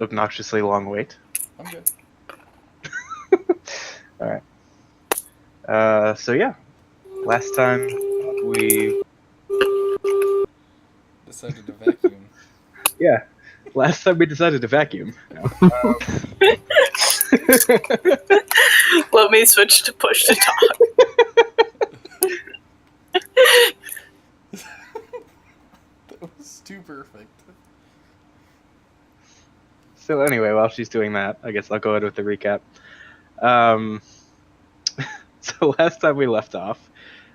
obnoxiously long wait. I'm good. Alright. So yeah. Last time we... Decided to vacuum. Yeah. Last time we decided to vacuum. No. Let me switch to push to talk. That was too perfect. So anyway, while she's doing that, I guess I'll go ahead with the recap. So last time we left off,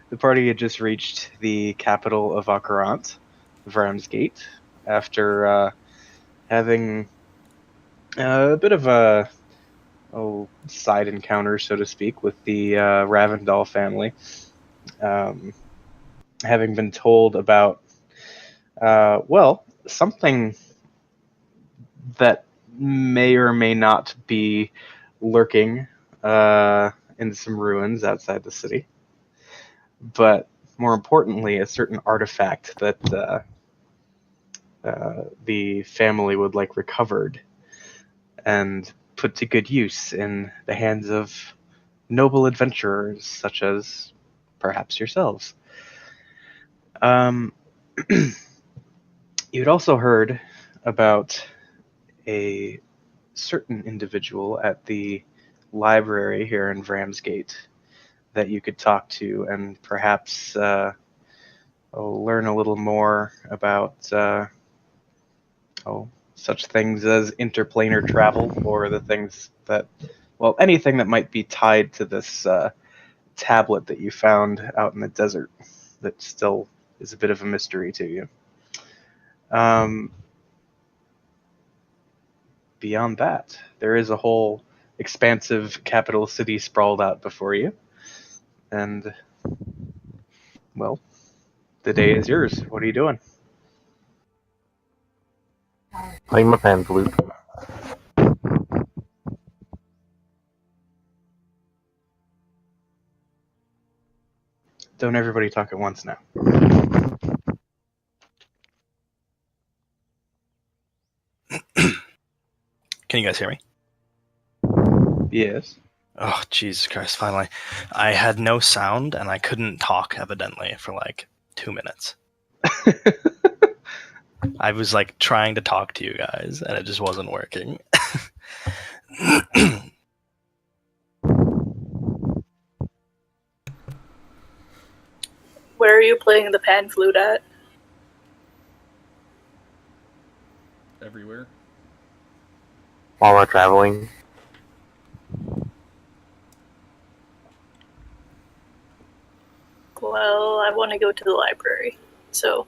the party had just reached the capital of Akurant, Vramsgate, after having a bit of a side encounter, so to speak, with the Ravendal family. Having been told about, something that may or may not be lurking in some ruins outside the city. But more importantly, a certain artifact that the family would like recovered and put to good use in the hands of noble adventurers such as perhaps yourselves. You'd also heard about a certain individual at the library here in Vramsgate that you could talk to and perhaps learn a little more about such things as interplanar travel, or the things that, anything that might be tied to this tablet that you found out in the desert that still is a bit of a mystery to you. Beyond that, there is a whole expansive capital city sprawled out before you. And, the day is yours. What are you doing? Playing my pan flute. Don't everybody talk at once now. Can you guys hear me? Yes. Oh, Jesus Christ, finally. I had no sound, and I couldn't talk, evidently, for like 2 minutes. I was like trying to talk to you guys, and it just wasn't working. Where are you playing the pan flute at? Everywhere. While we're traveling. Well, I want to go to the library, so...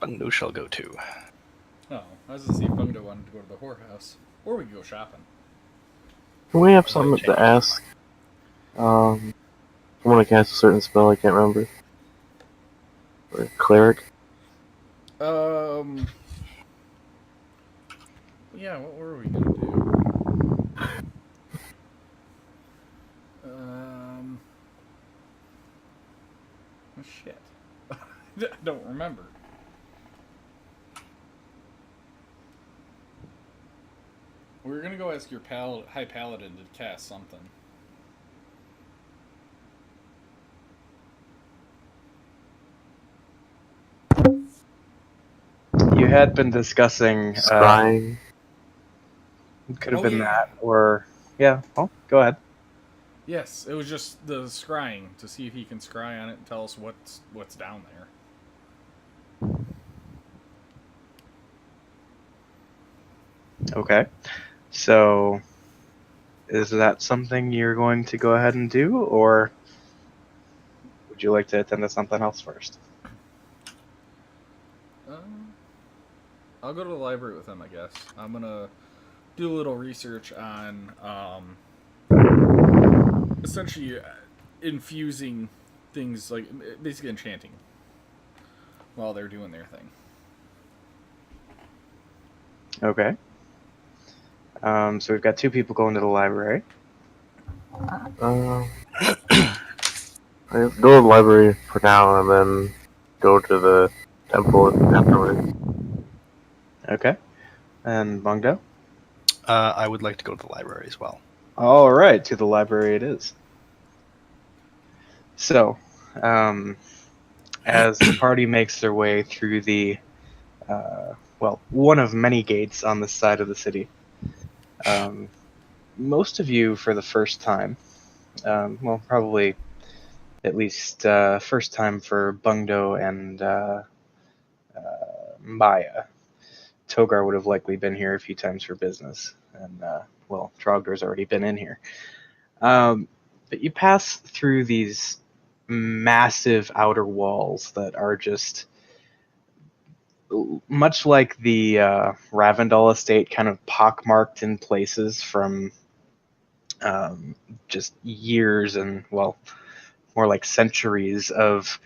Bundu shall go too. Oh, I was gonna see if Bungdo wanted to go to the whorehouse. Or we could go shopping. We have something to ask. I'm gonna cast a certain spell, I can't remember. Or cleric. Yeah, what were we gonna do? Oh, shit. I don't remember. We were gonna go ask your High Paladin to cast something. You had been discussing... Scrying. Could have been that, or... Yeah, well, go ahead. Yes, it was just the scrying, to see if he can scry on it and tell us what's down there. Okay. So, is that something you're going to go ahead and do, or would you like to attend to something else first? I'll go to the library with him, I guess. I'm gonna do a little research on essentially infusing things, like basically enchanting while they're doing their thing. Okay. So we've got two people going to the library. I go to the library for now and then go to the temple afterwards. Okay. And Bongdo? I would like to go to the library as well. All right, to the library it is. So, as the party makes their way through the, one of many gates on this side of the city, most of you, for the first time, probably at least first time for Bungdo and Maya. Togar would have likely been here a few times for business, and Trogdor's already been in here. But you pass through these massive outer walls that are just much like the Ravendal estate, kind of pockmarked in places from just years and, more like centuries of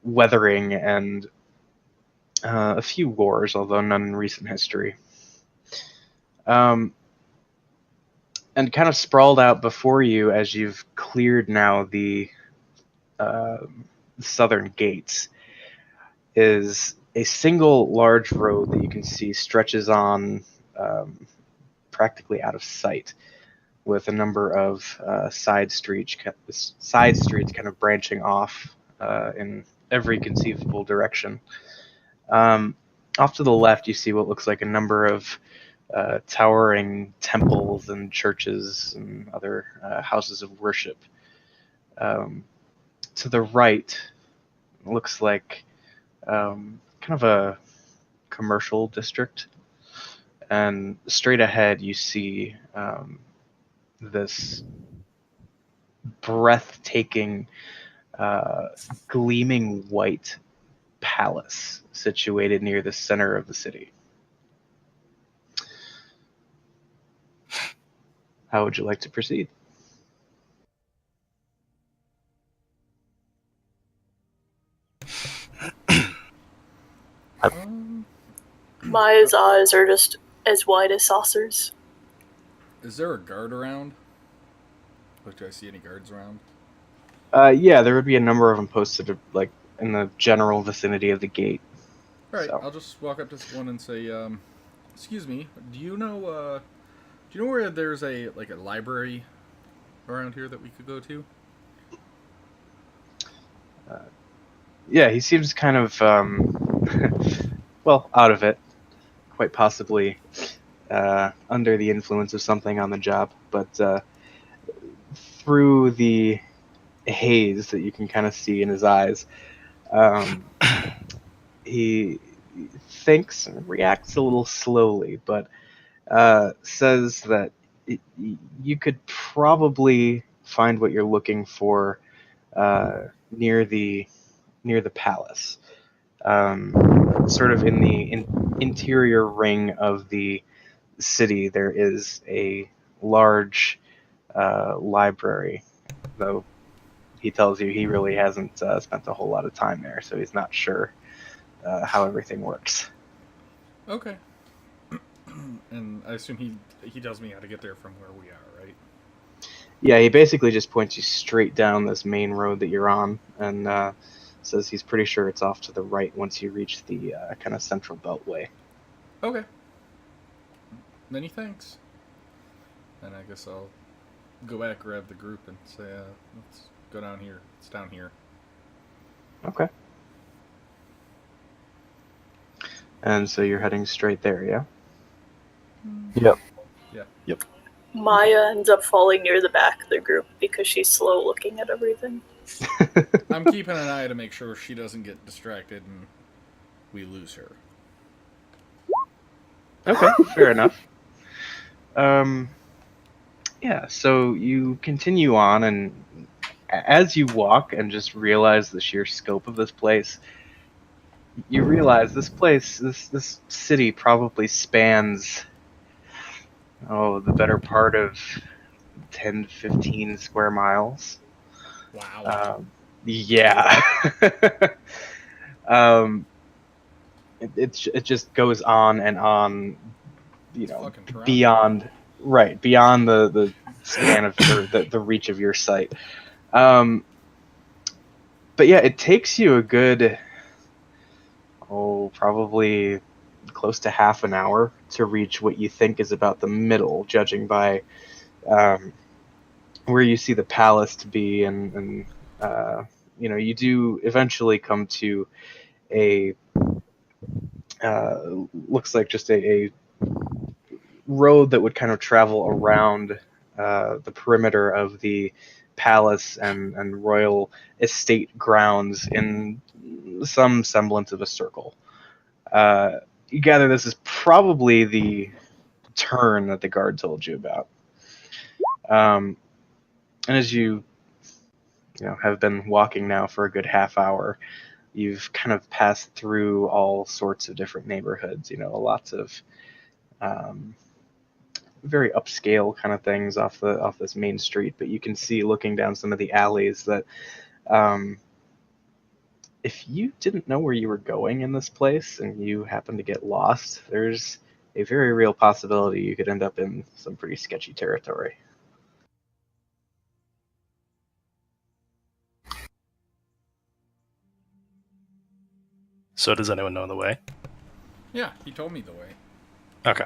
weathering and a few wars, although none in recent history. And kind of sprawled out before you as you've cleared now the southern gates is a single large road that you can see stretches on practically out of sight, with a number of side streets kind of branching off in every conceivable direction. Off to the left, you see what looks like a number of towering temples and churches and other houses of worship. To the right, it looks like kind of a commercial district, and straight ahead you see this breathtaking, gleaming white palace situated near the center of the city. How would you like to proceed? Maya's eyes are just as wide as saucers. Is there a guard around? Like, do I see any guards around? Yeah, there would be a number of them posted like in the general vicinity of the gate. Alright, So. I'll just walk up to one and say, excuse me, do you know where there's a library around here that we could go to? Yeah, he seems kind of, out of it. Quite possibly under the influence of something on the job. But through the haze that you can kind of see in his eyes, he thinks and reacts a little slowly, but says that you could probably find what you're looking for near the palace, sort of in the interior ring of the city. There is a large library, though he tells you he really hasn't spent a whole lot of time there, so he's not sure how everything works. Okay. And I assume he tells me how to get there from where we are, right? Yeah, he basically just points you straight down this main road that you're on, and says he's pretty sure it's off to the right once you reach the kind of central beltway. Okay. Many thanks. And I guess I'll go back, grab the group, and say, let's go down here. It's down here. Okay. And so you're heading straight there, yeah? Yep. Yeah. Yep. Maya ends up falling near the back of the group because she's slow looking at everything. I'm keeping an eye to make sure she doesn't get distracted and we lose her. Okay, fair enough. Yeah, so you continue on, and as you walk and just realize the sheer scope of this place, you realize this city probably spans, the better part of 10 to 15 square miles. Wow. Yeah. It just goes on and on, Fucking Toronto. beyond the span of the reach of your sight. But yeah, it takes you a good, probably close to half an hour to reach what you think is about the middle, judging by where you see the palace to be, and you do eventually come to a looks like just a road that would kind of travel around the perimeter of the palace and royal estate grounds in some semblance of a circle. You gather this is probably the turn that the guard told you about. And as you have been walking now for a good half hour, you've kind of passed through all sorts of different neighborhoods. Lots of very upscale kind of things off this main street, but you can see looking down some of the alleys that if you didn't know where you were going in this place and you happen to get lost, there's a very real possibility you could end up in some pretty sketchy territory. So does anyone know the way? Yeah, he told me the way. Okay.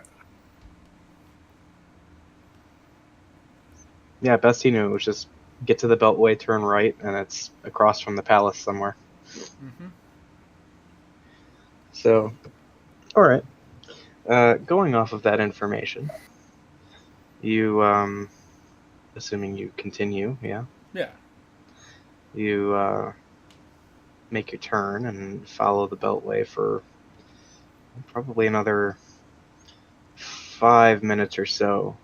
Yeah, best he knew was just get to the Beltway, turn right, and it's across from the palace somewhere. Mm-hmm. So, all right. Going off of that information, you, assuming you continue, yeah? Yeah. You make your turn and follow the Beltway for probably another 5 minutes or so,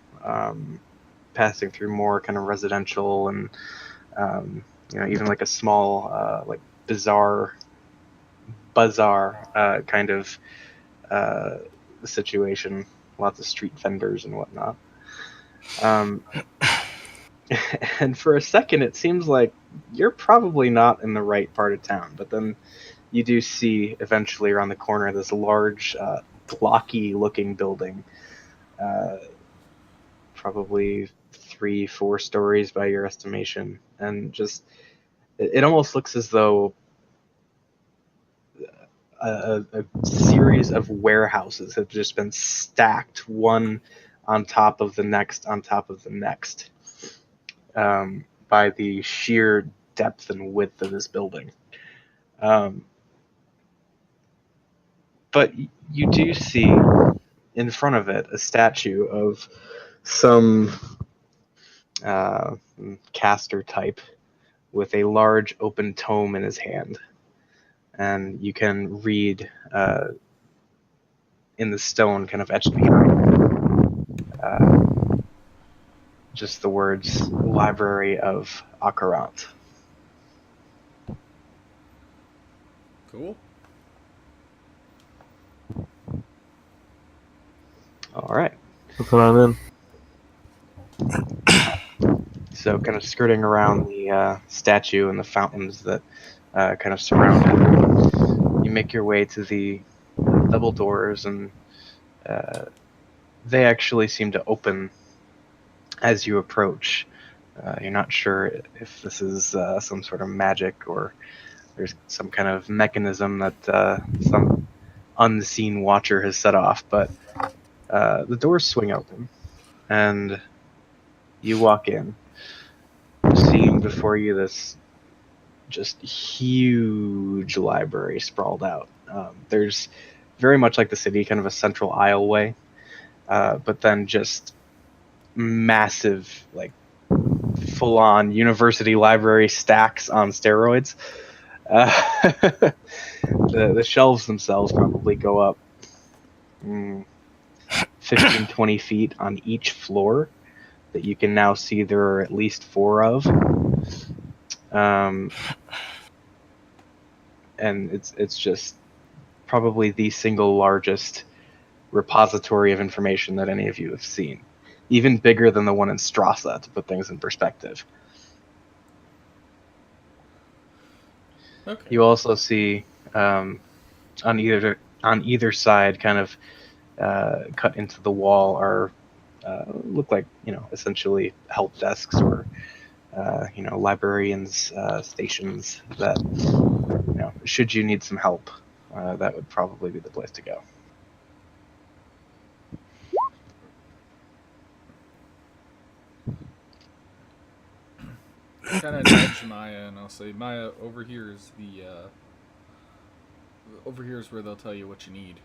passing through more kind of residential and even like a small like bazaar kind of situation. Lots of street vendors and whatnot. And for a second, it seems like you're probably not in the right part of town. But then you do see eventually around the corner this large, blocky-looking building, probably 3-4 stories by your estimation, and just it almost looks as though a series of warehouses have just been stacked one on top of the next on top of the next, by the sheer depth and width of this building. But you do see in front of it a statue of some caster type with a large open tome in his hand. And you can read in the stone kind of etched behind just the words Library of Akarant. Cool. All right. Let's put on in. So kind of skirting around the statue and the fountains that kind of surround it, you make your way to the double doors, and they actually seem to open as you approach. You're not sure if this is some sort of magic or there's some kind of mechanism that some unseen watcher has set off, but the doors swing open, and you walk in, seeing before you this just huge library sprawled out. There's very much like the city, kind of a central aisleway, but then just massive, like full-on university library stacks on steroids. The shelves themselves probably go up 15, 20 feet on each floor that you can now see there are at least 4 of. And it's just probably the single largest repository of information that any of you have seen. Even bigger than the one in Strassa, to put things in perspective. Okay. You also see on either side, kind of cut into the wall, are look like essentially help desks or librarians' stations that should you need some help, that would probably be the place to go. kind of nudge Maya and I'll say, Maya, over here is over here is where they'll tell you what you need.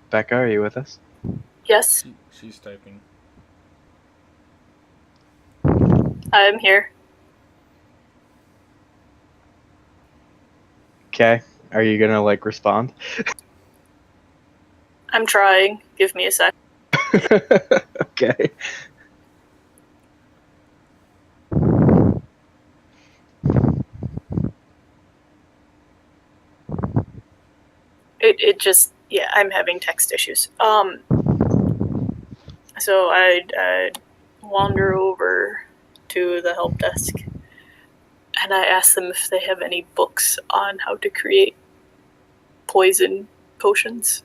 Becca, are you with us? Yes, She's typing. I'm here. Okay. Are you gonna like respond? I'm trying. Give me a sec. Okay. It just, yeah, I'm having text issues. So I'd wander over to the help desk and I ask them if they have any books on how to create poison potions.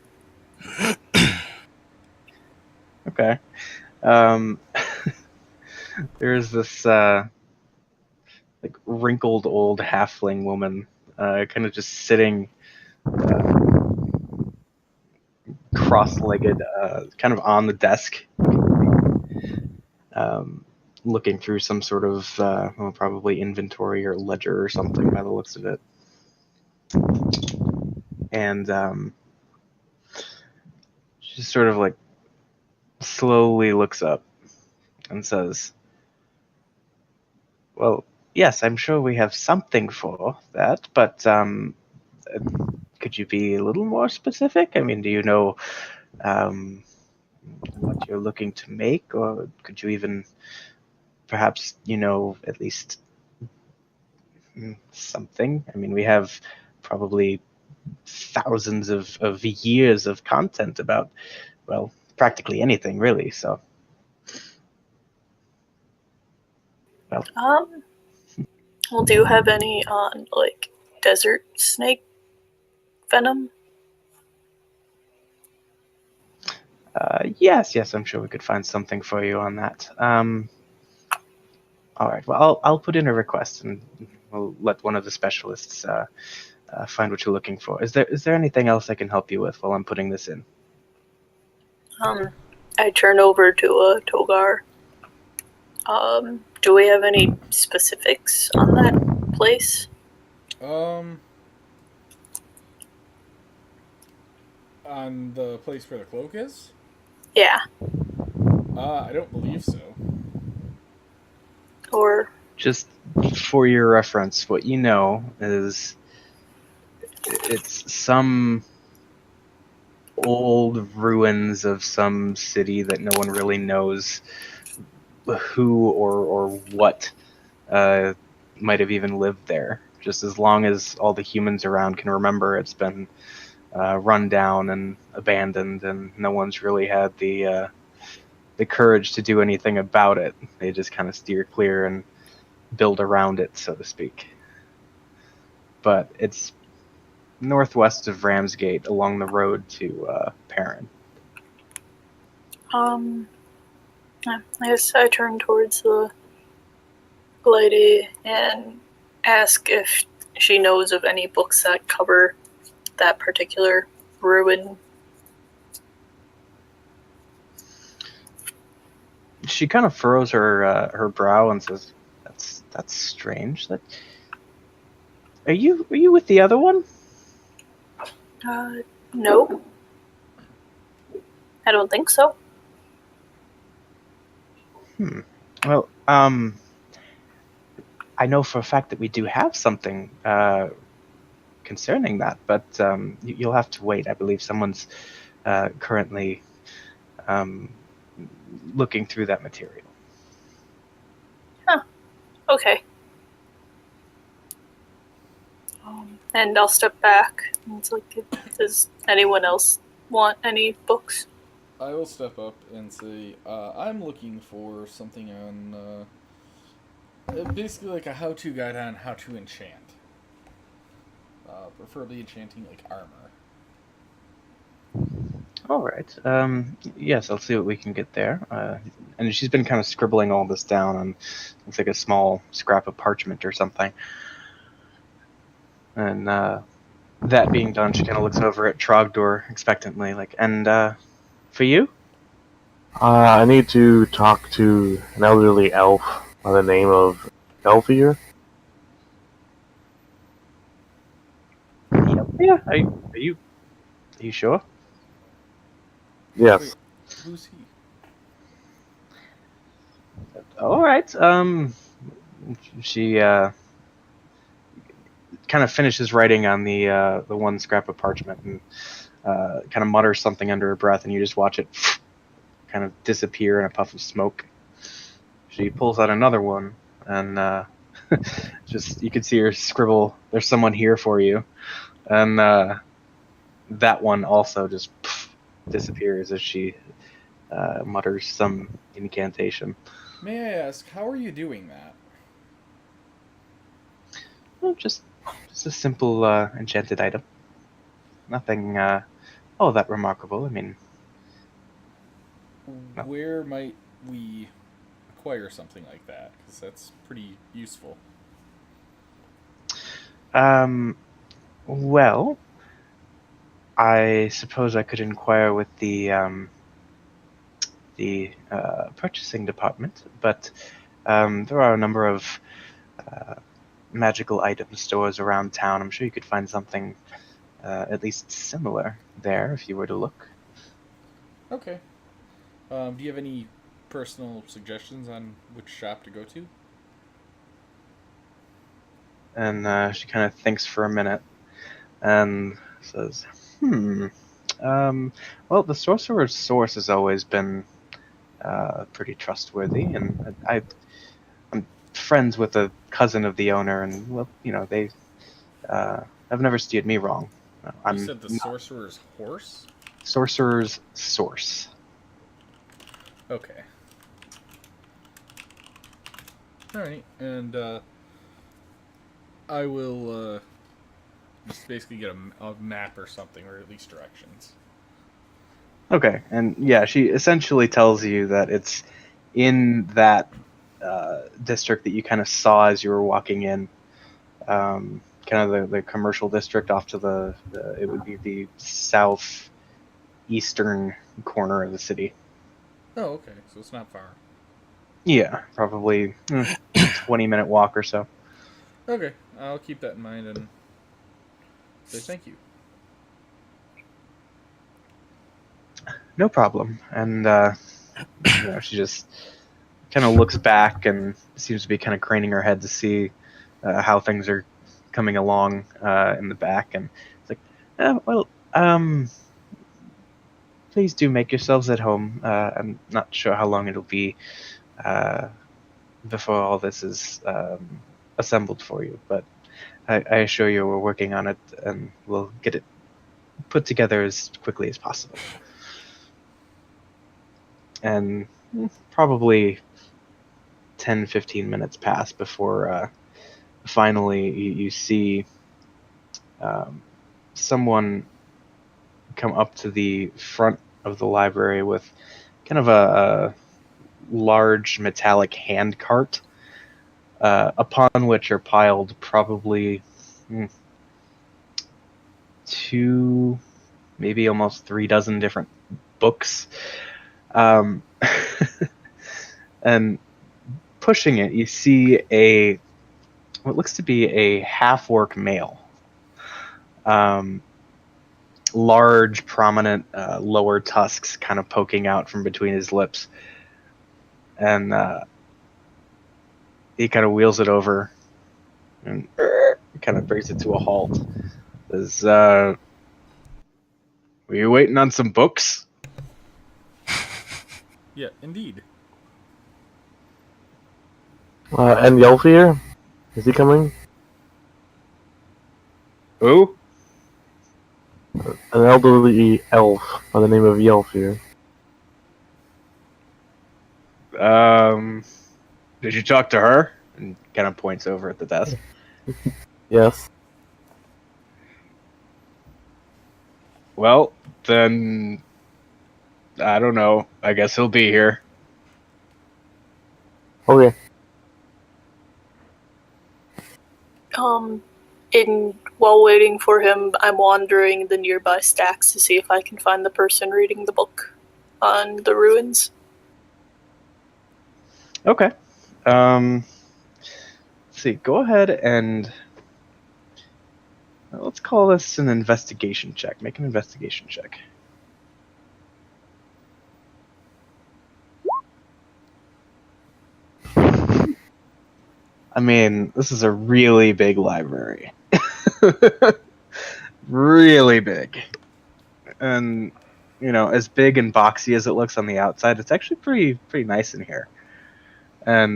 Okay. There's this like wrinkled old halfling woman, kind of just sitting cross-legged, kind of on the desk, looking through some sort of well, probably inventory or ledger or something by the looks of it. And she sort of like slowly looks up and says, "Well, yes, I'm sure we have something for that, but could you be a little more specific? I mean, do you know what you're looking to make, or could you even perhaps, at least something? I mean, we have probably thousands of years of content about, well, practically anything, really, so." Well, do you have any on, like, desert snake venom? Yes, I'm sure we could find something for you on that. All right. Well, I'll put in a request, and we'll let one of the specialists find what you're looking for. Is there anything else I can help you with while I'm putting this in? I turn over to Togar. Do we have any specifics on that place? On the place where the cloak is? Yeah. I don't believe so. Or Just for your reference, what you know is it's some old ruins of some city that no one really knows who or what might have even lived there. Just as long as all the humans around can remember, it's been run down and abandoned, and no one's really had the courage to do anything about it. They just kind of steer clear and build around it, so to speak. But it's northwest of Ramsgate, along the road to Perrin. I guess I turn towards the lady and ask if she knows of any books that cover that particular ruin. She kind of furrows her brow and says, "That's strange. That are you with the other one?" No. I don't think so. Well, I know for a fact that we do have something concerning that, but you'll have to wait. I believe someone's currently looking through that material. Okay. And I'll step back. It's like, does anyone else want any books? I will step up and say, I'm looking for something on, basically like a how-to guide on how to enchant. Preferably enchanting, like, armor. All right. Yes, I'll see what we can get there. And she's been kind of scribbling all this down on, it's like a small scrap of parchment or something. And that being done, she kind of looks over at Trogdor expectantly, like, and for you? I need to talk to an elderly elf by the name of Elfier. Yeah. Are you sure? Yes. Wait, who's he? All right. She kind of finishes writing on the one scrap of parchment and kind of mutters something under her breath, and you just watch it kind of disappear in a puff of smoke. She pulls out another one, and just you can see her scribble, "There's someone here for you," and that one also just disappears as she mutters some incantation. May I ask, how are you doing that? Well, just a simple enchanted item. Nothing all that remarkable. I mean, no. Where might we acquire something like that? Because that's pretty useful. Well, I suppose I could inquire with the purchasing department, but there are a number of magical item stores around town. I'm sure you could find something at least similar there if you were to look. Okay. Do you have any personal suggestions on which shop to go to? And she kind of thinks for a minute and says, well, the Sorcerer's Source has always been pretty trustworthy, and I'm friends with a cousin of the owner, and, well, they have never steered me wrong. You said the Sorcerer's Horse? Sorcerer's Source. Okay. Alright, and I will just basically get a map or something, or at least directions. Okay, and yeah, she essentially tells you that it's in that district that you kind of saw as you were walking in, kind of the commercial district off to it would be the southeastern corner of the city. Oh, okay, so it's not far. Yeah, probably 20-minute walk or so. Okay, I'll keep that in mind and say thank you. No problem. And she just kind of looks back and seems to be kind of craning her head to see how things are coming along in the back. And it's like, well, please do make yourselves at home. I'm not sure how long it'll be before all this is assembled for you, but I assure you we're working on it and we'll get it put together as quickly as possible. And probably 10-15 minutes pass before finally you see someone come up to the front of the library with kind of a large metallic hand cart, upon which are piled probably 2, maybe almost 3 dozen different books. And pushing it, you see what looks to be a half-orc male. Large, prominent lower tusks kind of poking out from between his lips. And he kind of wheels it over and kind of brings it to a halt. Says, were you waiting on some books? Yeah, indeed. And Elfier? Is he coming? Who? An elderly elf by the name of Yelfier. Did you talk to her? And kind of points over at the desk. Yes. Well, then, I don't know. I guess he'll be here. Okay. while waiting for him, I'm wandering the nearby stacks to see if I can find the person reading the book on the ruins. Okay. Let's see. Go ahead and let's call this an investigation check. Make an investigation check. I mean, this is a really big library. Really big. And, you know, as big and boxy as it looks on the outside, it's actually pretty nice in here. And,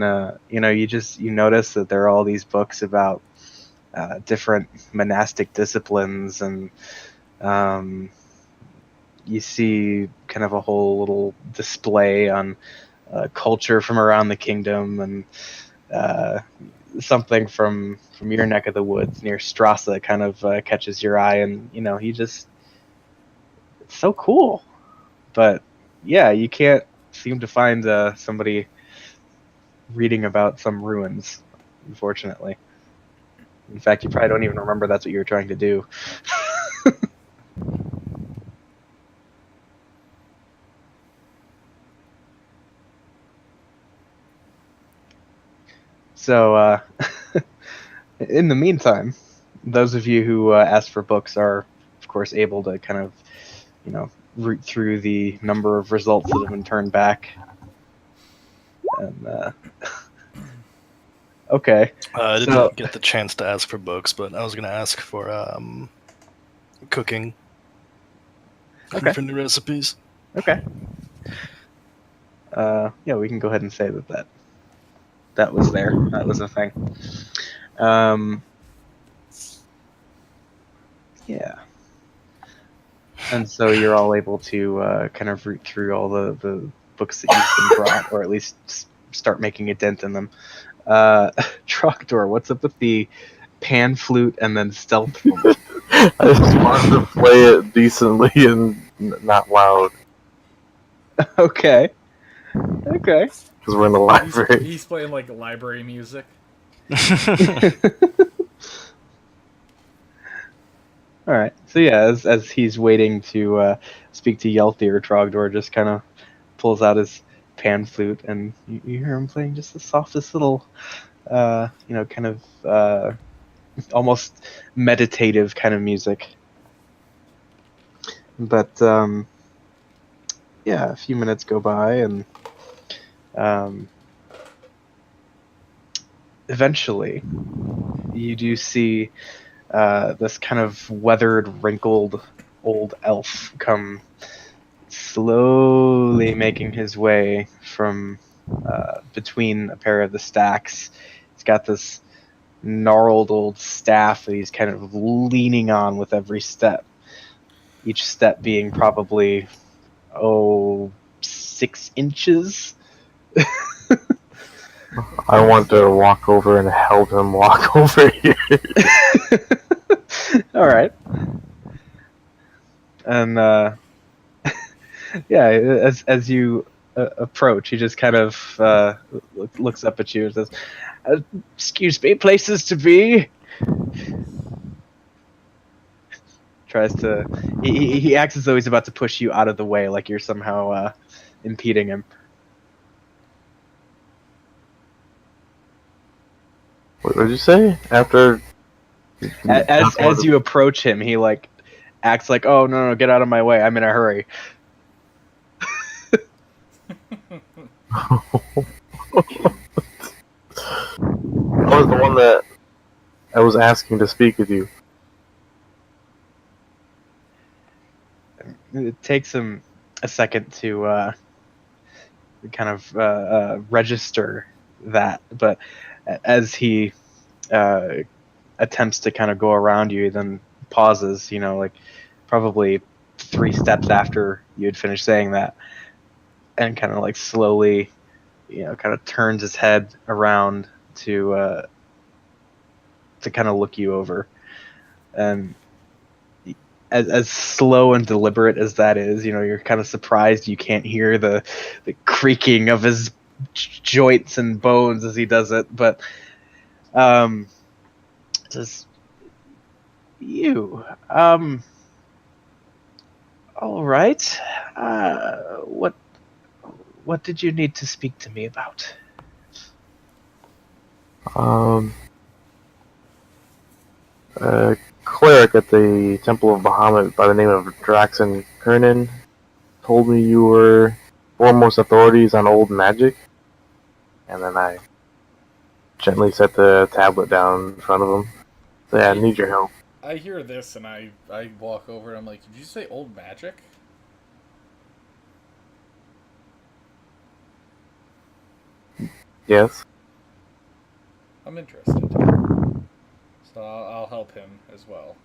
you know, you notice that there are all these books about different monastic disciplines, and you see kind of a whole little display on culture from around the kingdom, and something from your neck of the woods near Strassa kind of catches your eye, and you know, it's so cool. But yeah, you can't seem to find somebody reading about some ruins, unfortunately. In fact, you probably don't even remember that's what you were trying to do. So, in the meantime, those of you who asked for books are, of course, able to kind of, you know, root through the number of results that have been turned back. And, okay. I didn't get the chance to ask for books, but I was going to ask for cooking. Okay. For new recipes. Okay. Yeah, we can go ahead and say that was there. That was a thing. Yeah. And so you're all able to kind of root through all the books that you've been brought, or at least start making a dent in them. Trogdor, what's up with the pan flute and then stealth flute? I just wanted to play it decently and not loud. Okay. Okay. Because we're in the library. He's playing like library music. All right. So yeah, as he's waiting to speak to Yelthier, Trogdor just kind of pulls out his pan flute, and you hear him playing just the softest little, you know, kind of almost meditative kind of music. But yeah, a few minutes go by, and eventually you do see this kind of weathered, wrinkled old elf come slowly making his way from between a pair of the stacks. He's got this gnarled old staff that he's kind of leaning on with every step. Each step being probably 6 inches. I want to walk over and help him walk over here. All right. And yeah, as you approach, he just kind of looks up at you and says, "Excuse me, places to be." Tries to. He acts as though he's about to push you out of the way, like you're somehow impeding him. What did you say? After As you approach him, he like acts like, "Oh no, get out of my way! I'm in a hurry." I was the one that I was asking to speak with you. It takes him a second to kind of register that, but as he attempts to kind of go around you, then pauses, you know, like probably 3 steps after you had finished saying that, and kind of like slowly, you know, kind of turns his head around to kind of look you over. And as slow and deliberate as that is, you know, you're kind of surprised you can't hear the creaking of his joints and bones as he does it, but just You. All right. What did you need to speak to me about? Um, a cleric at the Temple of Bahamut by the name of Draxon Kernan told me you were foremost authorities on old magic, and then I gently set the tablet down in front of him. So yeah, I need your help. I hear this and I walk over and I'm like, did you say old magic? Yes. I'm interested. So I'll help him as well.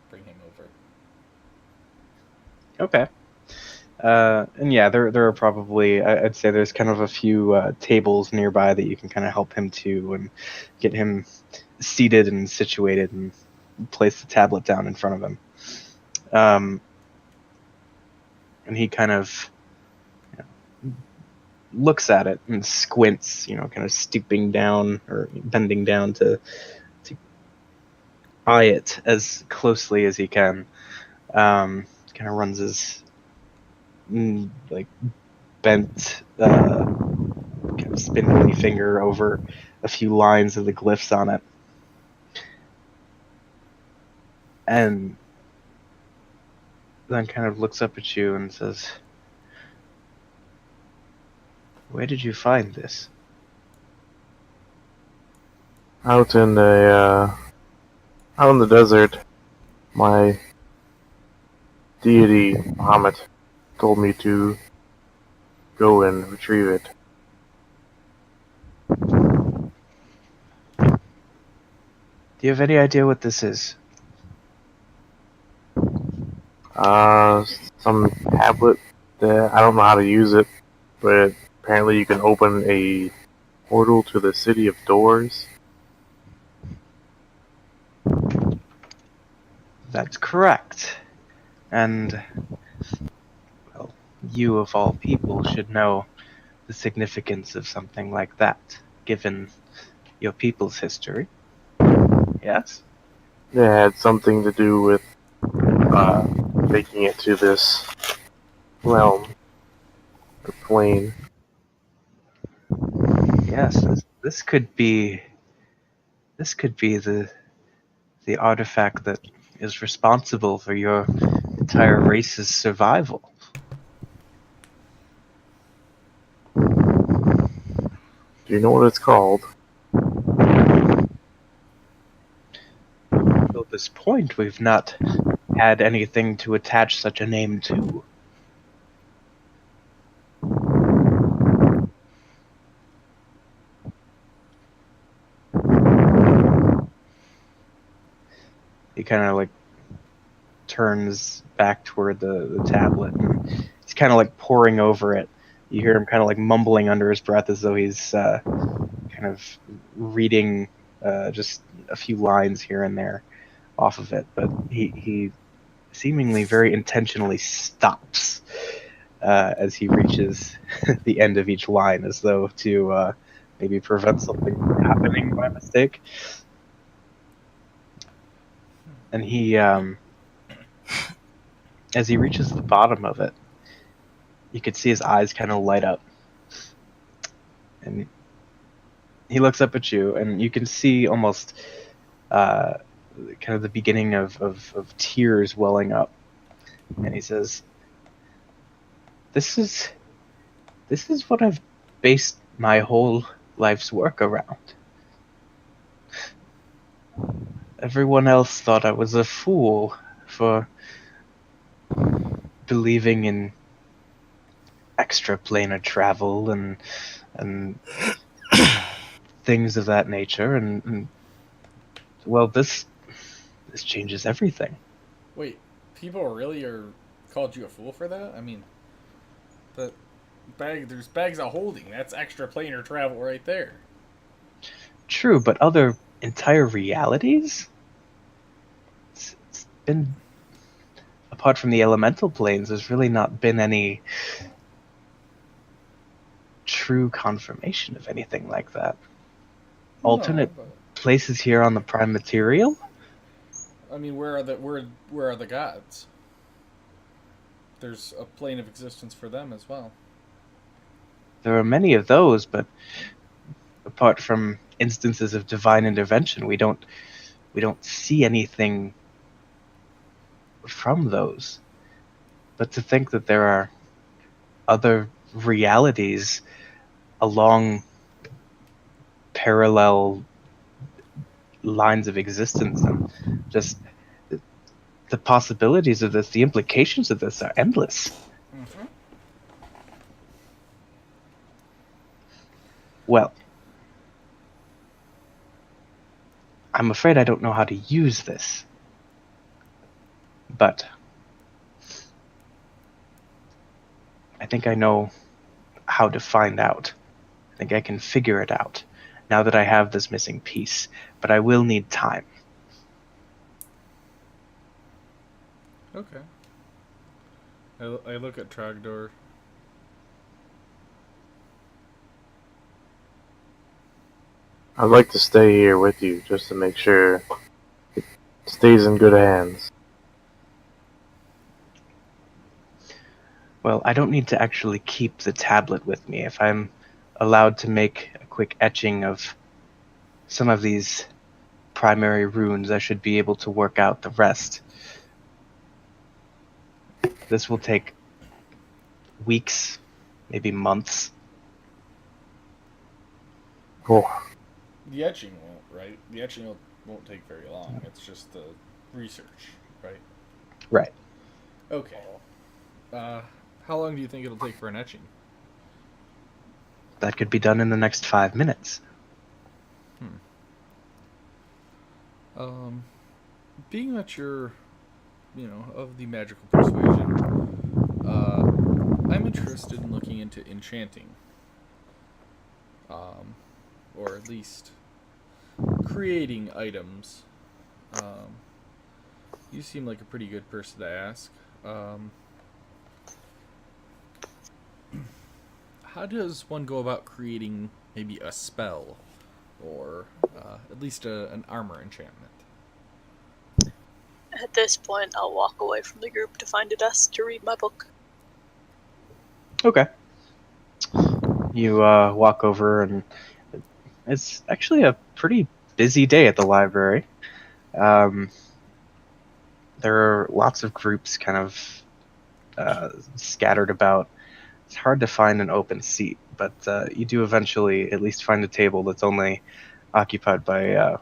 Bring him over. Okay. And yeah, there are probably I'd say there's kind of a few tables nearby that you can kind of help him to and get him seated and situated and place the tablet down in front of him. And he kind of looks at it and squints, kind of stooping down or bending down to eye it as closely as he can. Kind of runs his like bent, kind of spindly finger over a few lines of the glyphs on it, and then kind of looks up at you and says, "Where did you find this?" Out in the desert, my deity Bahamut told me to go and retrieve it. Do you have any idea what this is? Some tablet that I don't know how to use it, but apparently you can open a portal to the City of Doors. That's correct. And, well, you of all people should know the significance of something like that, given your people's history. Yes? It had something to do with taking it to this realm or plane. Yes, this could be the artifact that is responsible for your entire race's survival. Do you know what it's called? Till this point, we've not had anything to attach such a name to. He kind of like turns back toward the tablet, and he's kind of like poring over it. You hear him kind of like mumbling under his breath as though he's kind of reading just a few lines here and there off of it, but he seemingly very intentionally stops as he reaches the end of each line, as though to maybe prevent something from happening by mistake. And he, as he reaches the bottom of it, you could see his eyes kind of light up. And he looks up at you, and you can see almost kind of the beginning of tears welling up. And he says, This is what I've based my whole life's work around. Everyone else thought I was a fool for believing in extraplanar travel and things of that nature, and well, this changes everything. Wait, people really are called you a fool for that? I mean, there's bags of holding. That's extra planar travel right there. True, but other entire realities? It's been, apart from the elemental planes, there's really not been any true confirmation of anything like that. Alternate places here on the prime material? I mean, where are the gods? There's a plane of existence for them as well. There are many of those, but apart from instances of divine intervention, we don't see anything from those. But to think that there are other realities along parallel lines of existence, and just the possibilities of this, the implications of this are endless. Mm-hmm. Well, I'm afraid I don't know how to use this. But I think I know how to find out. I think I can figure it out now that I have this missing piece. But I will need time. Okay. I look at Trogdor. I'd like to stay here with you just to make sure it stays in good hands. Well, I don't need to actually keep the tablet with me. If I'm allowed to make a quick etching of some of these primary runes, I should be able to work out the rest. This will take weeks, maybe months. Cool. The etching won't, right? The etching won't take very long. It's just the research, right? Right. Okay. How long do you think it'll take for an etching? That could be done in the next 5 minutes. Being that you're, of the magical persuasion, I'm interested in looking into enchanting. Or at least creating items. You seem like a pretty good person to ask. How does one go about creating maybe a spell, or at least an armor enchantment? At this point, I'll walk away from the group to find a desk to read my book. Okay. You walk over, and it's actually a pretty busy day at the library. There are lots of groups kind of scattered about. It's hard to find an open seat, but you do eventually at least find a table that's only occupied by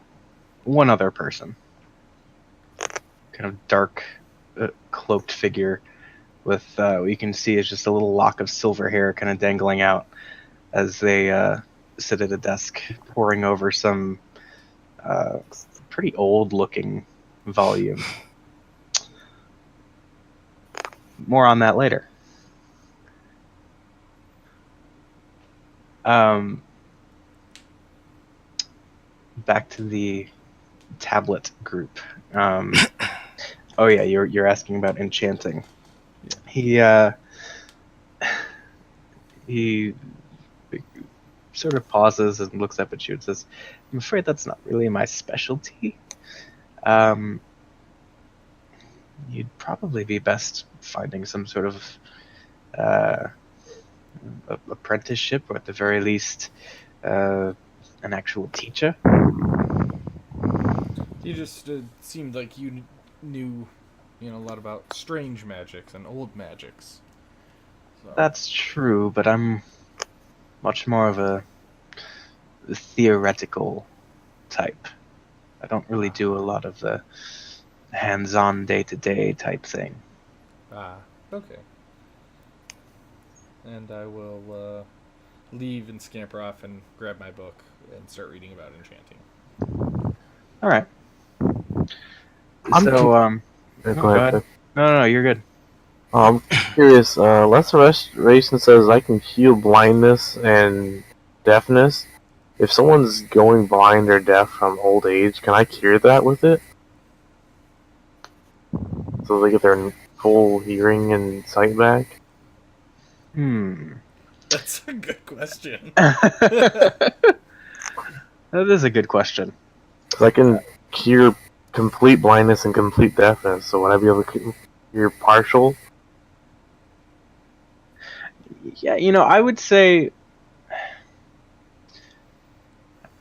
one other person. Kind of dark, cloaked figure with what you can see is just a little lock of silver hair kind of dangling out as they sit at a desk poring over some pretty old-looking volume. More on that later. Back to the tablet group. Oh yeah, you're asking about enchanting. Yeah. He sort of pauses and looks up at you and says, "I'm afraid that's not really my specialty. You'd probably be best finding some sort of apprenticeship, or at the very least, an actual teacher." You just seemed like you knew, a lot about strange magics and old magics. So. That's true, but I'm much more of a theoretical type. I don't really do a lot of the hands-on day-to-day type thing. Okay. And I will leave and scamper off and grab my book and start reading about enchanting. All right. Go Go ahead. ahead. No, you're good. I'm curious. Lesser Restoration says I can heal blindness and deafness. If someone's going blind or deaf from old age, can I cure that with it? So they get their full hearing and sight back? That's a good question. That is a good question. 'Cause I can cure complete blindness and complete deafness. So would I be able to hear partial? Yeah, I would say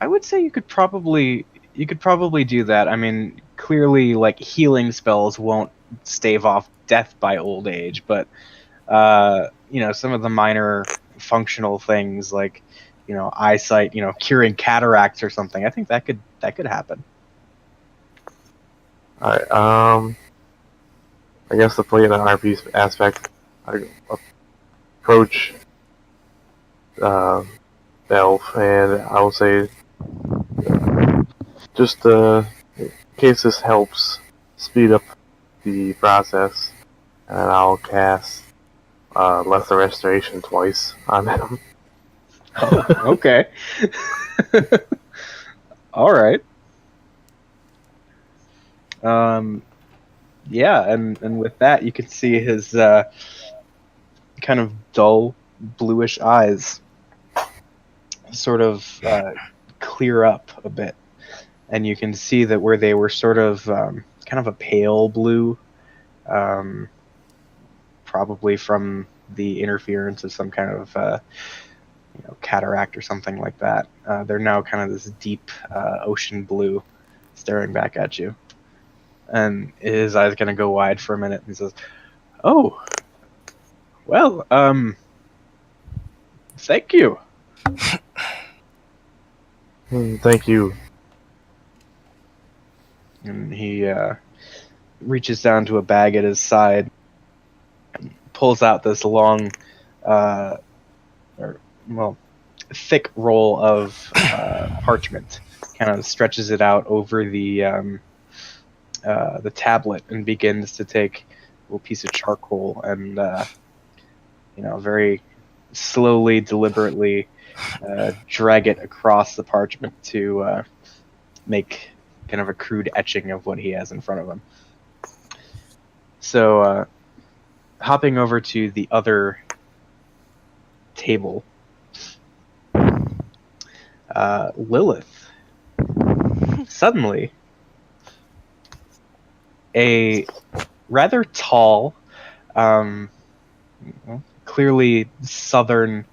you could probably do that. I mean, clearly, like, healing spells won't stave off death by old age, but some of the minor functional things like eyesight, curing cataracts or something. I think that could happen. Alright, I guess to play the RP aspect, I approach Belf, and I will say, just in case this helps speed up the process, and I'll cast Lesser Restoration twice on him. Oh, okay. All right. Yeah, and with that, you can see his kind of dull bluish eyes sort of clear up a bit, and you can see that where they were sort of kind of a pale blue, probably from the interference of some kind of cataract or something like that. They're now kind of this deep ocean blue, staring back at you. And his eyes kind of go wide for a minute, and he says, "Oh, well, thank you." Thank you. And he reaches down to a bag at his side, and pulls out this long, thick roll of parchment. Kind of stretches it out over the tablet and begins to take a little piece of charcoal and very slowly, deliberately drag it across the parchment to make kind of a crude etching of what he has in front of him. So, hopping over to the other table, Lilith, suddenly, a rather tall, clearly southern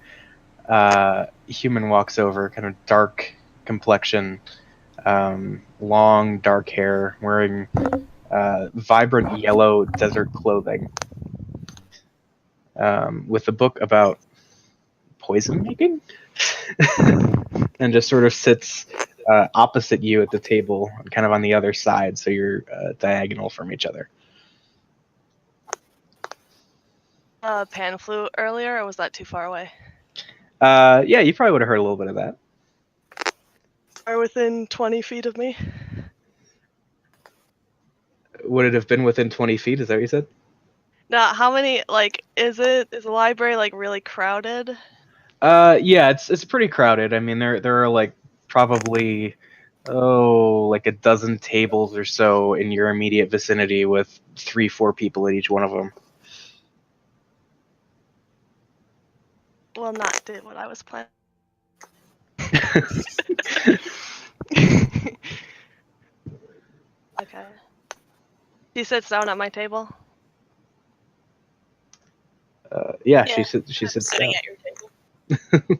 human walks over, kind of dark complexion, long dark hair, wearing vibrant yellow desert clothing, with a book about poison making, and just sort of sits opposite you at the table, kind of on the other side, so you're diagonal from each other. Pan flew earlier, or was that too far away? Yeah, you probably would have heard a little bit of that. Or within 20 feet of me? Would it have been within 20 feet? Is that what you said? Now, how many, is the library, really crowded? Yeah, it's pretty crowded. I mean, there are, probably, like a dozen tables or so in your immediate vicinity with 3-4 people at each one of them. Well, not did what I was planning. Okay. He sits down at my table? Yeah, Yeah, she sits sitting down. at your table.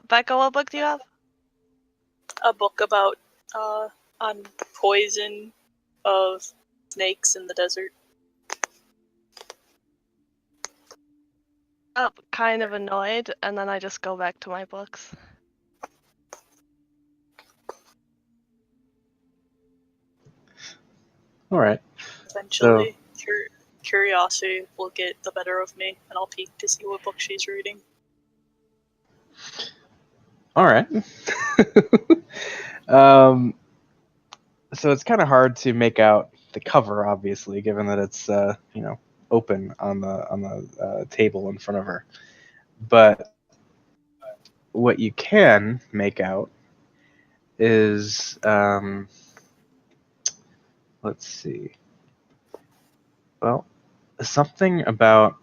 Becca, what book do you have? A book about on poison of snakes in the desert. Oh, kind of annoyed, and then I just go back to my books. All right. Eventually, curiosity will get the better of me, and I'll peek to see what book she's reading. All right. So it's kind of hard to make out the cover, obviously, given that it's open on the table in front of her. But what you can make out is let's see. Well, something about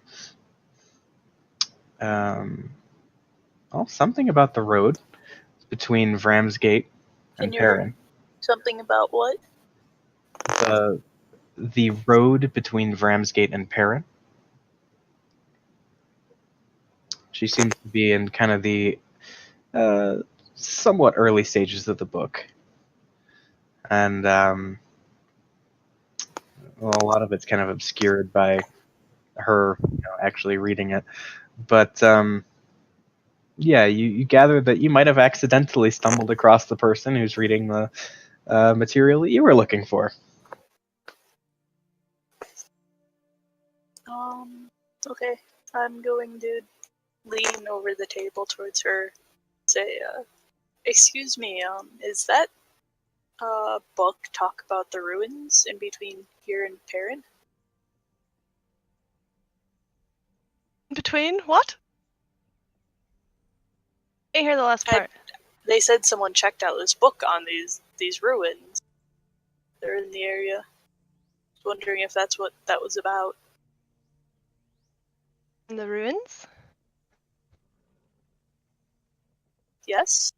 something about the road between Vramsgate and Can you Perrin. Something about what? The road between Ramsgate and Perrin. She seems to be in kind of the somewhat early stages of the book, and well, a lot of it's kind of obscured by her actually reading it. But yeah, you gather that you might have accidentally stumbled across the person who's reading the material that you were looking for. Okay. I'm going to lean over the table towards her, say, excuse me, is that book talk about the ruins in between here and Perrin? Between what? I didn't hear the last part. They said someone checked out this book on these ruins. They're in the area. I was wondering if that's what that was about. In the ruins? Yes?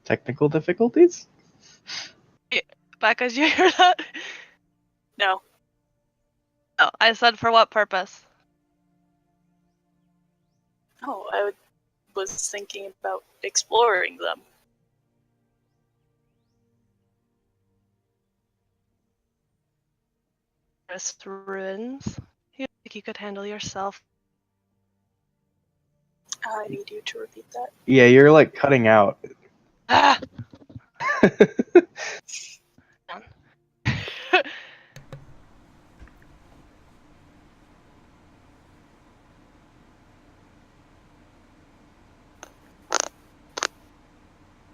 Technical difficulties? Becca, did you hear that? No. Oh, I said for what purpose? Oh, I was thinking about exploring them. Ruins? You think you could handle yourself? I need you to repeat that. Yeah, you're like cutting out. Ah!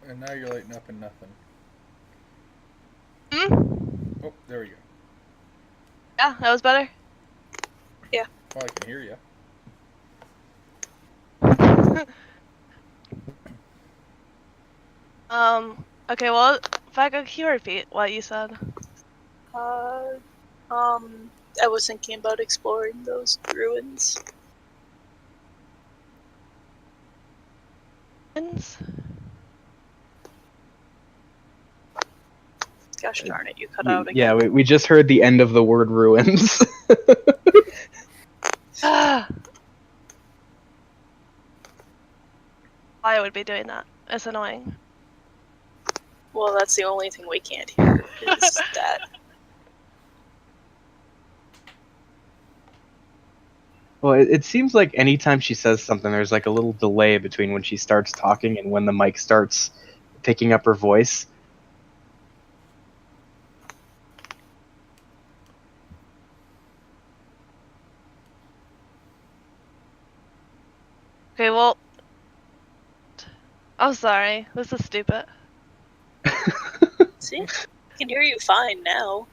And now you're lighting up and nothing. Hmm? Oh, there we go. Yeah, that was better. Well, I can hear you. Okay, well, Becca, can you repeat what you said? I was thinking about exploring those ruins. Ruins? Gosh darn it, you cut out again. Yeah, we just heard the end of the word ruins. Ah! I would be doing that. It's annoying. Well, that's the only thing we can't hear, is that. Well, it seems like anytime she says something, there's like a little delay between when she starts talking and when the mic starts picking up her voice. Okay, well... I'm sorry. This is stupid. See? I can hear you fine now.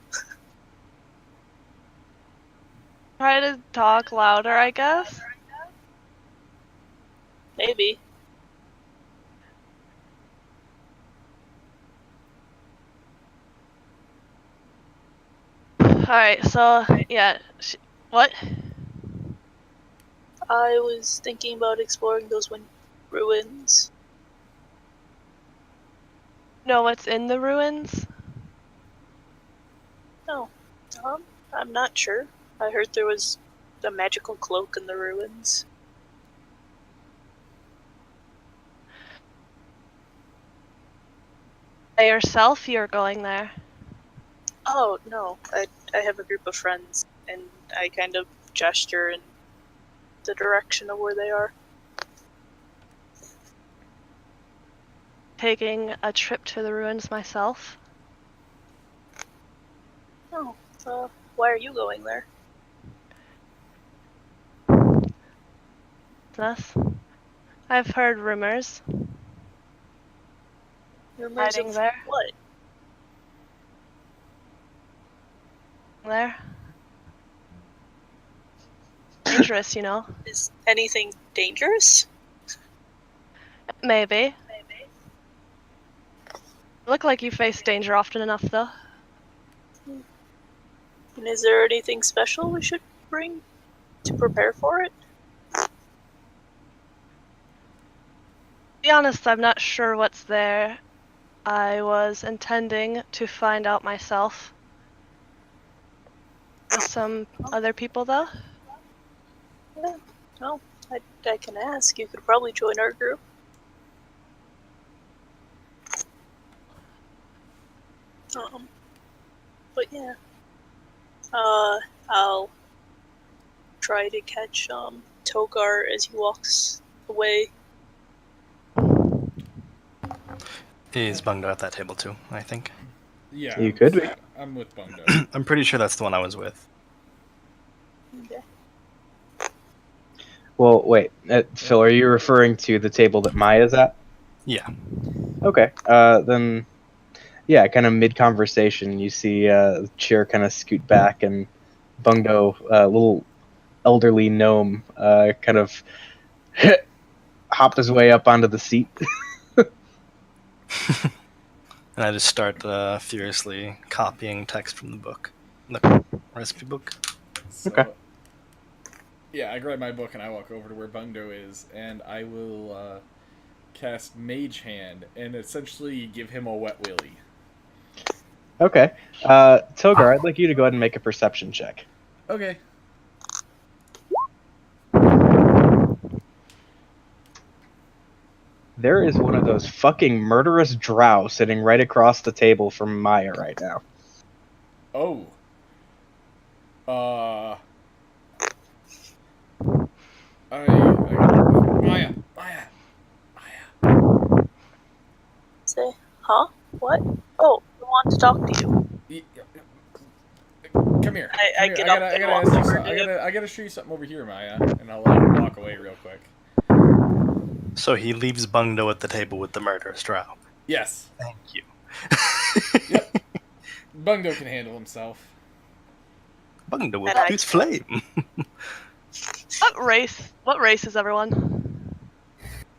Try to talk louder, I guess? Maybe. Alright, so, yeah. What? I was thinking about exploring those ruins. Know what's in the ruins? No. I'm not sure. I heard there was a magical cloak in the ruins. By yourself, you're going there. Oh, no. I have a group of friends, and I kind of gesture in the direction of where they are. Taking a trip to the ruins myself. Oh, why are you going there? This. I've heard rumors. Rumors Hiding of there. what? There. Dangerous, you know. Is anything dangerous? Maybe. Look like you face danger often enough, though. And is there anything special we should bring to prepare for it? To be honest, I'm not sure what's there. I was intending to find out myself. With some other people, though. Yeah, well, I can ask. You could probably join our group. But yeah. I'll try to catch Togar as he walks away. Is Bungo at that table too, I think? Yeah. You could be. I'm with Bungo. I'm pretty sure that's the one I was with. Okay. Well, wait, Phil, are you referring to the table that Maya's at? Yeah. Okay. Then, yeah, kind of mid-conversation, you see the chair kind of scoot back, and Bungo, little elderly gnome, kind of hopped his way up onto the seat. And I just start furiously copying text from the book. The recipe book. So, Okay. Yeah, I grab my book and I walk over to where Bungo is, and I will cast Mage Hand and essentially give him a wet willy. Okay. Togar, I'd like you to go ahead and make a perception check. Okay. There is one of those fucking murderous drow sitting right across the table from Maya right now. Oh. Maya. Say, huh? What? Oh, I want to talk to you. Come here. I Come get here. up and gotta walk ask you over something. to him. I gotta show you something over here, Maya, and I'll let you walk away real quick. So he leaves Bungo at the table with the murderous drow. Yes. Thank you. Yep. Bungo can handle himself. Bungo will And I- produce flame. What race is everyone?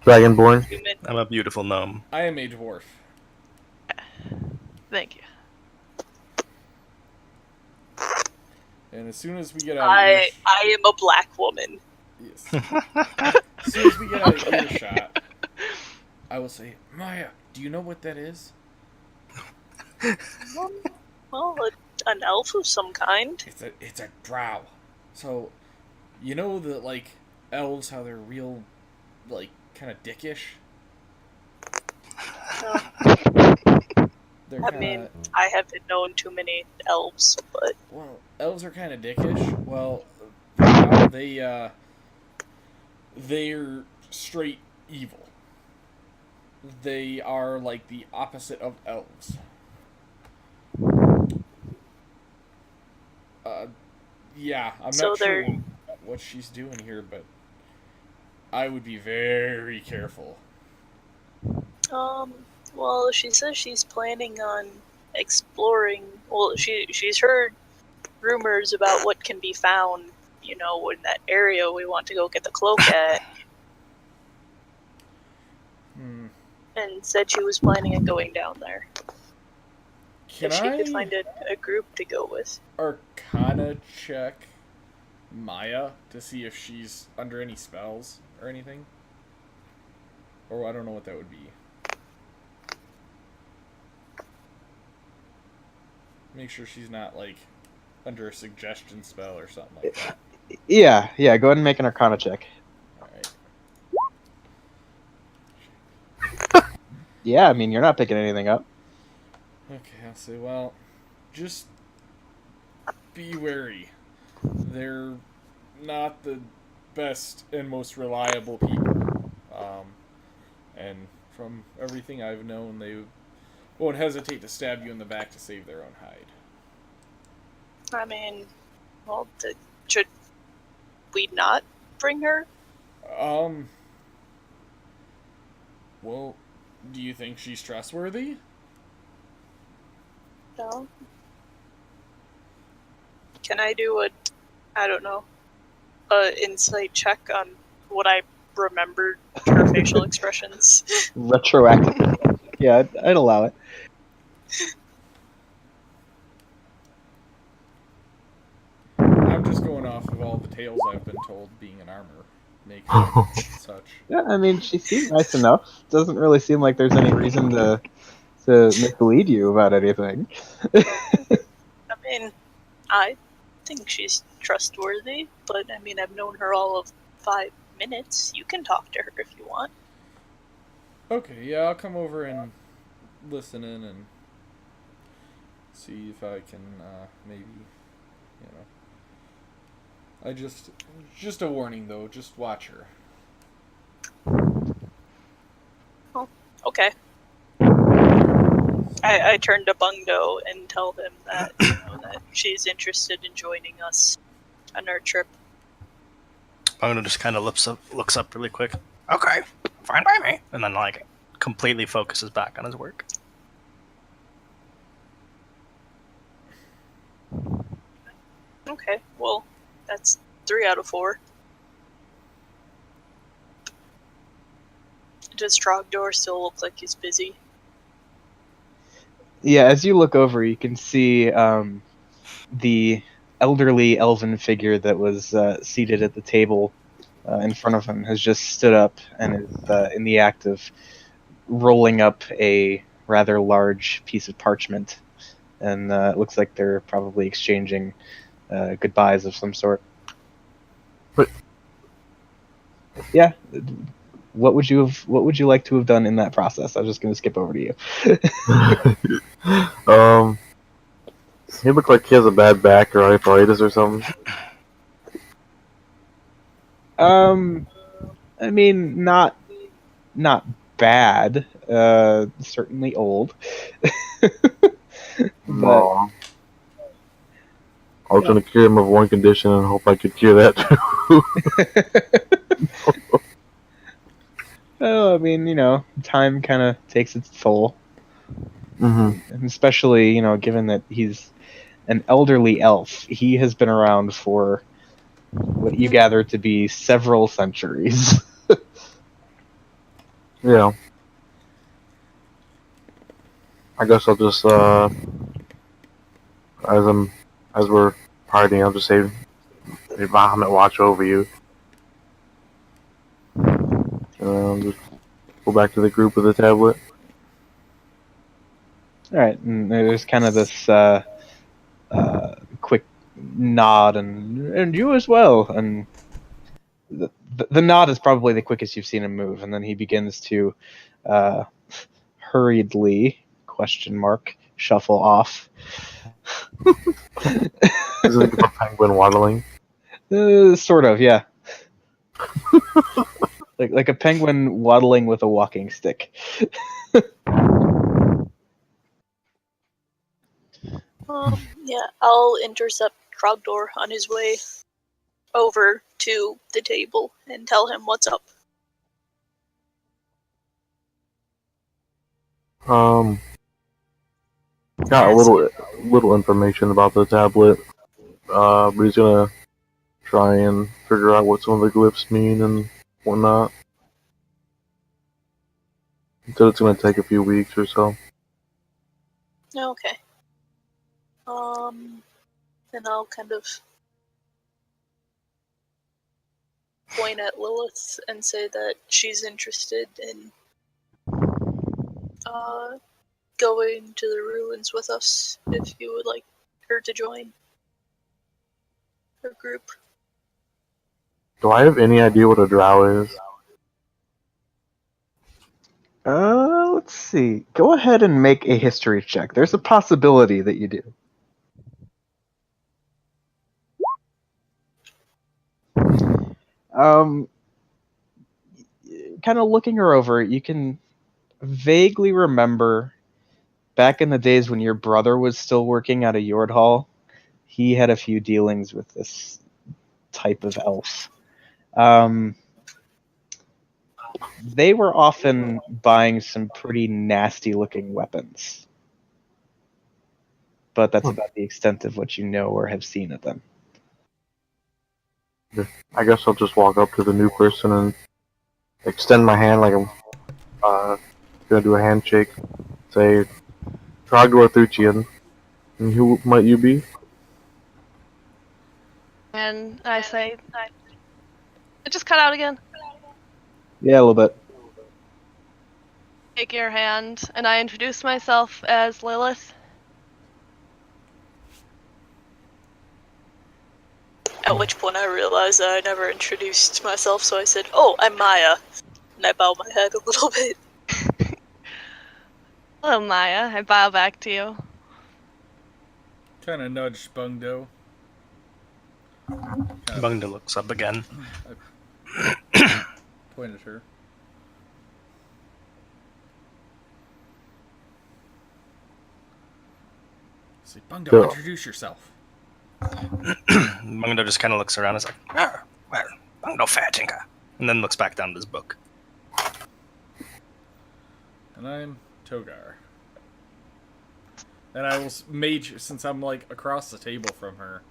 Dragonborn. Human. I'm a beautiful gnome. I am a dwarf. Thank you. And as soon as we get out of I am a black woman. yes. As soon as we get out of earshot, I will say, Maya, do you know what that is? Well, an elf of some kind. It's a drow. So, you know the like elves, how they're real, like kind of dickish. They're I kinda, mean, I haven't known too many elves, but well, elves are kind of dickish. Well, drow, they're straight evil. They are like the opposite of elves. Yeah, I'm So not sure they're- what she's doing here, but I would be very careful. well, she says she's planning on exploring. Well, she's heard rumors about what can be found, you know, in that area we want to go get the cloak at, Hmm. and said she was planning on going down there. Can if she I could find a group to go with. Arcana check Maya to see if she's under any spells or anything? Or I don't know what that would be. Make sure she's not like under a suggestion spell or something like that. Yeah, go ahead and make an Arcana check. Alright. Yeah, I mean, you're not picking anything up. Okay, I'll say, well, just be wary. They're not the best and most reliable people. And from everything I've known, they won't hesitate to stab you in the back to save their own hide. I mean, well, should we not bring her? Well, do you think she's trustworthy? No. Can I do I don't know, insight check on what I remembered her facial expressions? Retroactive. Yeah, I'd allow it. tales I've been told, being in armor, naked, and such. Yeah, I mean, she seems nice enough. Doesn't really seem like there's any reason to mislead you about anything. I mean, I think she's trustworthy, but I mean, I've known her all of 5 minutes. You can talk to her if you want. Okay, yeah, I'll come over and listen in and see if I can maybe, you know. I just a warning though, just watch her. Okay. I turn to Bungo and tell him that, that she's interested in joining us on our trip. Bungo just kind of looks up really quick. Okay, fine by me. And then, like, completely focuses back on his work. Okay, well, that's 3 out of 4. Does Trogdor still look like he's busy? Yeah, as you look over, you can see the elderly elven figure that was seated at the table in front of him has just stood up and is in the act of rolling up a rather large piece of parchment. And it looks like they're probably exchanging goodbyes of some sort. But- Yeah. What would you like to have done in that process? I was just going to skip over to you. He looked like he has a bad back or arthritis or something. I mean, not bad. Certainly old. No. I was trying to cure him of one condition and hope I could cure that too. Well, I mean, time kind of takes its toll. Mm-hmm. And especially, given that he's an elderly elf, he has been around for what you gather to be several centuries. Yeah. I guess I'll just as we're partying, I'll just say, "Hey, Bahamut, watch over you." And just go back to the group with the tablet. All right, and there's kind of this quick nod, and you as well. And the nod is probably the quickest you've seen him move, and then he begins to hurriedly shuffle off. Is it like a penguin waddling? Sort of, yeah. like a penguin waddling with a walking stick. Yeah, I'll intercept Trogdor on his way over to the table and tell him what's up. Got a little information about the tablet. But he's gonna try and figure out what some of the glyphs mean and whatnot. He said it's gonna take a few weeks or so. Okay. Then I'll kind of point at Lilith and say that she's interested in going to the ruins with us if you would like her to join her group. Do I have any idea what a drow is? Let's see. Go ahead and make a history check. There's a possibility that you do. Kind of looking her over, you can vaguely remember back in the days when your brother was still working out of Yordhall, he had a few dealings with this type of elf. They were often buying some pretty nasty looking weapons. But that's about the extent of what you know or have seen of them. I guess I'll just walk up to the new person and extend my hand like I'm gonna do a handshake. Say, Trogdor Thuchian. And who might you be? and I say, it just cut out again. Yeah, a little bit. Take your hand, and I introduce myself as Lilith. At which point I realized that I never introduced myself, so I said, "Oh, I'm Maya," and I bow my head a little bit. Hello, Maya. I bow back to you. Kind of nudge Bungdo. Bungda looks up again. Point at her. Say, Bungdo, Go. introduce yourself. Bungdo just kind of looks around and is like, well, Bungdo Fatinka. And then looks back down at his book. And I'm Togar. And I will mage, since I'm like across the table from her,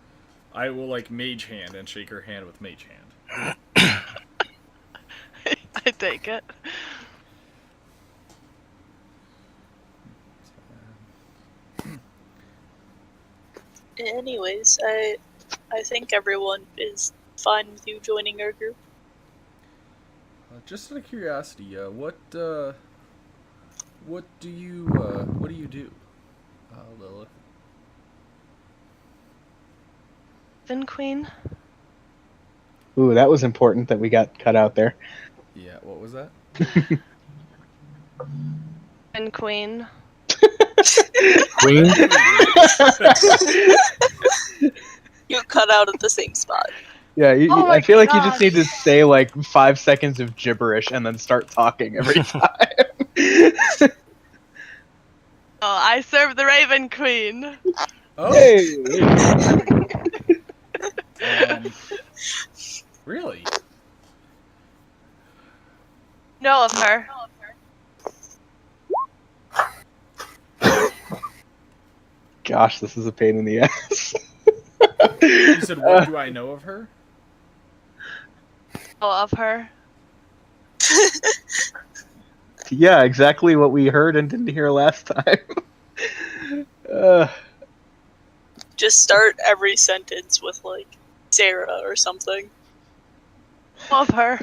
I will like mage hand and shake her hand with mage hand. I take it. Anyways, I think everyone is fine with you joining our group. Just out of curiosity, what do you do, Lilith? Raven Queen. Ooh, that was important that we got cut out there. Yeah, what was that? Raven Queen. Queen? You cut out at the same spot. Yeah, Oh I my feel like you just gosh. need to say like 5 seconds of gibberish and then start talking every time. Oh, I serve the Raven Queen. Oh, Hey! Really? Know of her. Gosh, this is a pain in the ass. You said, what do I know of her? Know of her. Yeah, exactly what we heard and didn't hear last time. Just start every sentence with like Sarah or something. Know of her.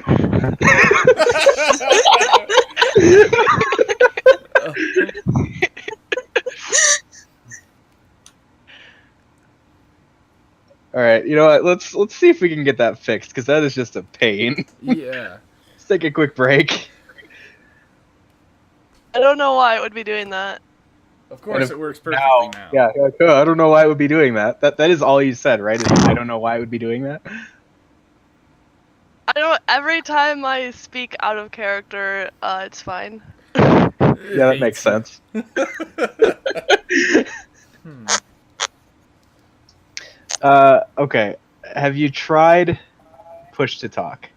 All right, you know what? Let's see if we can get that fixed because that is just a pain. Yeah. Let's take a quick break. I don't know why it would be doing that. Of course, if- it works perfectly now. Yeah, like, I don't know why it would be doing that. That is all you said, right? Is I don't know why it would be doing that. I don't. Every time I speak out of character, it's fine. Yeah, that makes sense. Okay. Have you tried push to talk?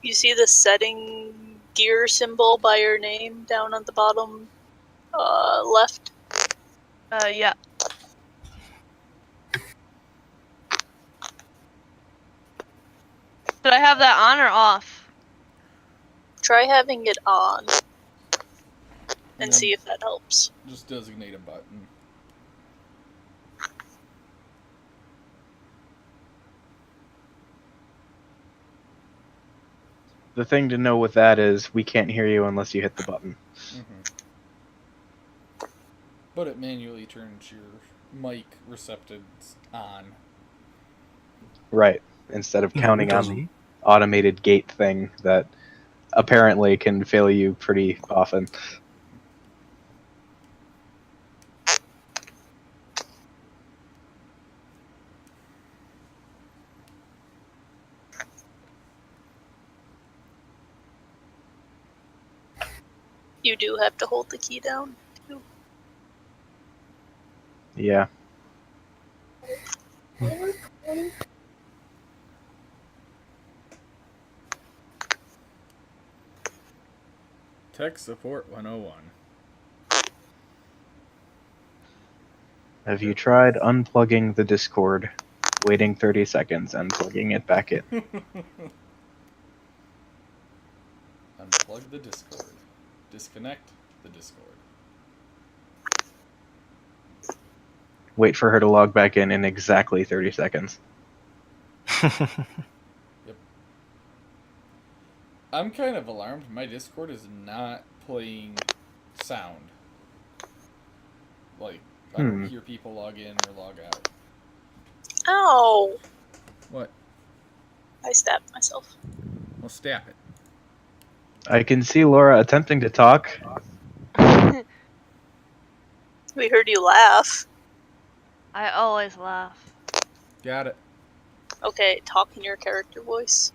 You see the setting gear symbol by your name down on the bottom left? Yeah. Should I have that on or off? Try having it on and Yeah. see if that helps. Just designate a button. The thing to know with that is we can't hear you unless you hit the button. But it manually turns your mic receptors on. Right. Instead of counting on the automated gate thing that apparently can fail you pretty often. You do have to hold the key down. Yeah. Tech Support 101. Have you tried unplugging the Discord, waiting 30 seconds, and plugging it back in? Unplug the Discord. Disconnect the Discord. wait for her to log back in exactly 30 seconds. I'm kind of alarmed. My Discord is not playing sound. Like, I don't hear people log in or log out. Ow! What? I stabbed myself. Well, stab it. I can see Laura attempting to talk. We heard you laugh. I always laugh. Got it. Okay, talk in your character voice.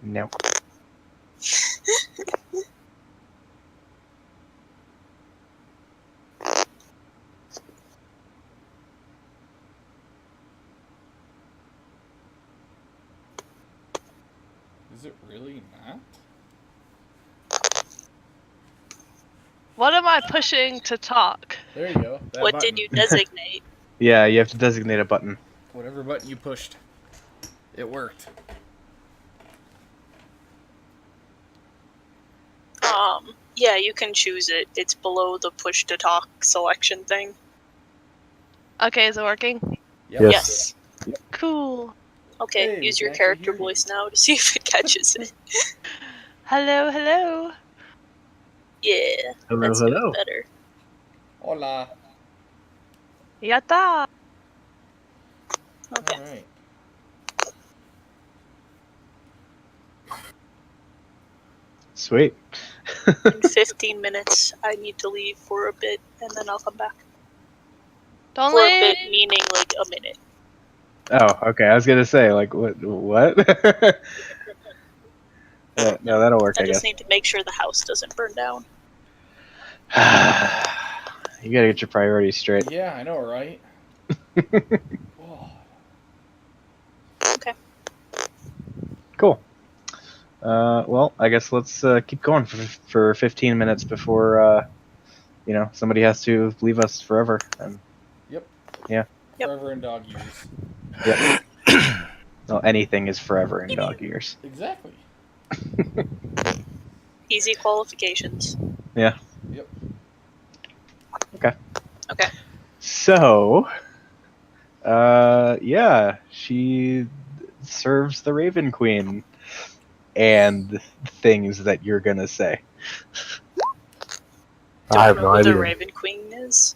No. Is it really not? What am I pushing to talk? There you go. That What button. did you designate? Yeah, you have to designate a button. Whatever button you pushed. It worked. Yeah, you can choose it. It's below the push to talk selection thing. Okay, is it working? Yep. Yes. Cool. Okay, Hey, use we your can actually character hear you. voice now to see if it catches it. Hello, hello. Yeah, Hello, that's hello. doing better. Hola. Yatta. Okay. Alright. Sweet. In 15 minutes, I need to leave for a bit, and then I'll come back. Don't For a leave. bit, meaning like a minute. Oh, okay. I was gonna say, like, what? Yeah, no, that'll work, I I just guess. need to make sure the house doesn't burn down. You gotta get your priorities straight. Yeah, I know, right? Oh. Okay. Cool. Well, I guess let's keep going for 15 minutes before, somebody has to leave us forever. And Yep. Yeah. Yep. Forever in dog years. yeah. Well, anything is forever in dog years. Exactly. Easy qualifications. Yeah. Yep. Okay. So, yeah, she serves the Raven Queen and things that you're gonna say. Don't I have know no who the idea. Raven Queen is.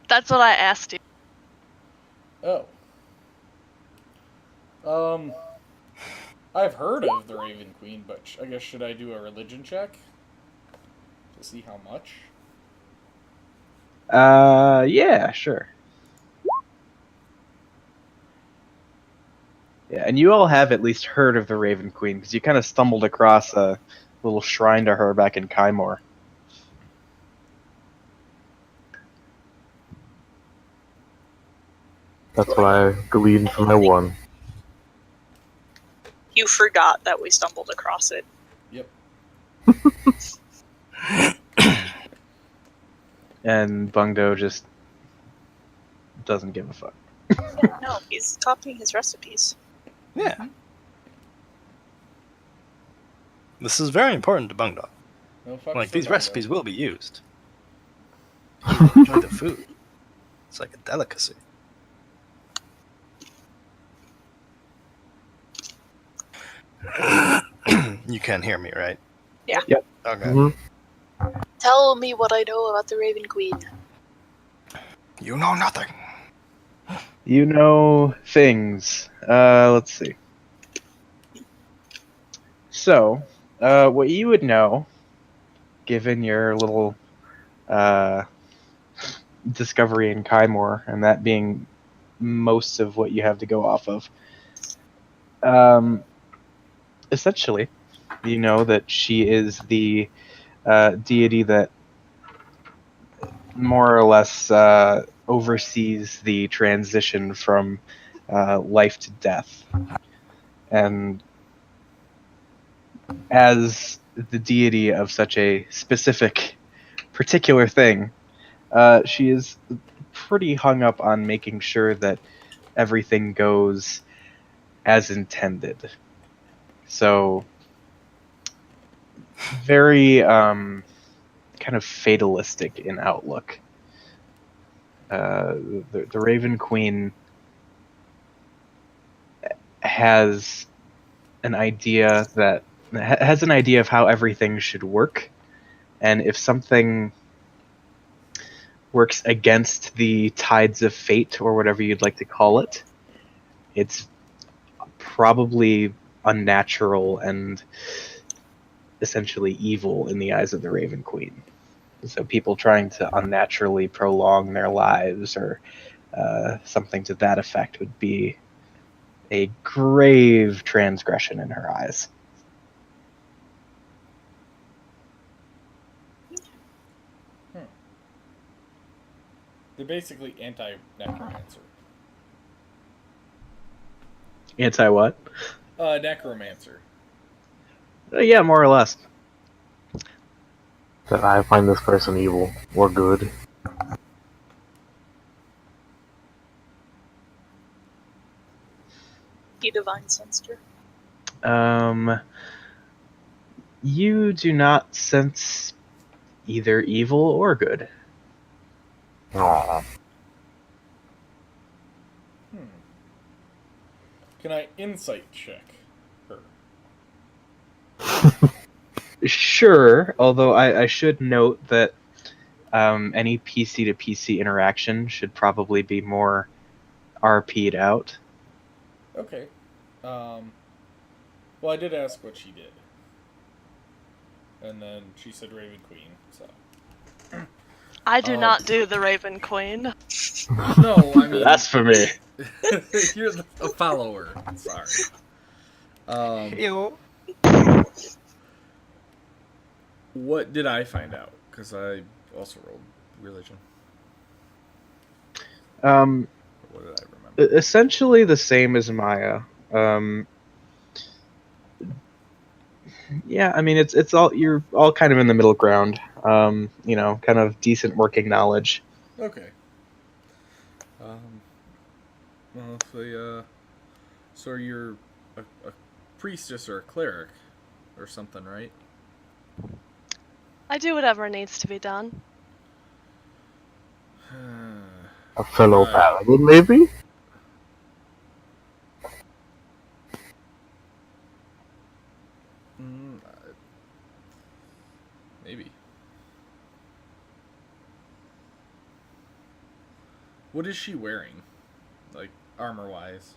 That's what I asked you. Oh. I've heard of the Raven Queen, but I guess should I do a religion check to see how much? Yeah, sure. Yeah, and you all have at least heard of the Raven Queen because you kind of stumbled across a little shrine to her back in Kaimor. That's what I gleaned from my one. You forgot that we stumbled across it. Yep. And Bungdo just doesn't give a fuck. No, he's copying his recipes. Yeah. This is very important to Bungdog. No fucks Like, for these Bungo. recipes will be used. Enjoy the food. It's like a delicacy. You can hear me, right? Yeah. Yep. Okay. Mm-hmm. Tell me what I know about the Raven Queen. You know nothing. You know things. Let's see. So, what you would know, given your little discovery in Kaimor, and that being most of what you have to go off of, essentially, you know that she is the deity that more or less oversees the transition from life to death. And as the deity of such a specific, particular thing, she is pretty hung up on making sure that everything goes as intended. So, very kind of fatalistic in outlook. The Raven Queen has an idea of how everything should work, and if something works against the tides of fate, or whatever you'd like to call it, it's probably unnatural and essentially evil in the eyes of the Raven Queen. So people trying to unnaturally prolong their lives or something to that effect would be a grave transgression in her eyes. They're basically anti-necromancer. Anti what? Necromancer. Yeah, more or less. That I find this person evil or good. You divine sensor. You do not sense either evil or good. Aww. Can I insight check her? Sure, although I should note that any PC to PC interaction should probably be more RP'd out. Okay. Well, I did ask what she did. And then she said Raven Queen, so. I do not do the Raven Queen. No, I mean... That's for me. You're a follower. Sorry. Ew. What did I find out? Because I also rolled religion. What did I remember? Essentially the same as Maya. Yeah, I mean it's all, you're all kind of in the middle ground. Kind of decent working knowledge. Okay. Well, so you're a priestess or a cleric or something, right? I do whatever needs to be done. A fellow paladin, maybe? Maybe. What is she wearing? Like, armor-wise?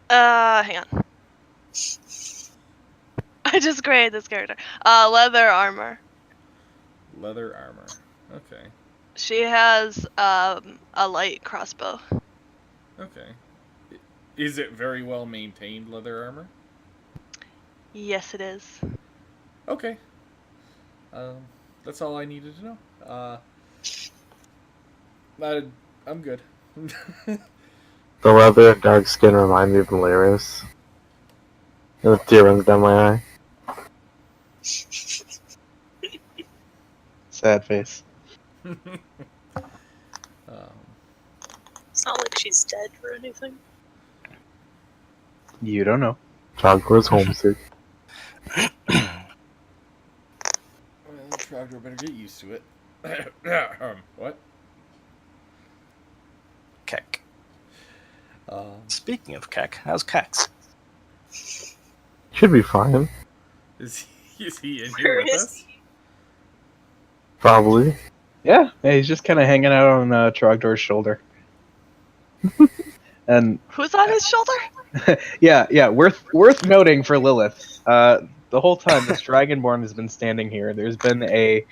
Hang on. I just created this character. Leather armor. Leather armor. Okay. She has, a light crossbow. Okay. Is it very well maintained leather armor? Yes, it is. Okay. That's all I needed to know. I'm good. The leather and dark skin remind me of Malaris. And the tear runs down my eye. Sad face. It's not like she's dead or anything. You don't know. Trogdor's homesick. Well, Trogdor better get used to it. What? Keck. Speaking of Keck, how's Kex? Should be fine. Is he in here with us? Probably. Yeah, he's just kind of hanging out on Trogdor's shoulder. And Who's on his shoulder? yeah, worth noting for Lilith. The whole time this Dragonborn has been standing here, there's been a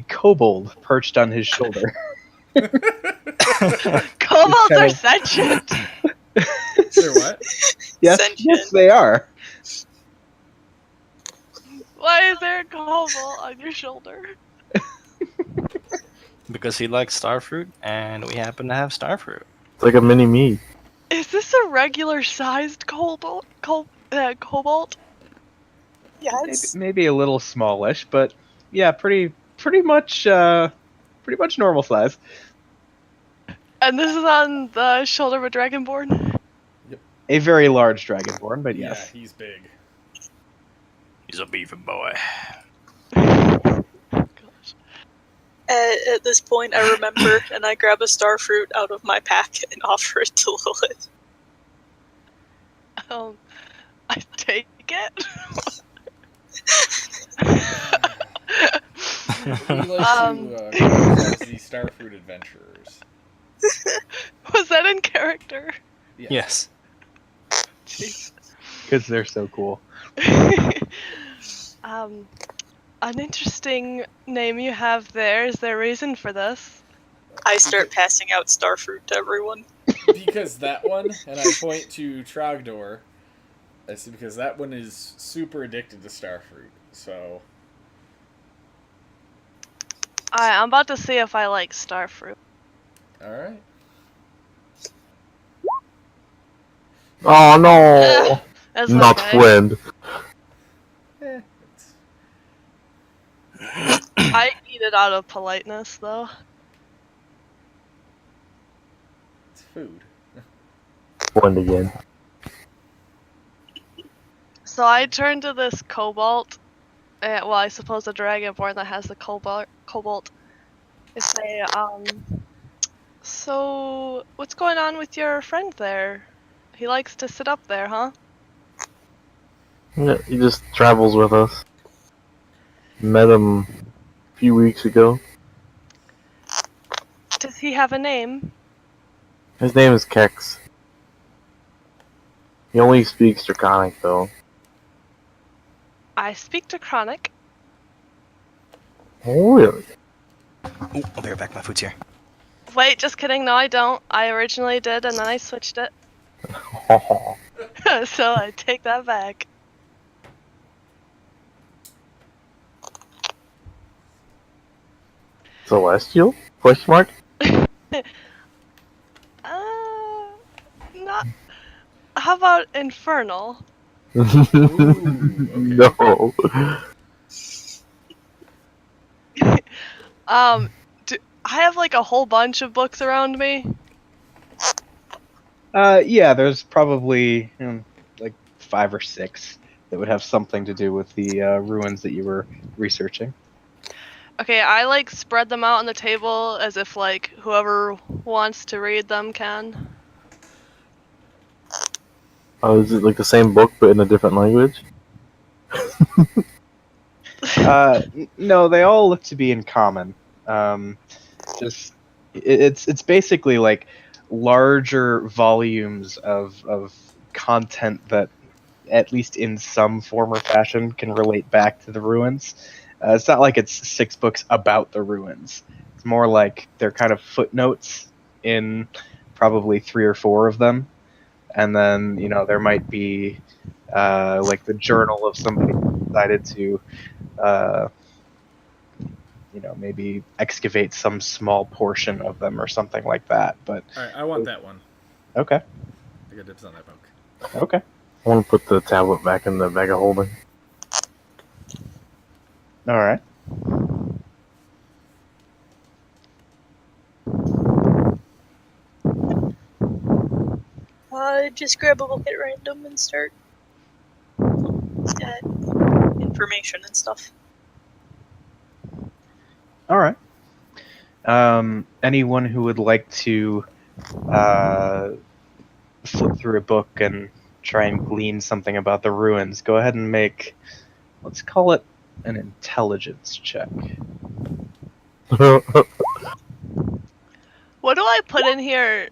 kobold perched on his shoulder. Kobolds are sentient. They're what? Yes, they are. Why is there a kobold on your shoulder? Because he likes starfruit, and we happen to have starfruit. It's like a mini me. Is this a regular sized kobold? Kobold? Yes. Maybe a little smallish, but yeah, pretty much normal size. And this is on the shoulder of a dragonborn? A very large Dragonborn, but yes. Yeah, he's big. He's a beefy boy. At this point, I remember, and I grab a star fruit out of my pack and offer it to Lilith. I take it. We like Um. to call ourselves the Starfruit Adventurers. Was that in character? Yes. Jeez. Because they're so cool. An interesting name you have there. Is there a reason for this? I start passing out star fruit to everyone. Because that one, and I point to Trogdor, I see because that one is super addicted to Starfruit. So Alright, I'm about to see if I like starfruit. alright. Oh no! That's Not okay. friend. It's, I eat it out of politeness, though. it's food. Friend again. So I turn to this cobalt. Well, I suppose a dragonborn that has the cobalt. I say, so what's going on with your friend there? He likes to sit up there, huh? Yeah, he just travels with us. Met him a few weeks ago. Does he have a name? His name is Kex. He only speaks Draconic though. I speak to Chronic. Oh really? Ooh, I'll be right back. My food's here. Wait, just kidding. No, I don't. I originally did, and then I switched it. So I take that back. Celestial? Question mark? Not. How about infernal? No. I have like a whole bunch of books around me. Yeah, there's probably like 5 or 6 that would have something to do with the ruins that you were researching. Okay, I like spread them out on the table as if like whoever wants to read them can. Oh, is it like the same book but in a different language? No, they all look to be in common. It's basically like larger volumes of content that, at least in some form or fashion, can relate back to the ruins. It's not like it's 6 books about the ruins. It's more like they're kind of footnotes in probably 3 or 4 of them, and then there might be like the journal of somebody who decided to maybe excavate some small portion of them or something like that. But Alright, I want that one. okay, I got dibs on that book. okay, I want to put the tablet back in the bag of holding. all right. Just grab a book at random and start at information and stuff. All right. Anyone who would like to flip through a book and try and glean something about the ruins, go ahead and make, let's call it an intelligence check. What do I put in here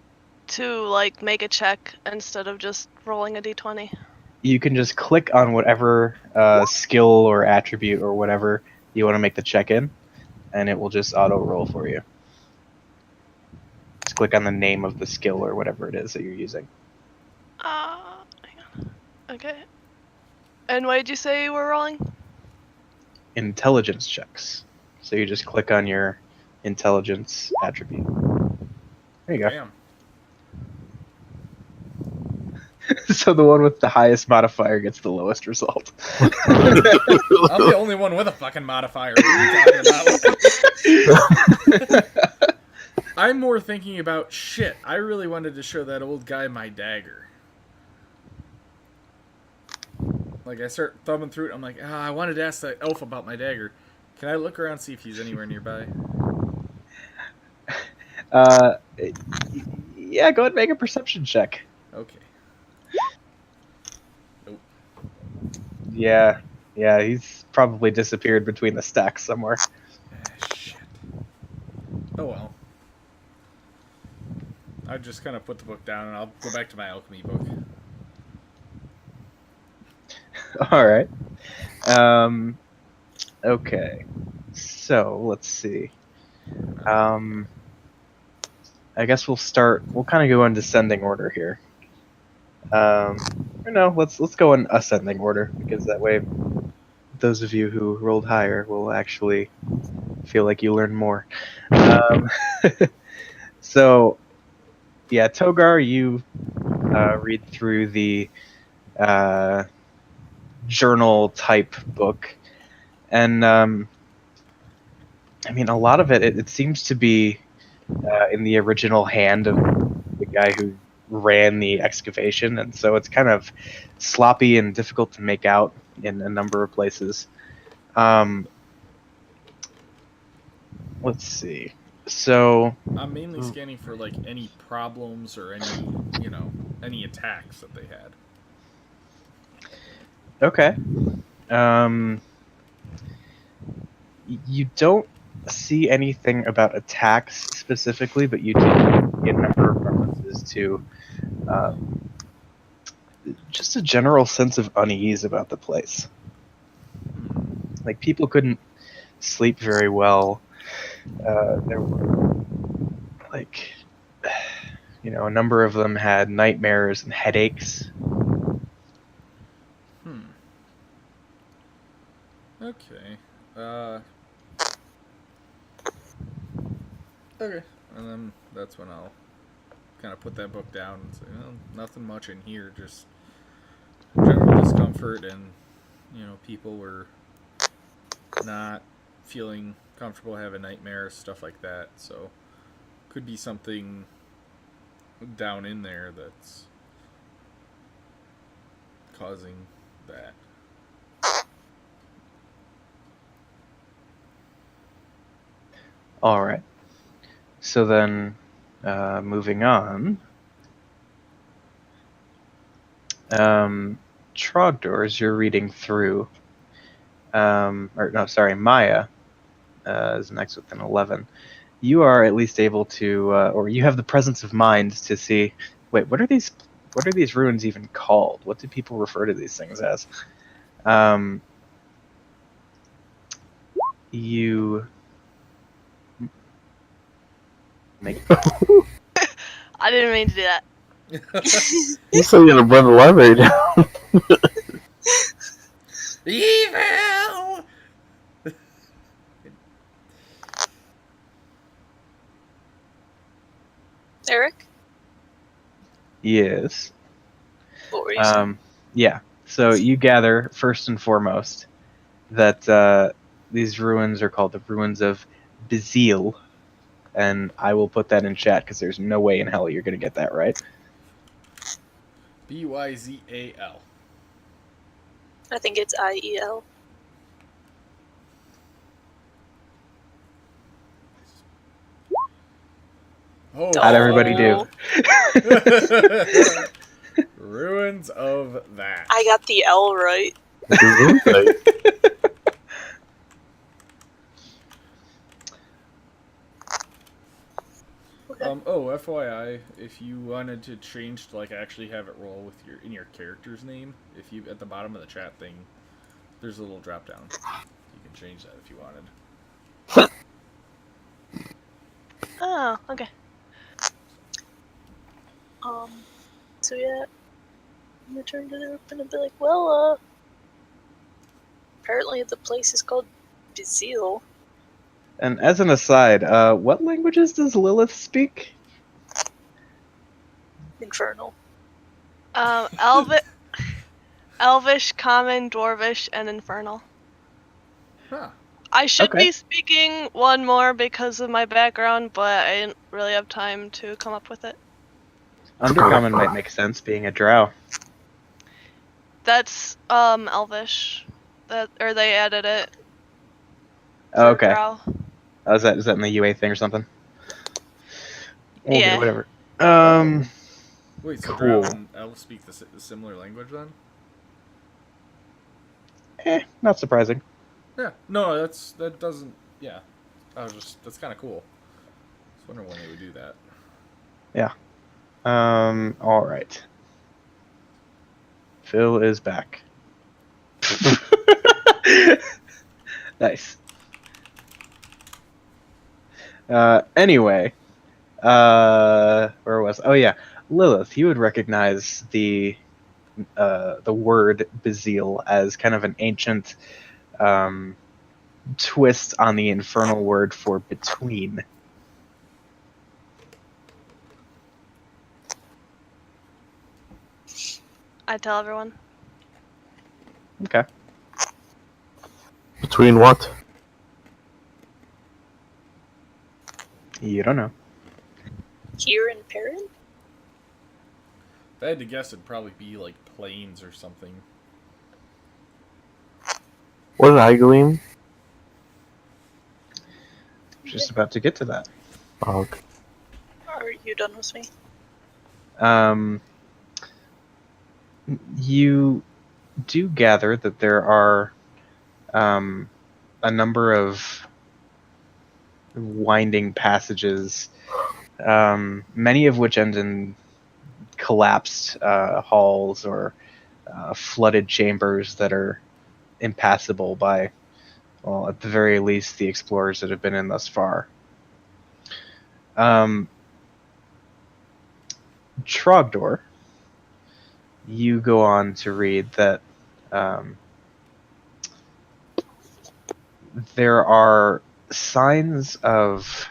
to like make a check instead of just rolling a d20? You can just click on whatever skill or attribute or whatever you want to make the check in, and it will just auto roll for you. Just click on the name of the skill or whatever it is that you're using. Hang on. Okay. And what did you say you were rolling? Intelligence checks. So you just click on your intelligence attribute. There you go. Damn. So the one with the highest modifier gets the lowest result. I'm the only one with a fucking modifier. What are you talking about? I'm more thinking about shit. I really wanted to show that old guy my dagger. Like, I start thumbing through it. I'm like, I wanted to ask that elf about my dagger. Can I look around and see if he's anywhere nearby? Yeah, go ahead and make a perception check. Okay. Nope. Yeah, he's probably disappeared between the stacks somewhere. Shit. Oh well. I just kind of put the book down and I'll go back to my alchemy book. All right. Okay. So let's see. I guess we'll start. We'll kind of go in descending order here. Or no, let's go in ascending order because that way, those of you who rolled higher will actually feel like you learned more. So, yeah, Togar, you read through the journal type book, and I mean, a lot of it seems to be in the original hand of the guy who ran the excavation, and so it's kind of sloppy and difficult to make out in a number of places. Let's see. So I'm mainly scanning for like any problems or any attacks that they had. okay, you don't see anything about attacks specifically, but you do get a number of references to just a general sense of unease about the place. Like, people couldn't sleep very well. There were, like, a number of them had nightmares and headaches. Okay. Okay. And then that's when I'll kind of put that book down and say, well, nothing much in here, just general discomfort and, people were not feeling comfortable, having nightmares, stuff like that. So, could be something down in there that's causing that. All right. So then, moving on. Trogdor, as you're reading through, Maya is next with an 11. You are at least able to, or you have the presence of mind to see. Wait, what are these ruins even called? What do people refer to these things as? You make. I didn't mean to do that. You said you're gonna burn the library down. Evil! Eric? Yes. What were you saying? Yeah. So you gather first and foremost that these ruins are called the ruins of Bizil, and I will put that in chat because there's no way in hell you're gonna get that right. Byzal. I think it's IEL. Oh, How'd everybody do? Ruins of that. I got the L right. FYI, if you wanted to change to actually have it roll with your character's name, if you at the bottom of the chat thing, there's a little drop down. You can change that if you wanted. Oh, okay. So yeah, I'm gonna turn to the group and be like, well, apparently the place is called Bizil. And as an aside, what languages does Lilith speak? Infernal. Elvish, Common, Dwarvish, and Infernal. Huh. I should Okay. be speaking one more because of my background, but I didn't really have time to come up with it. Undercommon might make sense, being a drow. That's Elvish. They added it. Oh, okay. Drow. Is that in the UA thing or something? Okay, Yeah. whatever. Wait, so Cool. Drow and elves speak the similar language then? Not surprising. Yeah. No, that doesn't. Yeah. That's kind of cool. I was wondering when they would do that. All right. Phil is back. Nice. Anyway, where was? Oh yeah, Lilith. You would recognize the word Bazil as kind of an ancient twist on the infernal word for between. I tell everyone. Okay. Between what? You don't know. Here in Perrin? If I had to guess, it'd probably be like plains or something. What did I glean? Just about to get to that. Oh, okay. Are you done with me? You do gather that there are a number of winding passages, many of which end in collapsed halls or flooded chambers that are impassable by, well, at the very least, the explorers that have been in thus far. Trogdor, you go on to read that there are signs of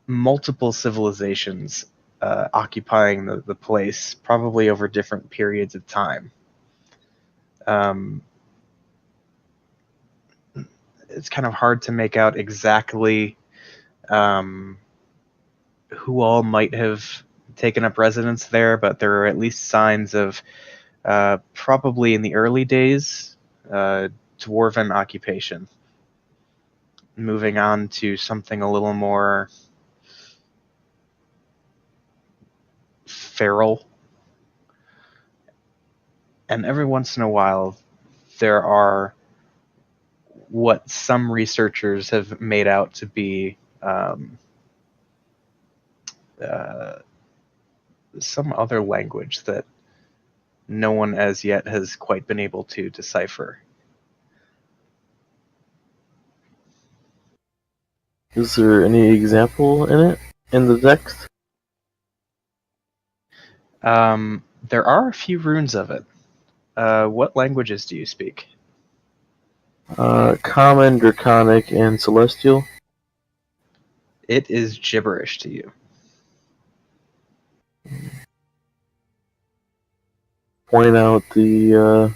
multiple civilizations occupying the place, probably over different periods of time. It's kind of hard to make out exactly who all might have taken up residence there, but there are at least signs of probably in the early days dwarven occupation. Moving on to something a little more feral. And every once in a while, there are what some researchers have made out to be some other language that no one as yet has quite been able to decipher. Is there any example in it? In the text? There are a few runes of it. What languages do you speak? Common, Draconic, and Celestial? It is gibberish to you. Point out the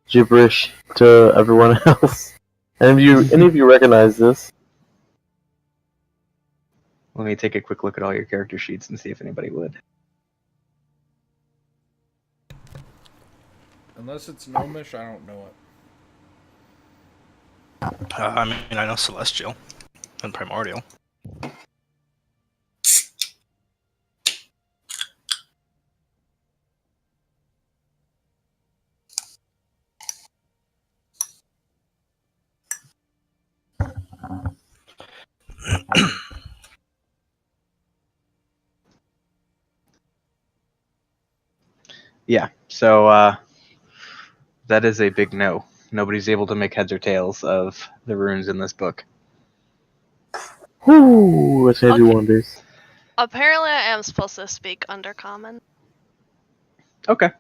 gibberish to everyone else. And if any of you recognize this? Let me take a quick look at all your character sheets and see if anybody would. Unless it's Gnomish, I don't know it. I mean, I know Celestial and Primordial. Yeah, so that is a big no. Nobody's able to make heads or tails of the runes in this book. Whoo! Let's do Okay. one of these. Apparently, I am supposed to speak Undercommon. Okay.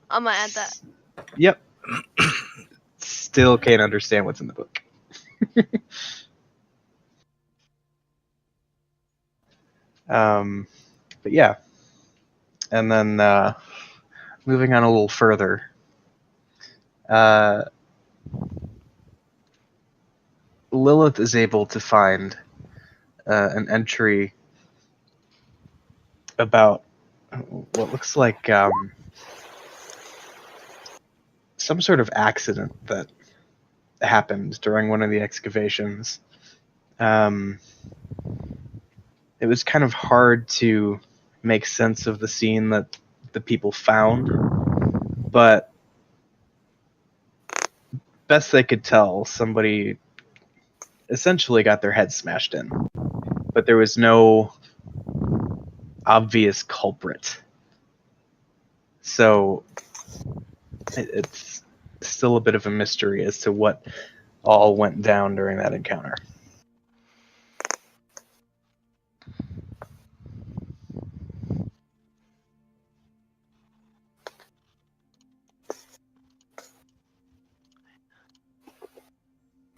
I'm gonna add that. Yep. Still can't understand what's in the book. But yeah. And then moving on a little further. Lilith is able to find an entry about what looks like some sort of accident that happened during one of the excavations. it was kind of hard to make sense of the scene that the people found, but best they could tell, somebody essentially got their head smashed in, but there was no obvious culprit. So it's still a bit of a mystery as to what all went down during that encounter.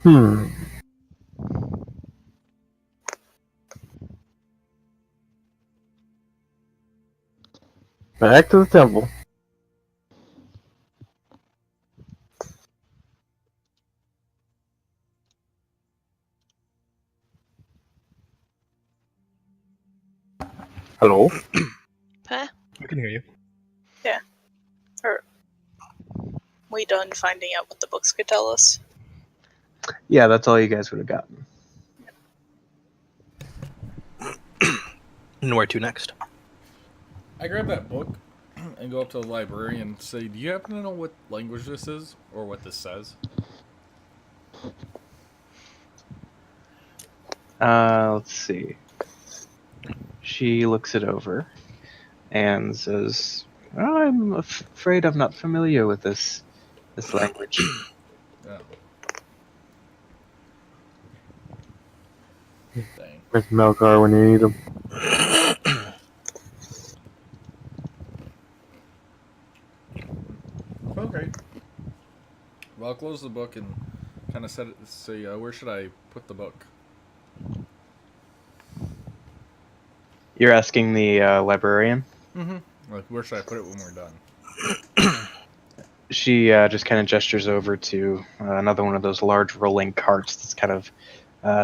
Hmm. Back to the temple. Hello? Huh? We can hear you. We done finding out what the books could tell us. Yeah, that's all you guys would have gotten. And where to next? I grab that book and go up to the librarian and say, "Do you happen to know what language this is or what this says?" Let's see. She looks it over and says, I'm afraid I'm not familiar with this language. Oh. Dang. Where's Melkar when you need him? Okay. Well, I'll close the book and kind of say, where should I put the book? You're asking the librarian? Mm-hmm. Like, where should I put it when we're done? She just kind of gestures over to another one of those large rolling carts that's kind of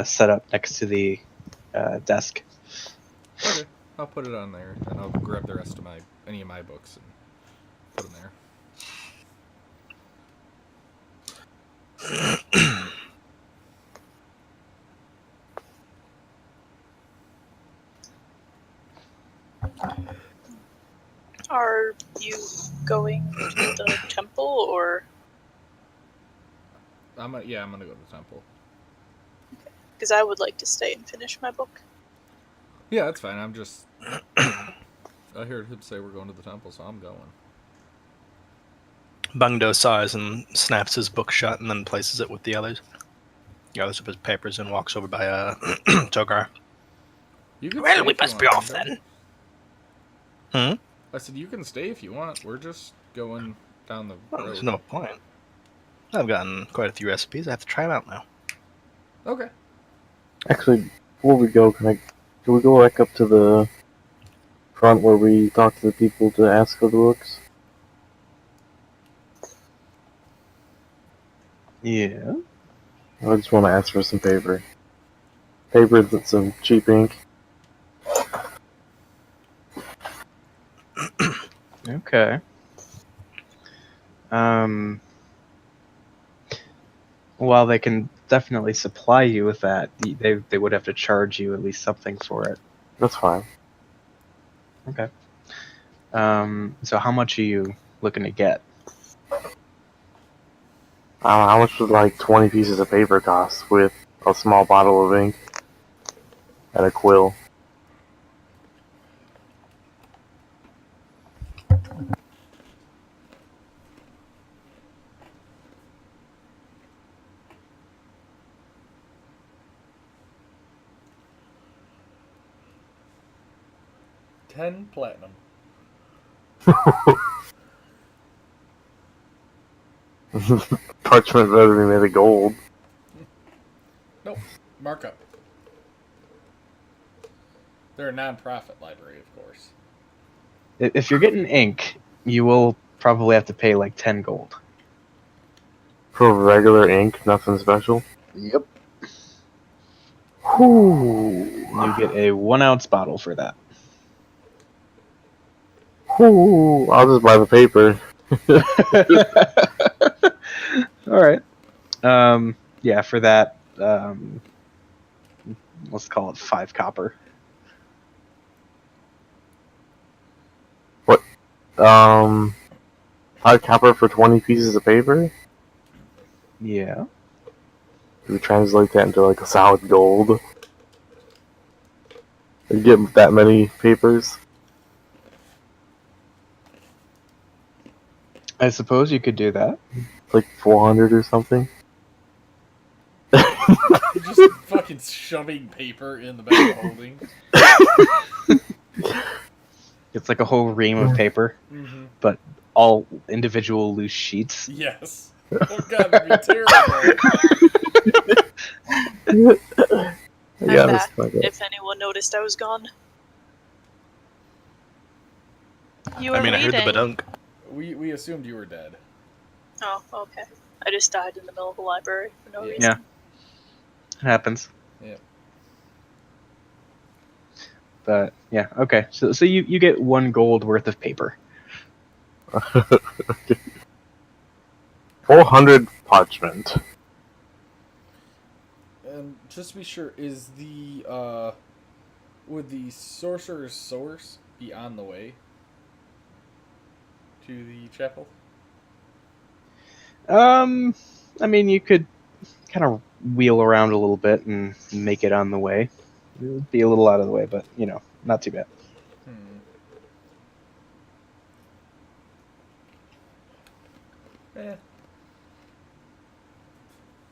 set up next to the desk. Okay. I'll put it on there, and I'll grab the rest of any of my books and put them there. Are you going to the temple, or? I'm gonna go to the temple. Because I would like to stay and finish my book. Yeah, that's fine. I'm just. I heard him say we're going to the temple, so I'm going. Bungdo sighs and snaps his book shut and then places it with the others. Gathers up his papers and walks over by Togar. You can Well, stay we if you must be want, off Bungdo. then. I said you can stay if you want. We're just going down the Well, road. there's no point. I've gotten quite a few recipes. I have to try them out now. Okay. Actually, before we go, can we go back up to the front where we talk to the people to ask for the books? Yeah. I just want to ask for some paper. Paper that's some cheap ink. Okay. While they can definitely supply you with that, they would have to charge you at least something for it. That's fine. Okay. So how much are you looking to get? How much would like 20 pieces of paper cost with a small bottle of ink and a quill? $10 platinum. Parchment better be made of gold. Nope. Markup. They're a non-profit library, of course. If you're getting ink, you will probably have to pay like 10 gold. For regular ink, nothing special. Yep. Whew. You get a 1 ounce bottle for that. Whew. I'll just buy the paper. All right. Yeah, for that, let's call it 5 copper. hard copper for 20 pieces of paper. Yeah. Do we translate that into like a solid gold? We get that many papers. I suppose you could do that. Like 400 or something. Just fucking shoving paper in the bag of holding. It's like a whole ream of paper, Mm-hmm. but all individual loose sheets. Yes. Oh god, that'd be terrible. Yeah, I'm that's back. like it. If anyone noticed I was gone. You were I mean, I heard the reading. badunk. We assumed you were dead. Oh, okay. I just died in the middle of the library for no Yeah. reason. Yeah. It happens. Yeah. But yeah, okay. So you get 1 gold worth of paper. 400 parchment. And just to be sure, is the would the sorcerer's source be on the way to the chapel? I mean, you could kind of wheel around a little bit and make it on the way. It would be a little out of the way, but not too bad.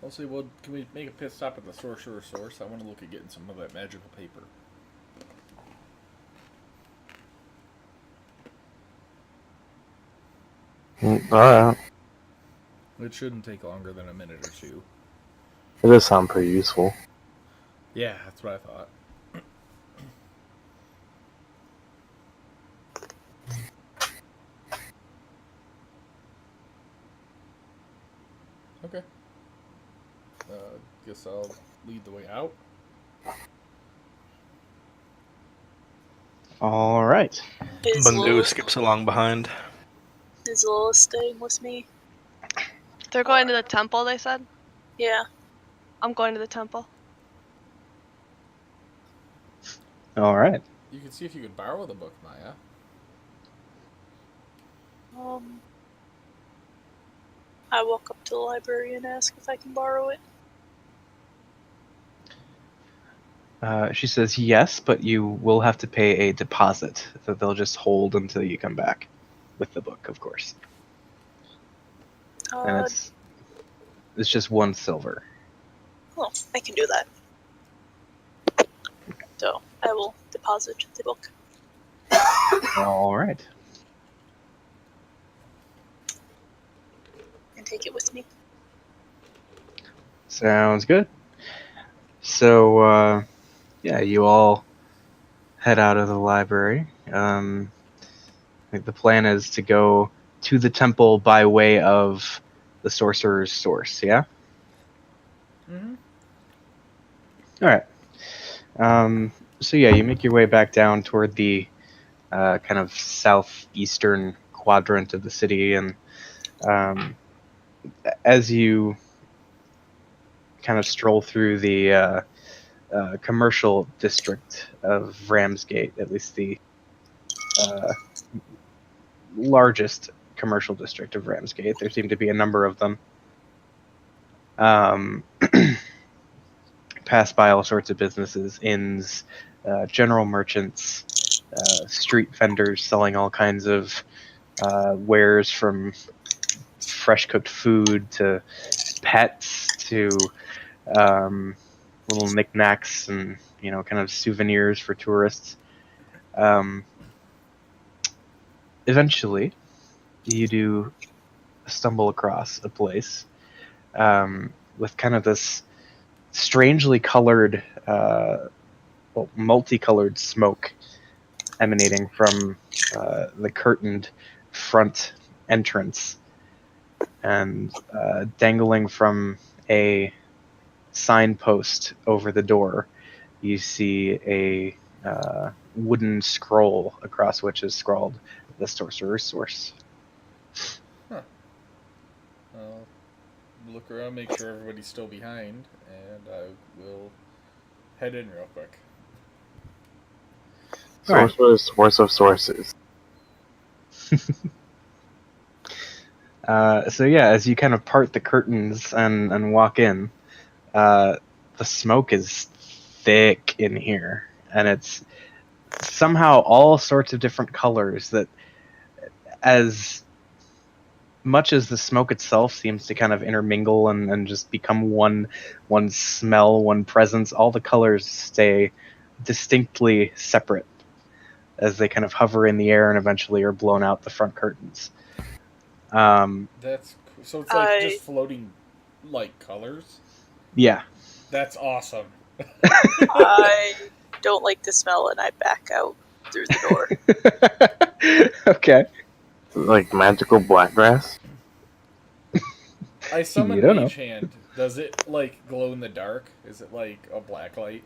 I'll see. Well, can we make a pit stop at the sorcerer's source? I want to look at getting some of that magical paper. Alright. It shouldn't take longer than a minute or two. It does sound pretty useful. Yeah, that's what I thought. Okay. Guess I'll lead the way out. All right. Is Bungu Lilith, skips along behind. is Lilith staying with me? They're going to the temple, they said? Yeah. I'm going to the temple. All right. You can see if you can borrow the book, Maya. I walk up to the library and ask if I can borrow it. She says yes, but you will have to pay a deposit that they'll just hold until you come back with the book, of course. And it's just 1 silver. Oh, I can do that. So, I will deposit the book. All right. And take it with me. Sounds good. So, yeah, you all head out of the library. I think the plan is to go to the temple by way of the sorcerer's source, yeah? Mm-hmm. All right. So yeah, you make your way back down toward the kind of southeastern quadrant of the city, and as you kind of stroll through the commercial district of Ramsgate, at least the largest commercial district of Ramsgate. There seem to be a number of them. Pass by all sorts of businesses, inns, general merchants, street vendors selling all kinds of wares from fresh cooked food to pets to little knickknacks and kind of souvenirs for tourists. Eventually, you do stumble across a place with kind of this strangely colored, multicolored smoke emanating from the curtained front entrance, and dangling from a signpost over the door, you see a wooden scroll across which is scrawled "The Sorcerer's Source." I'll look around, make sure everybody's still behind, and I will head in real quick. Alright. Sorcerer's source of sources. So yeah, as you kind of part the curtains and walk in, the smoke is thick in here, and it's somehow all sorts of different colors that, as much as the smoke itself seems to kind of intermingle and just become one smell, one presence, all the colors stay distinctly separate as they kind of hover in the air and eventually are blown out the front curtains. That's so it's like I- just floating like colors. Yeah. That's awesome. I don't like the smell and I back out through the door. Okay. Like magical black grass. I summon You don't Mage Hand. Does it like glow in the dark? Is it like a black light?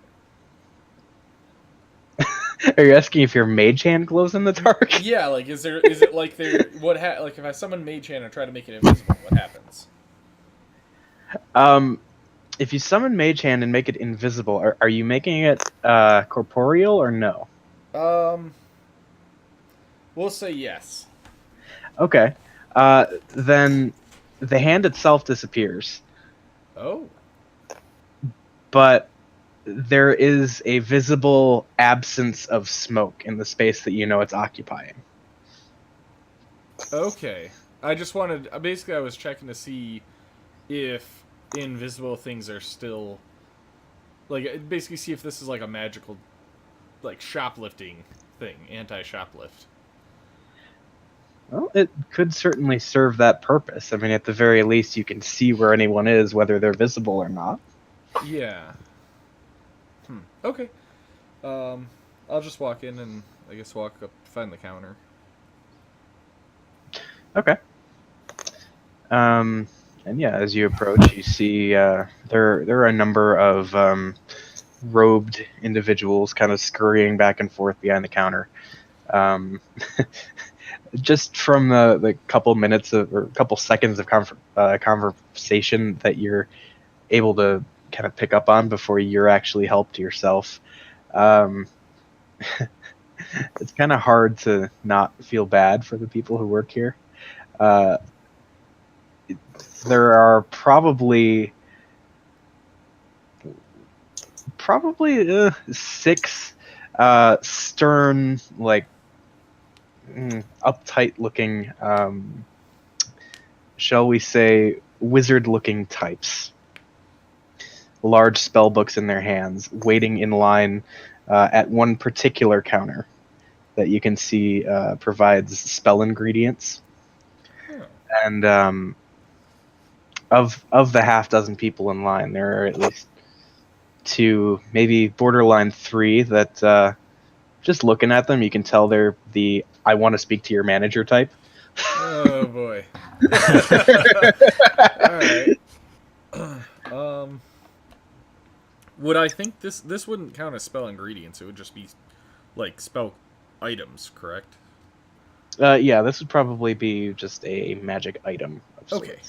Are you asking if your mage hand glows in the dark? Yeah, like is it like like if I summon Mage Hand and try to make it invisible, what happens? If you summon mage hand and make it invisible, are you making it corporeal or no? We'll say yes. Okay. Then the hand itself disappears, Oh. but there is a visible absence of smoke in the space that you know it's occupying. Okay. I just wanted basically I was checking to see if invisible things are still like basically see if this is like a magical like shoplifting thing, anti-shoplift. Well, it could certainly serve that purpose. I mean, at the very least, you can see where anyone is, whether they're visible or not. Yeah. Okay. I'll just walk in and I guess walk up, find the counter. Okay. And yeah, as you approach, you see there are a number of robed individuals kind of scurrying back and forth behind the counter. Just from the couple minutes or couple seconds of conversation that you're able to kind of pick up on before you're actually helped yourself, it's kind of hard to not feel bad for the people who work here. There are probably 6 stern, like uptight-looking, shall we say, wizard-looking types. Large spell books in their hands, waiting in line at one particular counter that you can see provides spell ingredients. And of the half dozen people in line, there are at least 2, maybe borderline 3 that just looking at them, you can tell they're the "I want to speak to your manager" type. Oh boy. Alright. Would I think this wouldn't count as spell ingredients, it would just be like spell items, correct? Yeah, this would probably be just a magic item of sorts. Okay.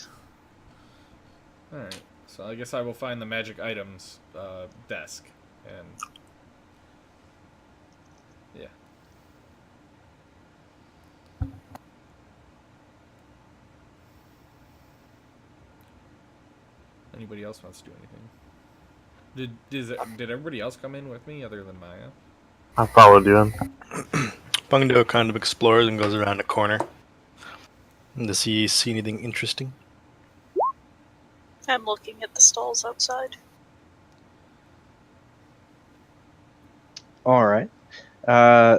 Alright. So I guess I will find the magic items desk and yeah. Anybody else wants to do anything? Did everybody else come in with me other than Maya? I followed you in. Bungdo kind of explores and goes around a corner. Does he see anything interesting? I'm looking at the stalls outside. All right.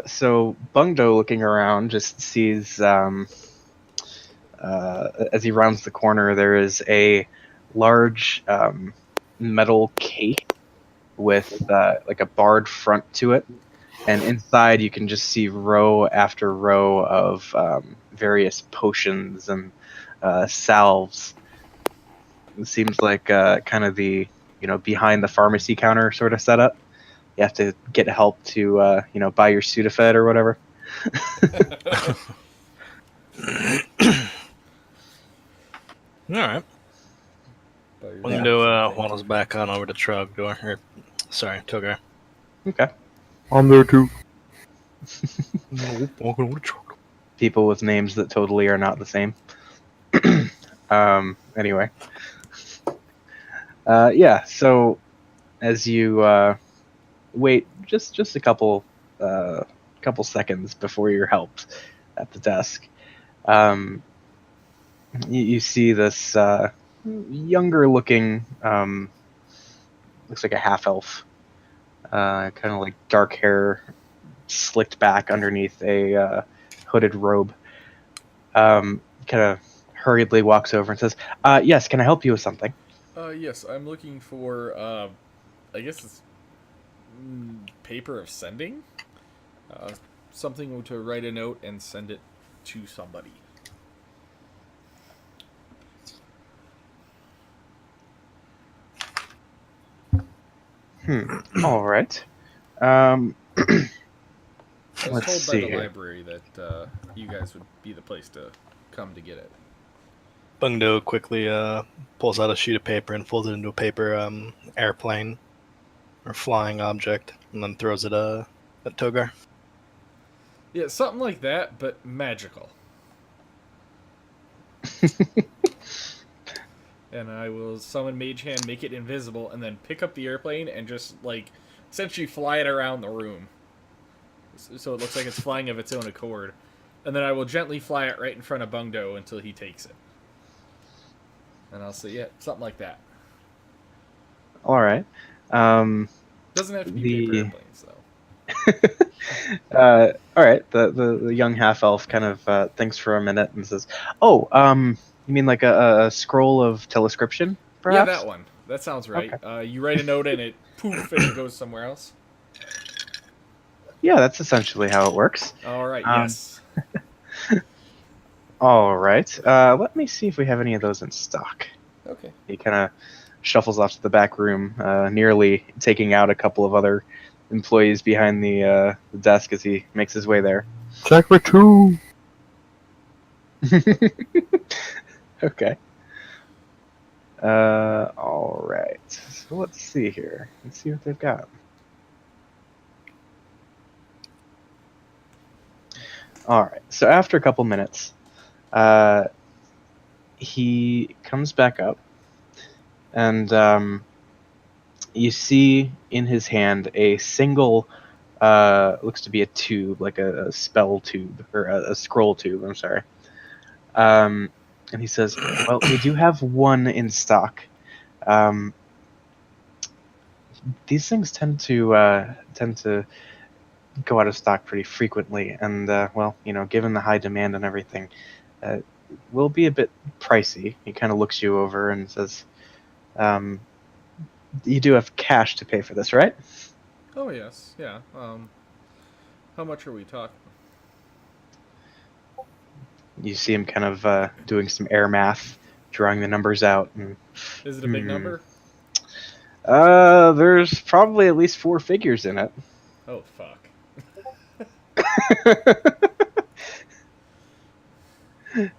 So Bungdo, looking around, just sees as he rounds the corner, there is a large metal cake with like a barred front to it, and inside you can just see row after row of various potions and salves. It seems like kind of the behind the pharmacy counter sort of setup. You have to get help to buy your Sudafed or whatever. All right. Bungdo waddles back on over to Togar. Okay. I'm there too. No, walking over to Trog. people with names that totally are not the same. Anyway. Yeah, so as you wait just a couple seconds before you're helped at the desk, you see this younger looking, looks like a half elf, kind of like dark hair slicked back underneath a hooded robe. Kind of hurriedly walks over and says, yes, can I help you with something? Yes, I'm looking for, I guess it's paper of sending? Something to write a note and send it to somebody. All right. I was Let's told see by the here. library that you guys would be the place to come to get it. Bungdo quickly pulls out a sheet of paper and folds it into a paper airplane or flying object, and then throws it at Togar. Yeah, something like that, but magical. And I will summon Mage Hand, make it invisible, and then pick up the airplane and just, like, essentially fly it around the room. So it looks like it's flying of its own accord. And then I will gently fly it right in front of Bungdo until he takes it. And I'll say, yeah, something like that. All right. Doesn't have to be paper airplanes, though. All right. The young half elf kind of thinks for a minute and says, "Oh, you mean like a scroll of telescription, perhaps?" Yeah, that one. That sounds right. Okay. You write a note and it poof and it goes somewhere else. Yeah, that's essentially how it works. All right. Um, Yes. All right. Let me see if we have any of those in stock. Okay. He kind of shuffles off to the back room, nearly taking out a couple of other employees behind the desk as he makes his way there. Check for 2. Okay. All right. So let's see here. Let's see what they've got. All right. So after a couple minutes, he comes back up, and you see in his hand a single, looks to be a tube, like a spell tube or a scroll tube. I'm sorry. And he says, "Well, we do have one in stock. These things tend to go out of stock pretty frequently, and well, you know, given the high demand and everything, will be a bit pricey." He kind of looks you over and says, "You do have cash to pay for this, right?" Oh yes. Yeah. How much are we talking? You see him kind of doing some air math, drawing the numbers out. And, Is it a big number? there's probably at least 4 figures in it. Oh fuck.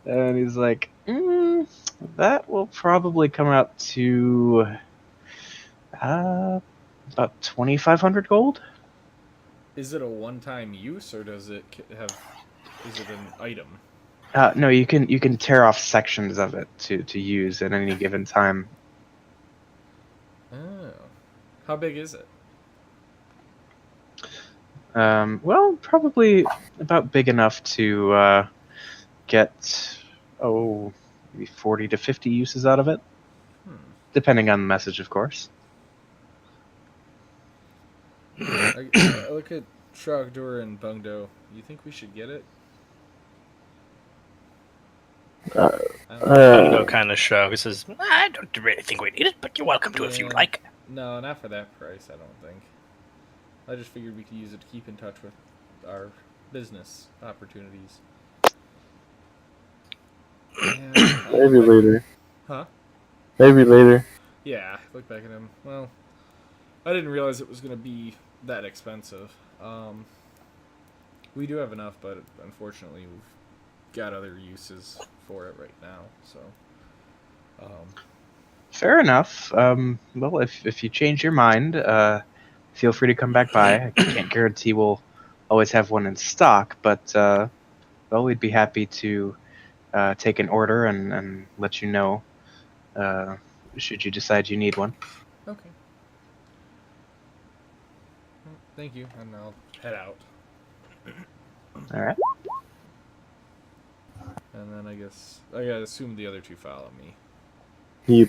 And he's like, that will probably come out to about 2,500 gold. Is it a one-time use or does it have? Is it an item? No, you can tear off sections of it to use at any given time. Oh. How big is it? Well, probably about big enough to get maybe 40 to 50 uses out of it, depending on the message, of course. I look at Shragdur and Bungdo. You think we should get it? Bungdo kind of shrugs. He says, "I don't really think we need it, but you're welcome to if you Yeah. like." No, not for that price, I don't think. I just figured we could use it to keep in touch with our business opportunities. Yeah, Maybe later. Huh? Maybe later. Yeah, look back at him. Well, I didn't realize it was going to be that expensive. We do have enough, but unfortunately we've got other uses for it right now, so... Fair enough. Well, if you change your mind, feel free to come back by. I can't guarantee we'll always have one in stock, but well, we'd be happy to take an order and let you know should you decide you need one. Okay. Well, thank you, and I'll head out. All right. And then I guess I gotta assume the other two follow me. Yep.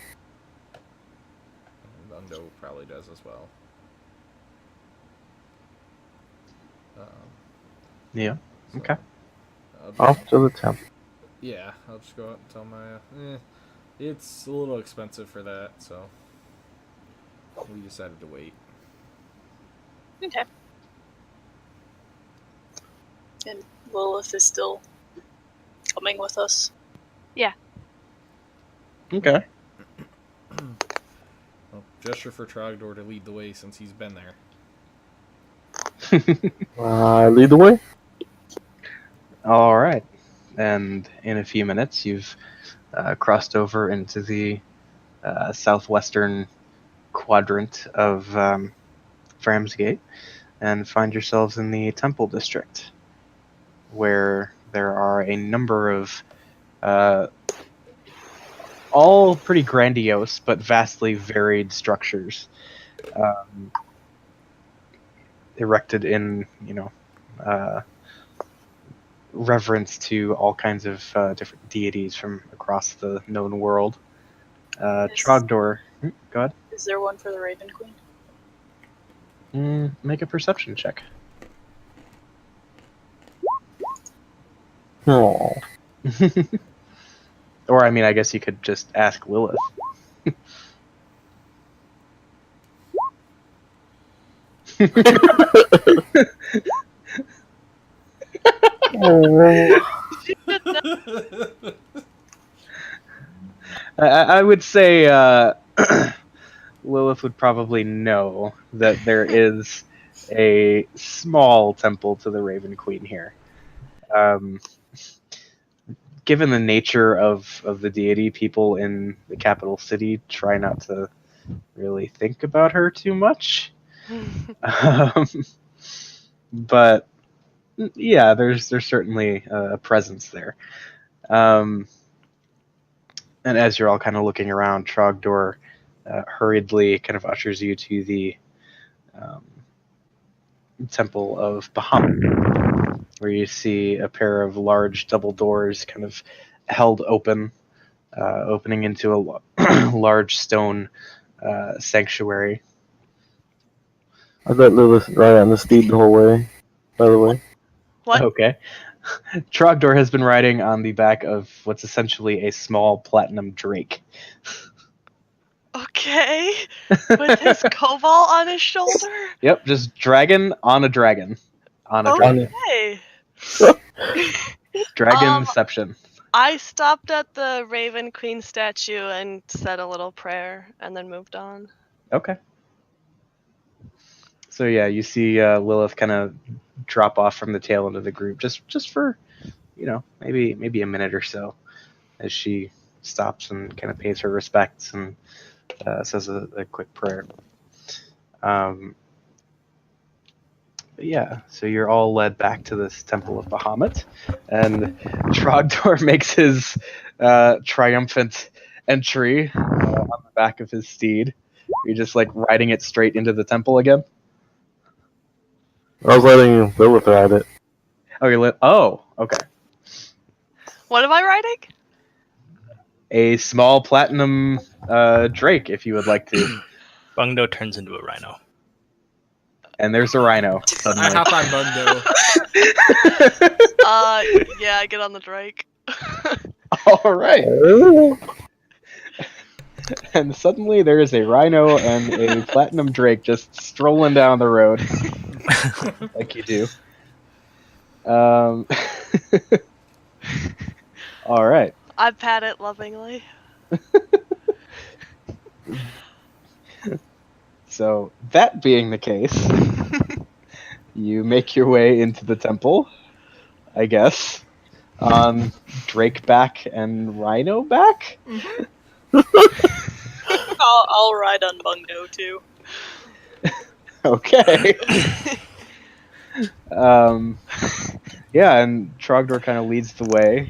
And Undo probably does as well. Yeah. So Okay. Off to the temple. Yeah, I'll just go out and tell Maya. It's a little expensive for that, so we decided to wait. Okay. And Lilith is still coming with us. Okay. Well, gesture for Trogdor to lead the way since he's been there. Lead the way. All right. And in a few minutes, you've crossed over into the southwestern quadrant of Framsgate and find yourselves in the Temple District, where there are a number of all pretty grandiose but vastly varied structures erected in, reverence to all kinds of different deities from across the known world. Trogdor, go ahead. Is there one for the Raven Queen? Make a perception check. Oh. Or, I mean, I guess you could just ask Lilith. I would say Lilith would probably know that there is a small temple to the Raven Queen here. Given the nature of the deity, people in the capital city try not to really think about her too much. But yeah, there's certainly a presence there. And as you're all kind of looking around, Trogdor hurriedly kind of ushers you to the Temple of Bahamut, where you see a pair of large double doors kind of held open, opening into a large stone sanctuary. I let Lilith ride on the steed the whole way, by the way. What? Okay. Trogdor has been riding on the back of what's essentially a small platinum drake. Okay. With his cobalt on his shoulder? Yep, just dragon on a dragon. On a dragon. Okay. Dragonception. I stopped at the Raven Queen statue and said a little prayer and then moved on. Okay. So yeah, you see Lilith kind of drop off from the tail end of the group, just for, maybe a minute or so, as she stops and kind of pays her respects and says a quick prayer. But yeah, so you're all led back to this Temple of Bahamut, and Trogdor makes his triumphant entry on the back of his steed. You're just like riding it straight into the temple again. I was letting Lilith ride it. Oh, okay. What am I writing? A small platinum drake, if you would like to. Bungdo turns into a rhino. And there's a rhino. I hop on Bungdo. Yeah, I get on the Drake. All right. And suddenly there is a rhino and a platinum drake just strolling down the road. Like you do. All right. I pat it lovingly. So, that being the case, you make your way into the temple, I guess, on Drake back and Rhino back? Mm-hmm. I'll ride on Bungdo too. Okay. Yeah, and Trogdor kind of leads the way.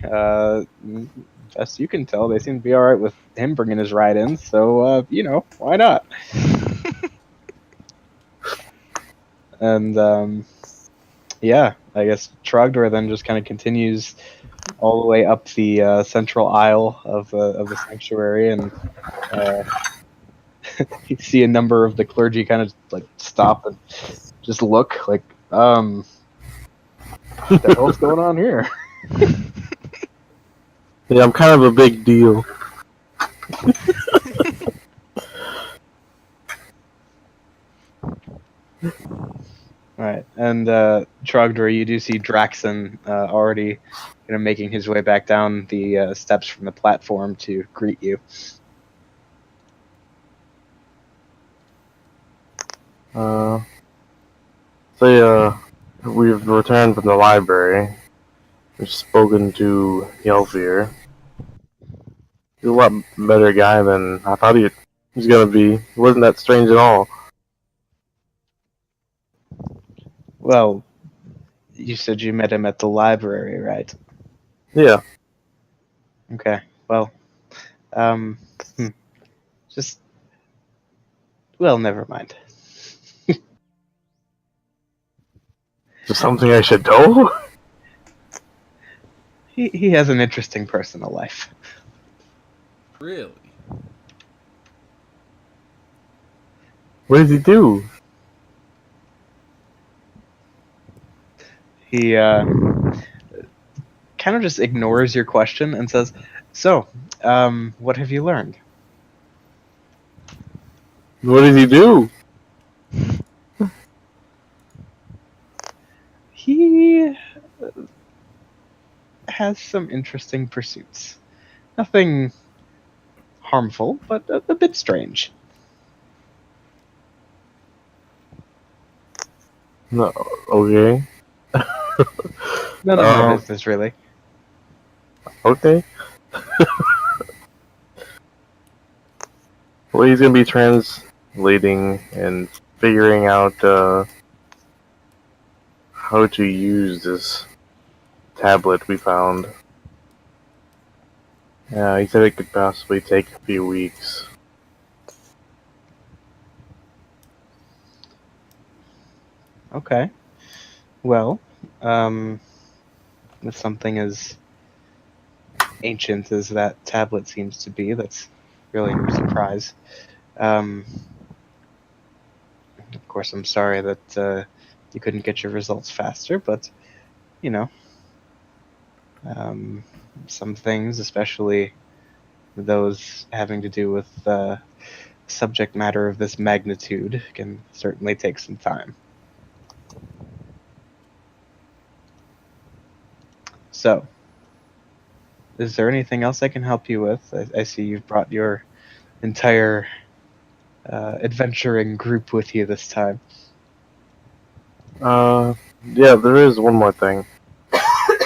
Best you can tell, they seem to be all right with him bringing his ride in. So why not? And yeah, I guess Trogdor then just kind of continues all the way up the central aisle of the sanctuary, and you see a number of the clergy kind of like stop and just look like, what the hell's going on here? Yeah, I'm kind of a big deal. All right, and Trogdor, you do see Draxon already kind of making his way back down the steps from the platform to greet you. We've returned from the library. We've spoken to Yelvier. He's a lot better guy than I thought he was gonna be. He wasn't that strange at all. Well, you said you met him at the library, right? Yeah. Okay. Well, um, hmm, just never mind. Is something I should know? He has an interesting personal life. Really? What does he do? He kind of just ignores your question and says, "So, what have you learned?" What does he do? He has some interesting pursuits. Nothing harmful, but a bit strange. No. Okay. None of my business, really. Okay. Well, he's gonna be translating and figuring out how to use this tablet we found. Yeah, he said it could possibly take a few weeks. Okay. Well, with something as ancient as that tablet seems to be, that's really no surprise. Of course, I'm sorry that you couldn't get your results faster, but you know, some things, especially those having to do with subject matter of this magnitude, can certainly take some time. So, is there anything else I can help you with? I see you've brought your entire adventuring group with you this time. Yeah, there is one more thing.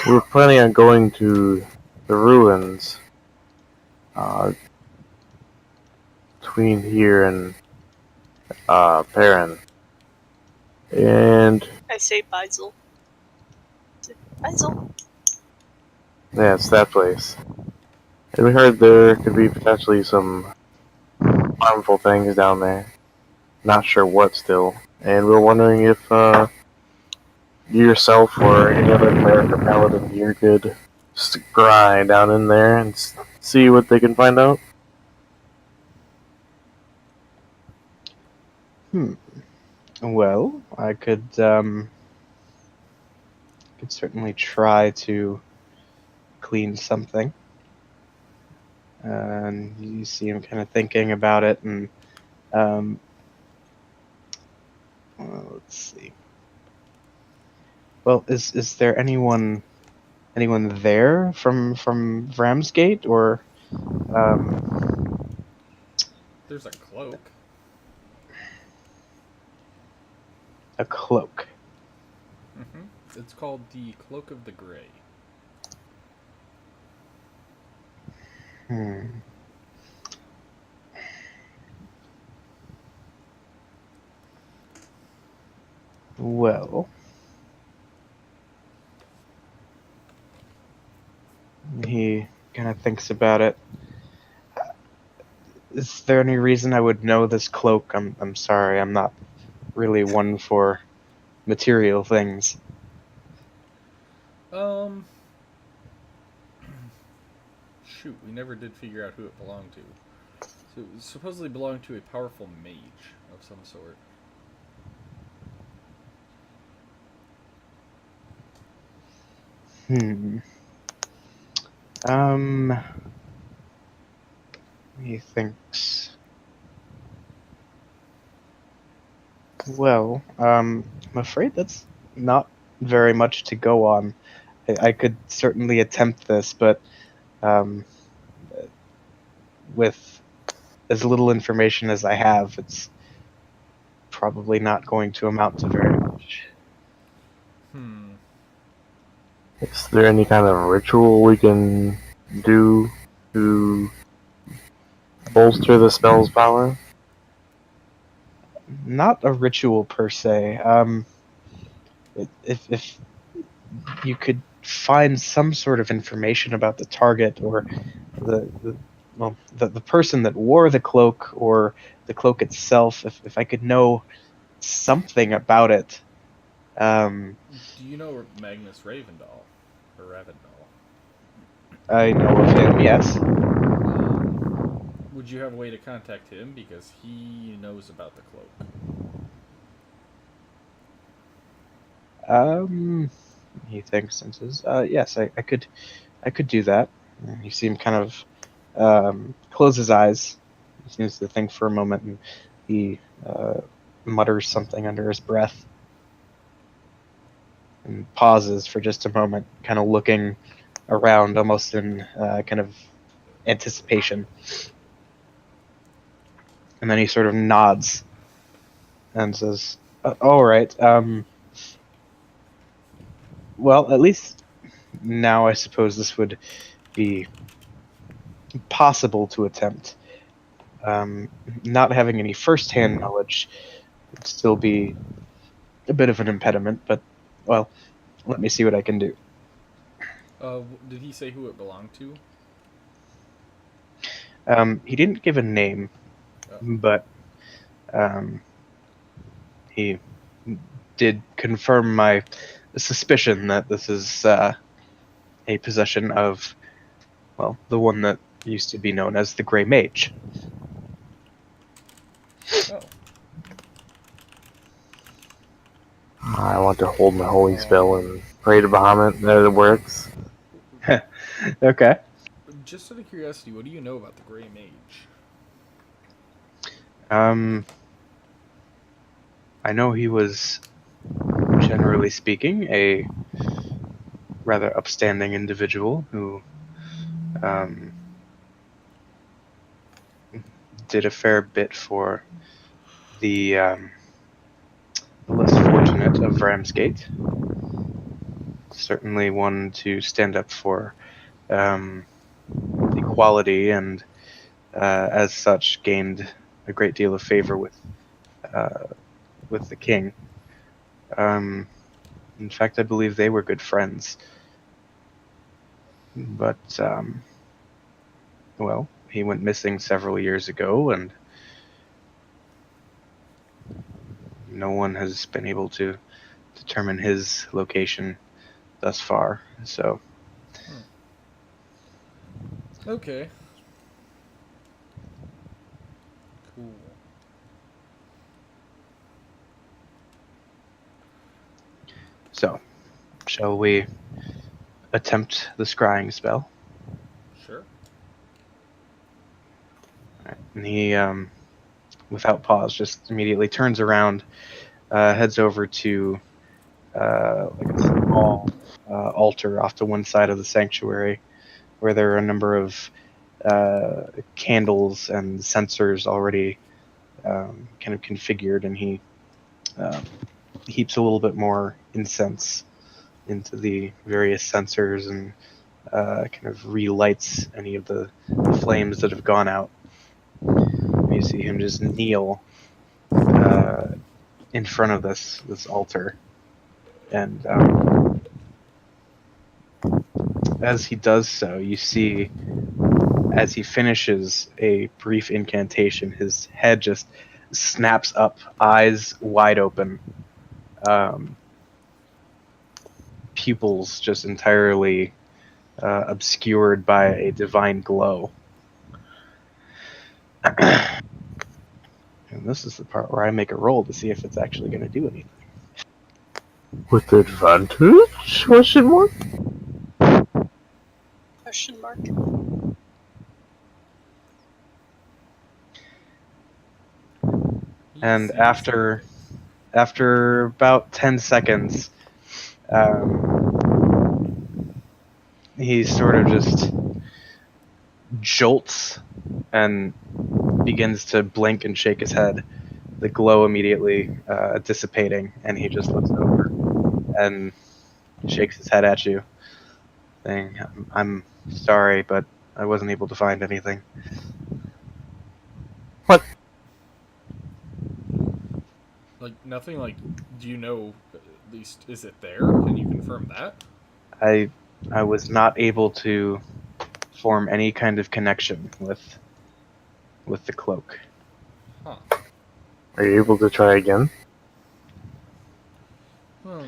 We were planning on going to the ruins, between here and, Perrin. And, I say Basil. Basil. yeah, it's that place. And we heard there could be potentially some harmful things down there. Not sure what still. And we were wondering if, you yourself or any other cleric or paladin here could scry down in there and see what they can find out. Well, I could certainly try to clean something. And you see him kind of thinking about it, and let's see. Well, is there anyone there from Ramsgate, or There's a cloak. a cloak? It's called the Cloak of the Grey. Well, kind of thinks about it. Is there any reason I would know this cloak? I'm sorry, I'm not really one for material things. Shoot, we never did figure out who it belonged to. So it supposedly belonged to a powerful mage of some sort. He thinks. Well, I'm afraid that's not very much to go on. I could certainly attempt this, but with as little information as I have, it's probably not going to amount to very much. Is there any kind of ritual we can do to bolster the spell's power? Not a ritual per se. If you could find some sort of information about the target or the person that wore the cloak or the cloak itself, if I could know something about it. Do you know Magnus Ravendal? Or Ravendal? I know of him, yes. Would you have a way to contact him? Because he knows about the cloak. He thinks and says, yes, I could do that. He seemed kind of close his eyes. He seems to think for a moment, and he mutters something under his breath and pauses for just a moment, kind of looking around, almost in kind of anticipation. And then he sort of nods and says, "All right. Well, at least now I suppose this would be possible to attempt. Not having any first-hand knowledge would still be a bit of an impediment, but, well, let me see what I can do." Did he say who it belonged to? He didn't give a name, but he did confirm my suspicion that this is a possession of, well, the one that used to be known as the Grey Mage. Oh. I want to hold my holy spell and pray to Bahamut that it works. Okay. Just out of curiosity, what do you know about the Grey Mage? I know he was, generally speaking, a rather upstanding individual who did a fair bit for the less fortunate of Ramsgate. Certainly one to stand up for equality, and as such gained a great deal of favor with the king. In fact, I believe they were good friends. But well, he went missing several years ago, and no one has been able to determine his location thus far. So, Okay. Cool. so shall we attempt the scrying spell? Sure. And he, without pause, just immediately turns around, heads over to like a small altar off to one side of the sanctuary, where there are a number of candles and sensors already kind of configured, and he heaps a little bit more incense into the various sensors and kind of relights any of the flames that have gone out. You see him just kneel in front of this altar, and as he does so, you see, as he finishes a brief incantation, his head just snaps up, eyes wide open, pupils just entirely obscured by a divine glow. And this is the part where I make a roll to see if it's actually going to do anything. With advantage? Question mark? Question mark. And after about 10 seconds, he sort of just jolts and begins to blink and shake his head. The glow immediately dissipating, and he just looks over and shakes his head at you, saying, I'm sorry, but I wasn't able to find anything. What? Like, nothing, like, do you know, at least, is it there? Can you confirm that? I was not able to form any kind of connection with the cloak. Huh. Are you able to try again? Well,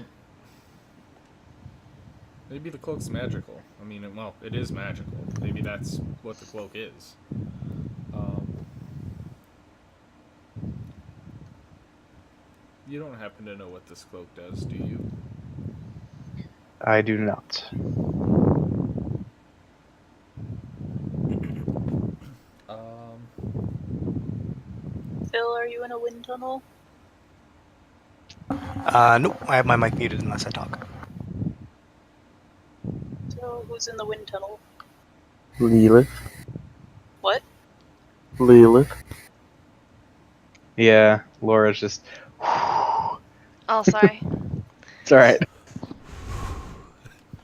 maybe the cloak's magical. I mean, well, it is magical. Maybe that's what the cloak is. You don't happen to know what this cloak does, do you? I do not. Phil, are you in a wind tunnel? Nope, I have my mic muted unless I talk. So, who's in the wind tunnel? Lilith? What? Lilith? Yeah, Laura's just. Oh, sorry. It's alright.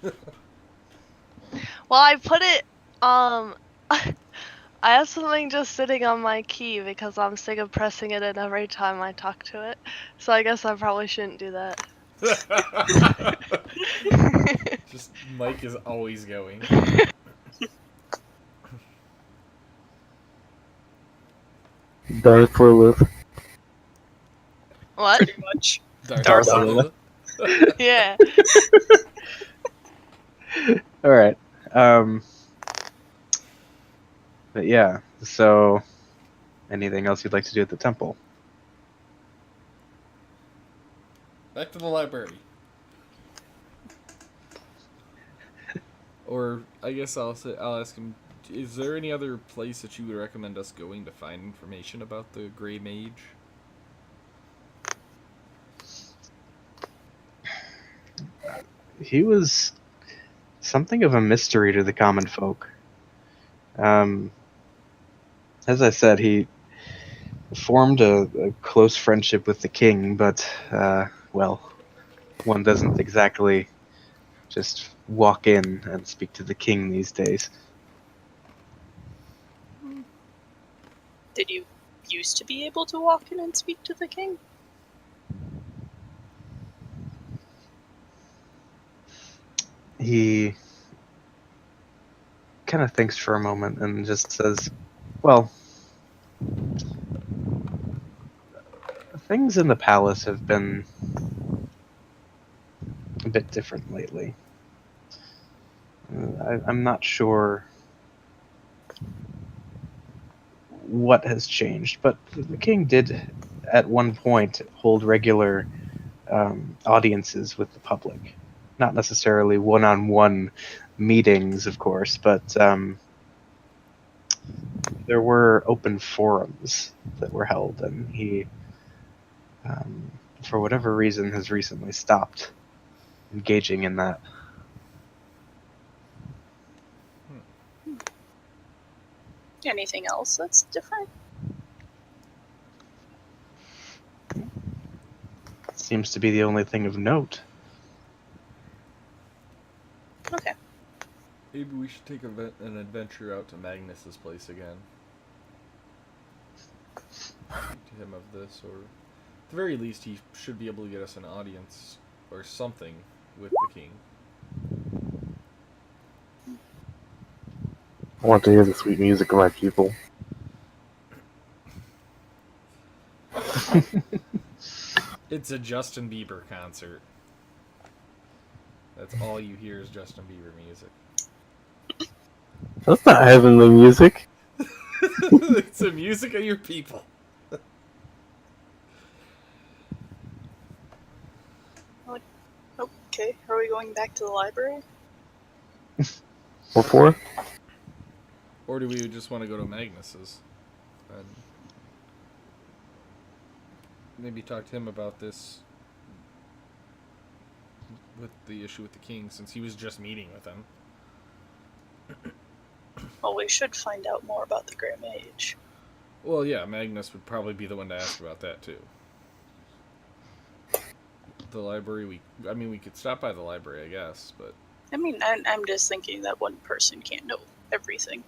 Well, I put it, I have something just sitting on my key because I'm sick of pressing it in every time I talk to it. So I guess I probably shouldn't do that. Just Mike is always going. Darth Lilith? What? Pretty much. Darth Lilith. Yeah. Alright. But yeah, so anything else you'd like to do at the temple? Back to the library. Or I guess I'll ask him. Is there any other place that you would recommend us going to find information about the Grey Mage? He was something of a mystery to the common folk. As I said, he formed a close friendship with the king, but, well, one doesn't exactly just walk in and speak to the king these days. Did you used to be able to walk in and speak to the king? He kind of thinks for a moment and just says, well, things in the palace have been a bit different lately. I'm not sure what has changed, but the king did at one point hold regular audiences with the public. Not necessarily one-on-one meetings, of course, but there were open forums that were held, and he, for whatever reason, has recently stopped engaging in that. Anything else that's different? Seems to be the only thing of note. Okay. Maybe we should take an adventure out to Magnus's place again. Speak to him of this, or at the very least, he should be able to get us an audience or something with the king. I want to hear the sweet music of my people. It's a Justin Bieber concert. That's all you hear is Justin Bieber music. That's not heavenly music. It's the music of your people. Okay, are we going back to the library? What for? Or do we just want to go to Magnus's? And maybe talk to him about this with the issue with the king, since he was just meeting with him. Well, we should find out more about the Gray Mage. Well, yeah, Magnus would probably be the one to ask about that too. The library, we could stop by the library, I guess, but I mean, I'm just thinking that one person can't know everything.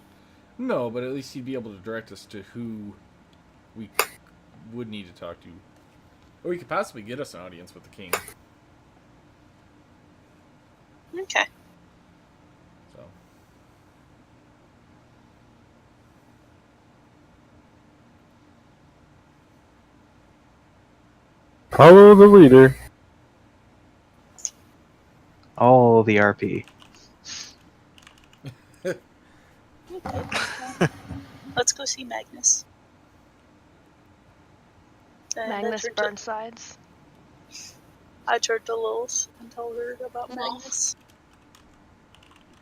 no, but at least he'd be able to direct us to who we would need to talk to, or he could possibly get us an audience with the king. Okay. So. Follow the leader. All the RP. Let's go see Magnus. And Magnus I turned Burnsides. I turned to Lilith and told her about Magnus.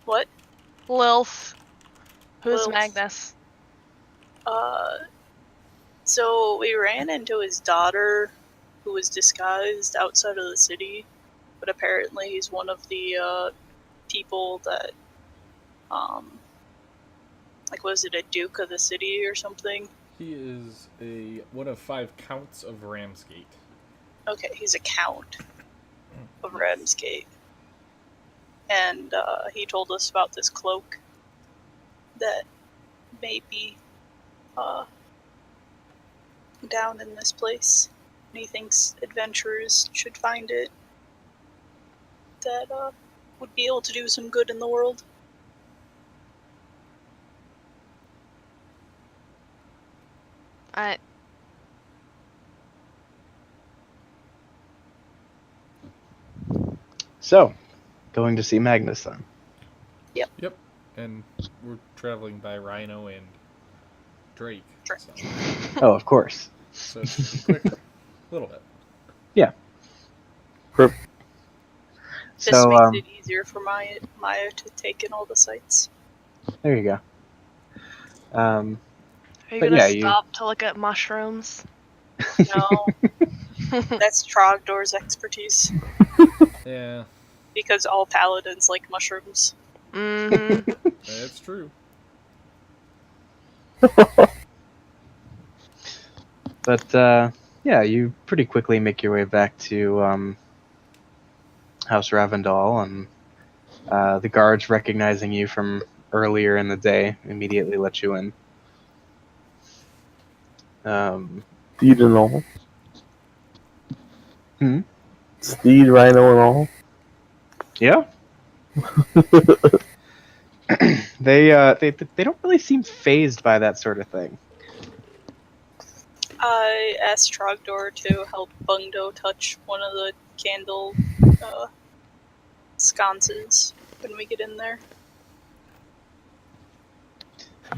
What? Lilth. Who's Lilith. Magnus? So we ran into his daughter, who was disguised outside of the city, but apparently he's one of the people that, like, was it a duke of the city or something? He is one of 5 counts of Ramsgate. Okay, he's a count of Ramsgate. And he told us about this cloak that may be down in this place. And he thinks adventurers should find it that would be able to do some good in the world. So, going to see Magnus then. Yep. And we're traveling by Rhino and Drake. Drake. Oh, of course. So it should be quicker. A little bit. This So, makes it easier for Maya to take in all the sights. there you go. Are you But gonna yeah, you- stop to look at mushrooms? No, that's Trogdor's expertise, Yeah, because all paladins like mushrooms. Mm-hmm. that's true. But, yeah, you pretty quickly make your way back to House Ravendal, and the guards, recognizing you from earlier in the day, immediately let you in. Steed and all. Hmm? Steed, rhino, and all. Yeah. They don't really seem phased by that sort of thing. I asked Trogdor to help Bungdo touch one of the candle sconces when we get in there.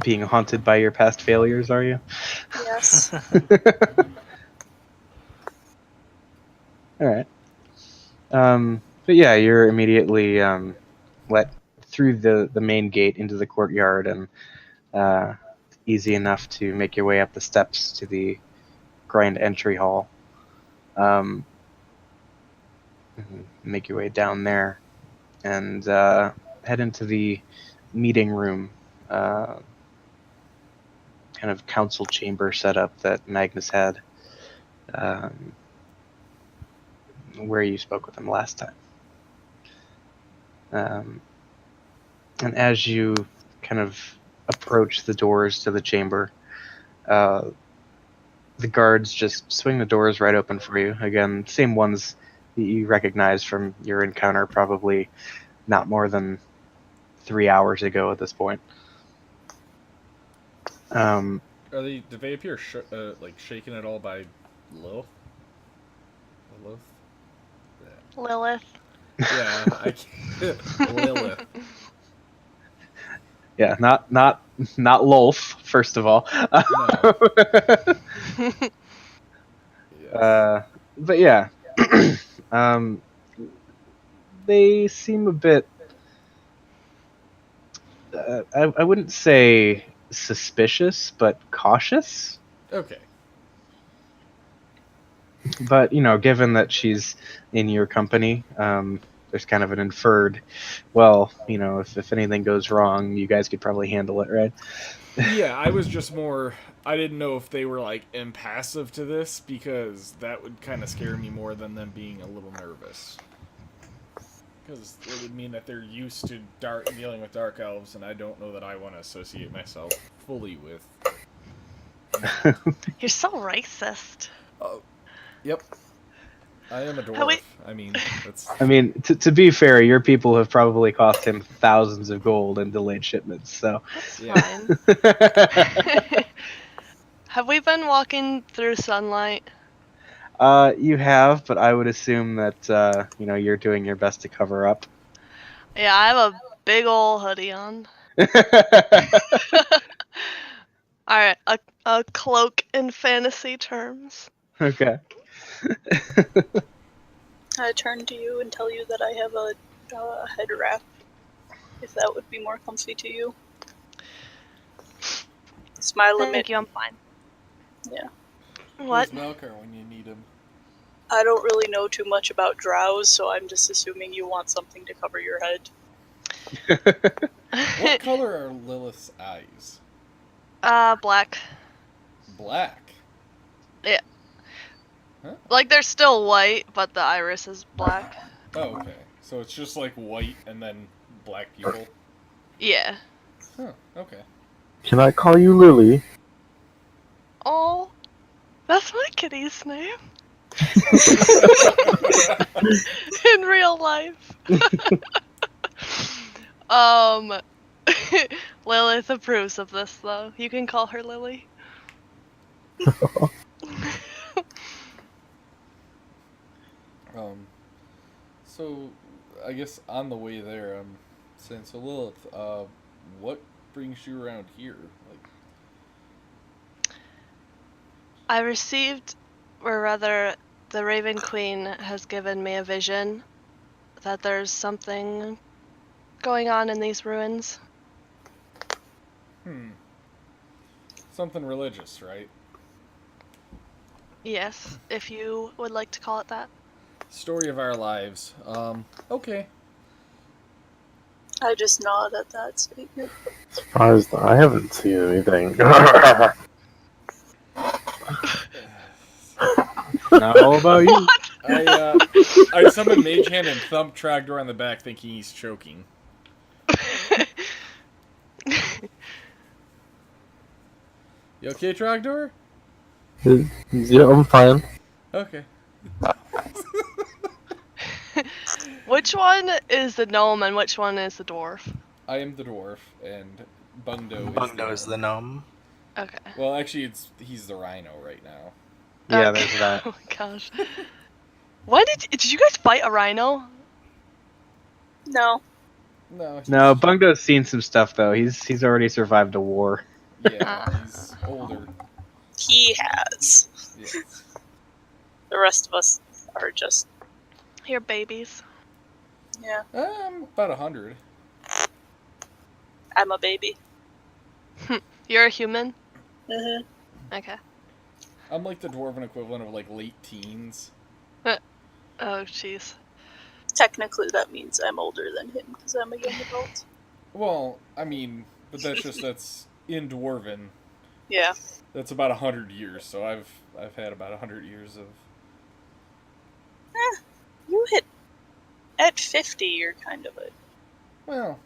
Being haunted by your past failures, are you? Yes. All right. But yeah, you're immediately let through the main gate into the courtyard, and easy enough to make your way up the steps to the grand entry hall. Make your way down there, and head into the meeting room, kind of council chamber setup that Magnus had, where you spoke with him last time. And as you kind of approach the doors to the chamber, the guards just swing the doors right open for you. Again, same ones that you recognize from your encounter, probably not more than 3 hours ago at this point. Um, Do they appear like shaken at all by Lilith? Lilith. Yeah, I can't. Lilith. yeah, not Lolf, first of all. No. Yes. But yeah, um, they seem a bit. I wouldn't say suspicious, but cautious. Okay. But given that she's in your company, there's kind of an inferred. Well, if anything goes wrong, you guys could probably handle it, right? Yeah, I was just more. I didn't know if they were like impassive to this because that would kind of scare me more than them being a little nervous. Because it would mean that they're used to dealing with dark elves, and I don't know that I want to associate myself fully with. You're so racist. Oh, yep. I am a dwarf. How we- I mean, that's. I mean, to be fair, your people have probably cost him thousands of gold in delayed shipments. So, That's Yeah. fine. Have we been walking through sunlight? you have, but I would assume that you're doing your best to cover up. Yeah, I have a big ol' hoodie on. Alright, a cloak in fantasy terms. Okay. I turn to you and tell you that I have a head wrap. If that would be more comfy to you. Smile a Thank bit. you, I'm fine. Yeah. What? Where's Malkar when you need him? I don't really know too much about drows, so I'm just assuming you want something to cover your head. What color are Lilith's eyes? Black. Black. Like, they're still white, but the iris is black. Oh, okay. So it's just like white and then black people. Yeah. Huh. Okay. Can I call you Lily? Oh, that's my kitty's name. In real life. Lilith approves of this, though. You can call her Lily. So I guess on the way there, I'm saying, so Lilith, what brings you around here? Like, I received, or rather, the Raven Queen has given me a vision that there's something going on in these ruins. something religious, right? Yes, if you would like to call it that. Story of our lives. Okay. I just nod at that statement. Surprised I haven't seen anything. Not all about you. I summoned Mage Hand and thump Tragdor on the back, thinking he's choking. You okay, Tragdor? Yeah, I'm fine. Okay. Which one is the gnome and which one is the dwarf? I am the dwarf, and Bungdo, Bungdo is the gnome. Okay. Well, actually, he's the rhino right now. Yeah, Okay. there's that. Oh my gosh. Why did you guys fight a rhino? No. No. No, Bungo's seen some stuff though. He's already survived a war. Yeah, he's older. He has. Yes. The rest of us are just, You're babies. yeah. About 100. I'm a baby. You're a human? Mm-hmm. Okay. I'm like the dwarven equivalent of like late teens. Oh, jeez. Technically, that means I'm older than him because I'm a young adult. Well, I mean, but that's in dwarven. Yeah. That's about 100 years. So I've had about 100 years of. You hit at 50. You're kind of Well,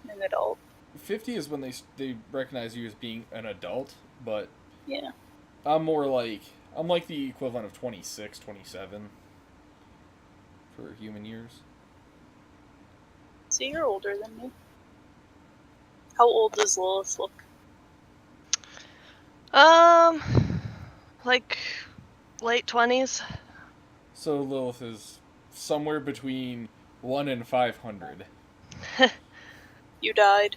an adult. 50 is when they recognize you as being an adult, but Yeah. I'm like the equivalent of 26, 27 for human years. So you're older than me. How old does Lilith look? Like late 20s. So Lilith is somewhere between 1 and 500. You died.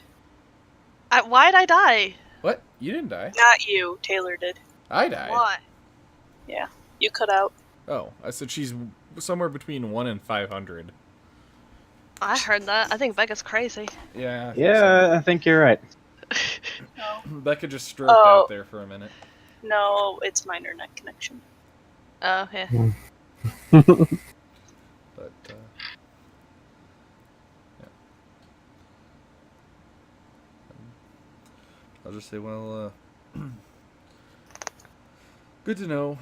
Why'd I die? What? You didn't die. Not you. Taylor did. I died. Why? Yeah. You cut out. Oh, I said she's somewhere between 1 and 500. I heard that. I think Becca's crazy. Yeah. I think Yeah, I think you're right. No. so. Becca just stroked Oh. out there for a minute. No, it's my internet connection. Oh, yeah. But, yeah. I'll just say, well, good to know.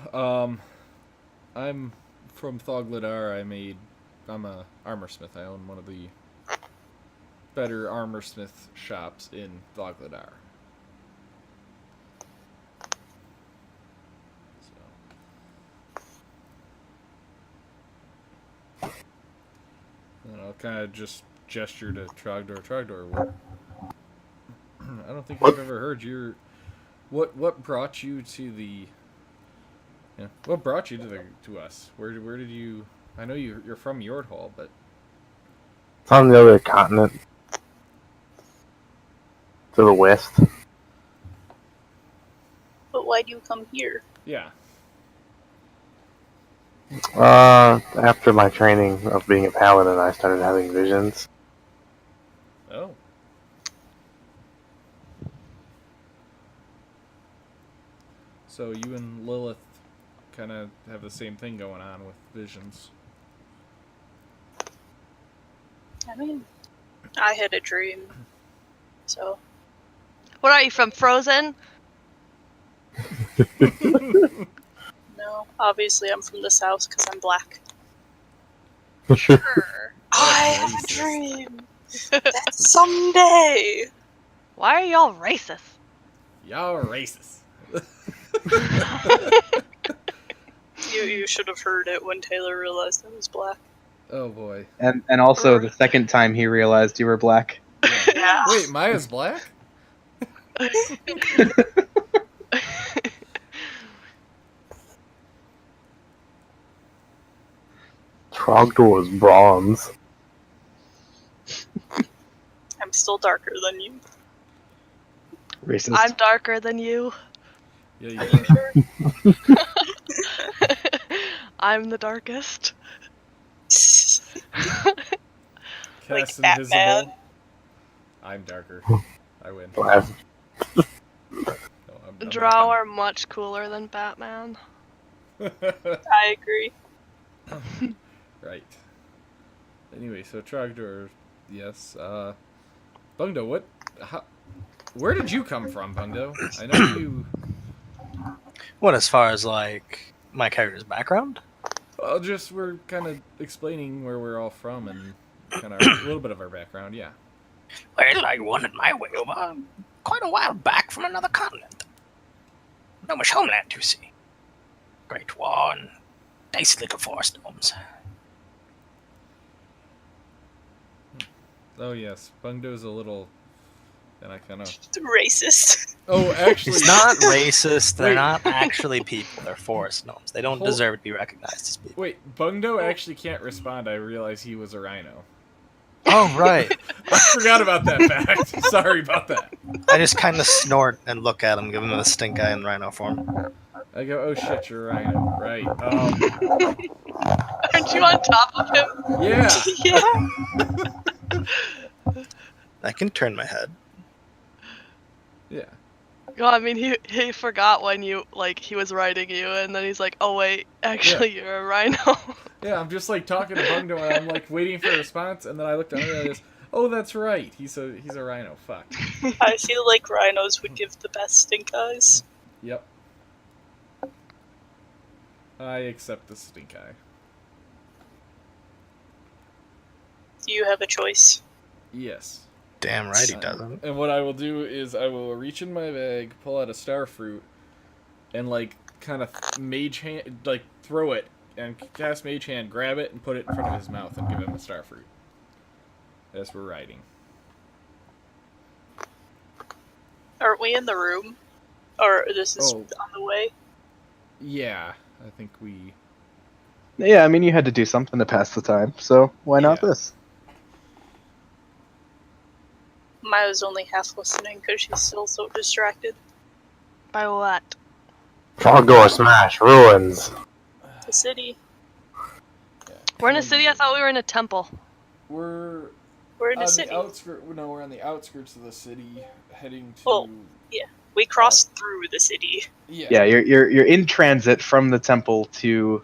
I'm from Thogladar. I'm a armorsmith. I own one of the better armorsmith shops in Thogladar. So. And I'll kind of just gesture to Trogdor. Trogdor, what? I don't think I've ever heard your. What brought you to the? Yeah, what brought you to us? Where did you? I know you're from Yordhall, but It's on the other continent. To the west. But why do you come here? yeah. After my training of being a paladin, I started having visions. Oh. So you and Lilith kind of have the same thing going on with visions. I mean, I had a dream. So, What are you, from Frozen? no. Obviously, I'm from the south because I'm black. Sure. I have a racist. dream that someday. Why are y'all racist? Y'all are racist. You should have heard it when Taylor realized I was black. Oh boy. And also the second time he realized you were black. Yeah. Wait, Maya's black? Trogdor is bronze. I'm still darker than you. Racist. I'm darker than you. Yeah, you are. I'm the darkest. Like Cast Batman. invisible. I'm darker. I win. Black. No, I'm Drow are much cooler than Batman. I agree. Right. Anyway, so Trogdor, yes. Bungdo, where did you come from, Bungdo? I know you. What, as far as like my character's background? Well, just we're kind of explaining where we're all from and kind of a little bit of our background, yeah. Well, I wanted my way over quite a while back from another continent. Not much homeland to see. Great War and nice little forest gnomes. Oh yes, Bungdo's a little, and I kind of. Racist. Oh, actually, It's not racist. They're Wait. not actually people. They're forest gnomes. They don't Hold- deserve to be recognized as people. Wait, Bungdo actually can't respond. I realize he was a rhino. Oh, right. I forgot about that fact. Sorry about that. I just kind of snort and look at him, give him a stink eye in rhino form. I go, oh shit, you're a rhino, right? Aren't you on top of him? Yeah, Yeah. I can turn my head. yeah. Well, I mean, he forgot when he was riding you, and then he's like, oh wait, actually you're a rhino. Yeah, I'm just like talking to Bungdo and I'm like waiting for a response, and then I looked down and realized, oh, that's right, he's a rhino. Fuck. I feel like rhinos would give the best stink eyes. Yep. I accept the stink eye. Do you have a choice? Yes. Damn right he doesn't. And what I will do is I will reach in my bag, pull out a star fruit, and like kind of mage hand, like throw it and cast mage hand, grab it and put it in front of his mouth and give him a star fruit. As we're riding. Aren't we in the room? Or this is Oh. on the way? Yeah, I think we. Yeah, I mean, you had to do something to pass the time, so why not Yeah. this? Maya's only half listening because she's still so distracted. By what? Trogdor smash ruins. The city. Yeah. We're in a city? I thought we were in a temple. We're We're in a on city. the outskirts. No, we're on the outskirts of the city, heading to. Well, we crossed through the city. Yeah, you're in transit from the temple to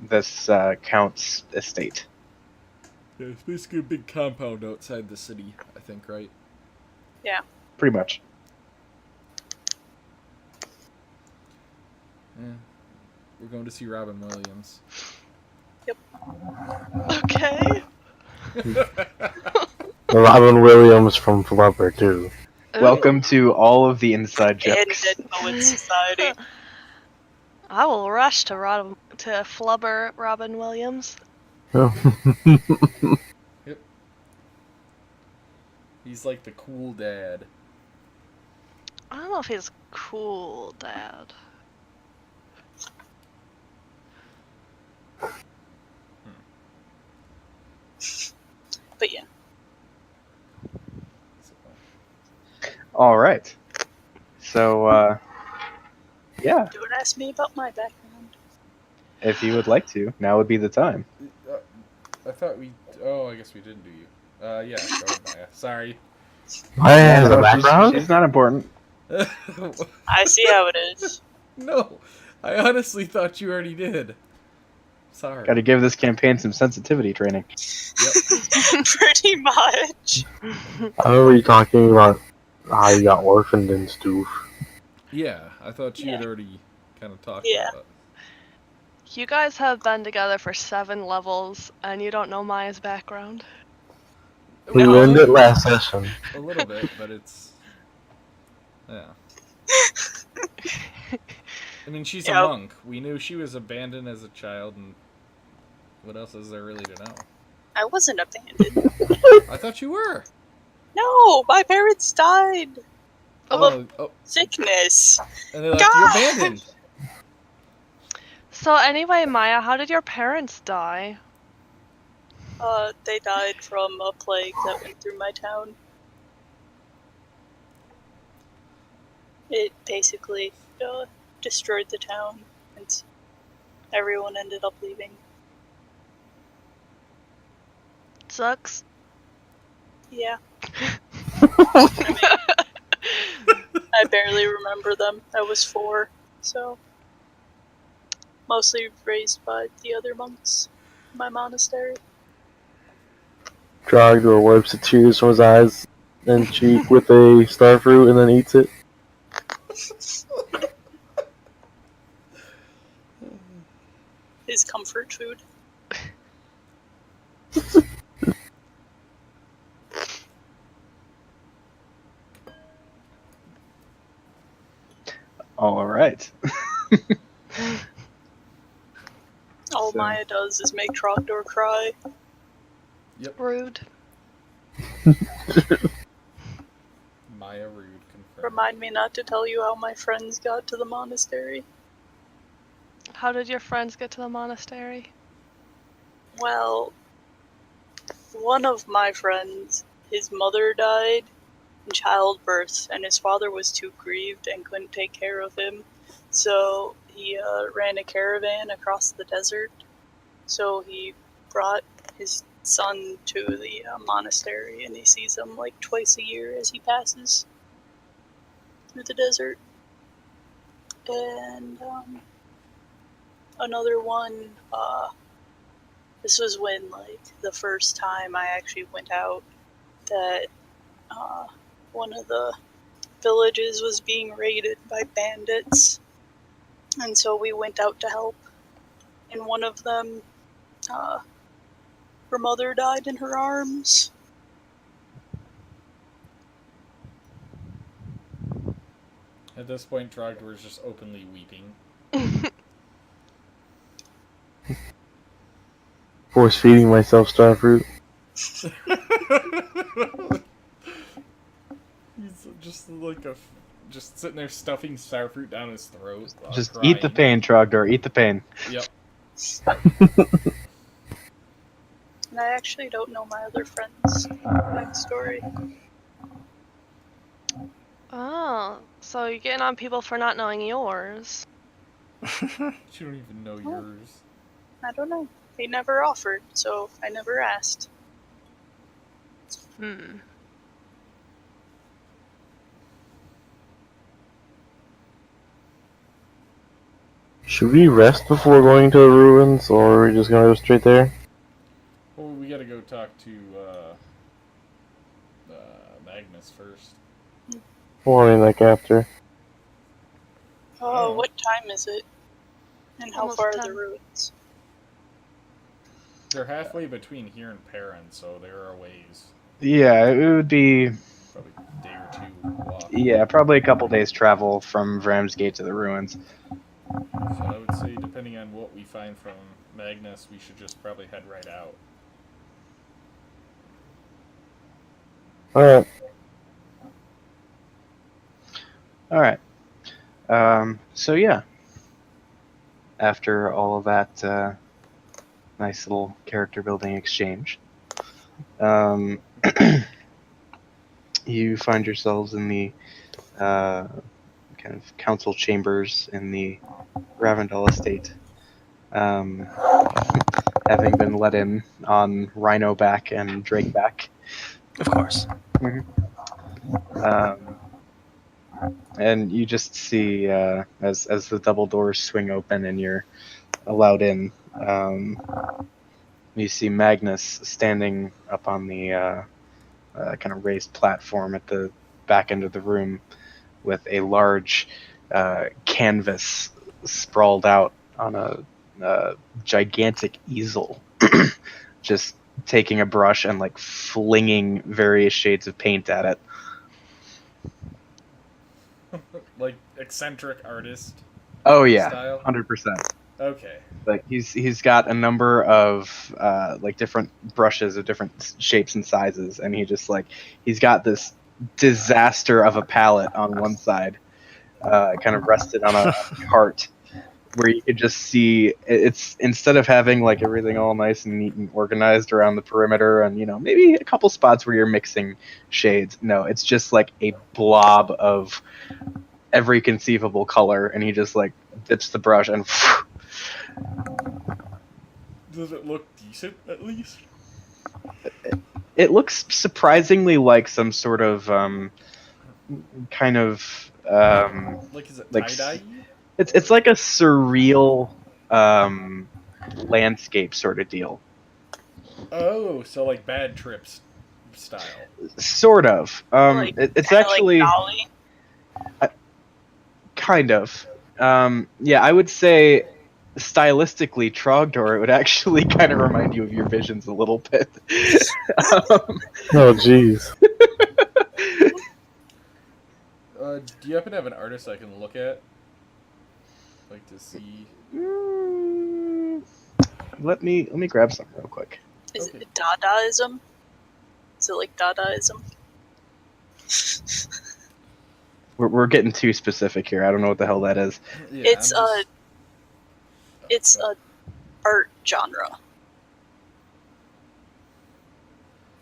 this count's estate. Yeah, it's basically a big compound outside the city, I think, right? Pretty much. Yeah. We're going to see Robin Williams. Okay. Robin Williams from Flubber too. Welcome to all of the inside And jokes. Dead Poets Society. I will rush to flubber Robin Williams. He's like the cool dad. I don't know if he's cool, Dad. But yeah. All right. So, yeah, Don't ask me about my background. if you would like to, now would be the time. I thought we. Oh, I guess we didn't do you. Yeah, go ahead, Maya. Sorry. Maya has No, a background? She's not important. I see how it is. No, I honestly thought you already did. Sorry. Got to give this campaign some sensitivity training. Pretty much. I remember you talking about how you got orphaned and stuff. Yeah, I thought you had Yeah. already kind of talked Yeah. about it. You guys have been together for 7 levels, and you don't know Maya's background. We No. learned it last session. A little bit, but it's. Yeah. I mean, she's a Yep. monk. We knew she was abandoned as a child, and what else is there really to know? I wasn't abandoned. I thought you were. No, my parents died of a Oh, sickness. and they left you God! abandoned. So anyway, Maya, how did your parents die? They died from a plague that went through my town. It basically destroyed the town, and everyone ended up leaving. Sucks. Yeah, I barely remember them. I was 4, so mostly raised by the other monks in my monastery. Trogdor wipes the tears from his eyes and cheek with a starfruit and then eats it. His comfort food. All right. All So- Maya does is make Trogdor cry. Rude. Maya Rude confirmed. Remind me not to tell you how my friends got to the monastery. How did your friends get to the monastery? Well, one of my friends, his mother died in childbirth, and his father was too grieved and couldn't take care of him. So he ran a caravan across the desert. So he brought his son to the monastery, and he sees him like twice a year as he passes through the desert. And another one, this was when, like, the first time I actually went out, that one of the villages was being raided by bandits. And so we went out to help. And one of them, her mother died in her arms. At this point, Trogdor is just openly weeping. Force feeding myself starfruit. He's just like a just sitting there stuffing starfruit down his throat. Just crying. eat the pain, Trogdor. Eat the pain. Yep. And I actually don't know my other friend's backstory. Oh, so you're getting on people for not knowing yours. You don't even know yours. I don't know. He never offered, so I never asked. Hmm. Should we rest before going to the ruins, or are we just gonna go straight there? Well, we gotta go talk to Magnus first. Or I mean, like after? Oh, Oh. what time is it? And how Almost far are 10. the ruins? They're halfway between here and Perrin, so there are ways. Yeah, it would be Probably a day or two walk. yeah, probably a couple days travel from Ramsgate to the ruins. So I would say, depending on what we find from Magnus, we should just probably head right out. Alright. All right. So yeah, after all of that nice little character building exchange, you find yourselves in the kind of council chambers in the Ravendell estate, having been let in on Rhinoback and Drakeback. Of course. And you just see as the double doors swing open and you're allowed in, you see Magnus standing up on the kind of raised platform at the back end of the room with a large canvas sprawled out on a gigantic easel, just taking a brush and like flinging various shades of paint at it. Like, eccentric artist Oh yeah, style? 100%. Okay. Like he's got a number of like different brushes of different shapes and sizes, and he's got this disaster of a palette on one side, kind of rested on a cart, where you could just see it's, instead of having like everything all nice and neat and organized around the perimeter, and maybe a couple spots where you're mixing shades. No, it's just like a blob of every conceivable color, and he just like dips the brush and. Does it look decent, at least? It looks surprisingly like some sort of kind of Like, is it like tie-dye? it's like a surreal landscape sort of deal. Oh, so like Bad Trips style. Sort of. Like, It's kinda actually like Dolly. kind of. Yeah, I would say stylistically, Trogdor, it would actually kind of remind you of your visions a little bit. Oh, jeez. Do you happen to have an artist I can look at? Like to see. Let me grab something real quick. Is Okay. it Dadaism? Is it like Dadaism? We're getting too specific here. I don't know what the hell that is. Yeah, It's I'm just- It's a art genre.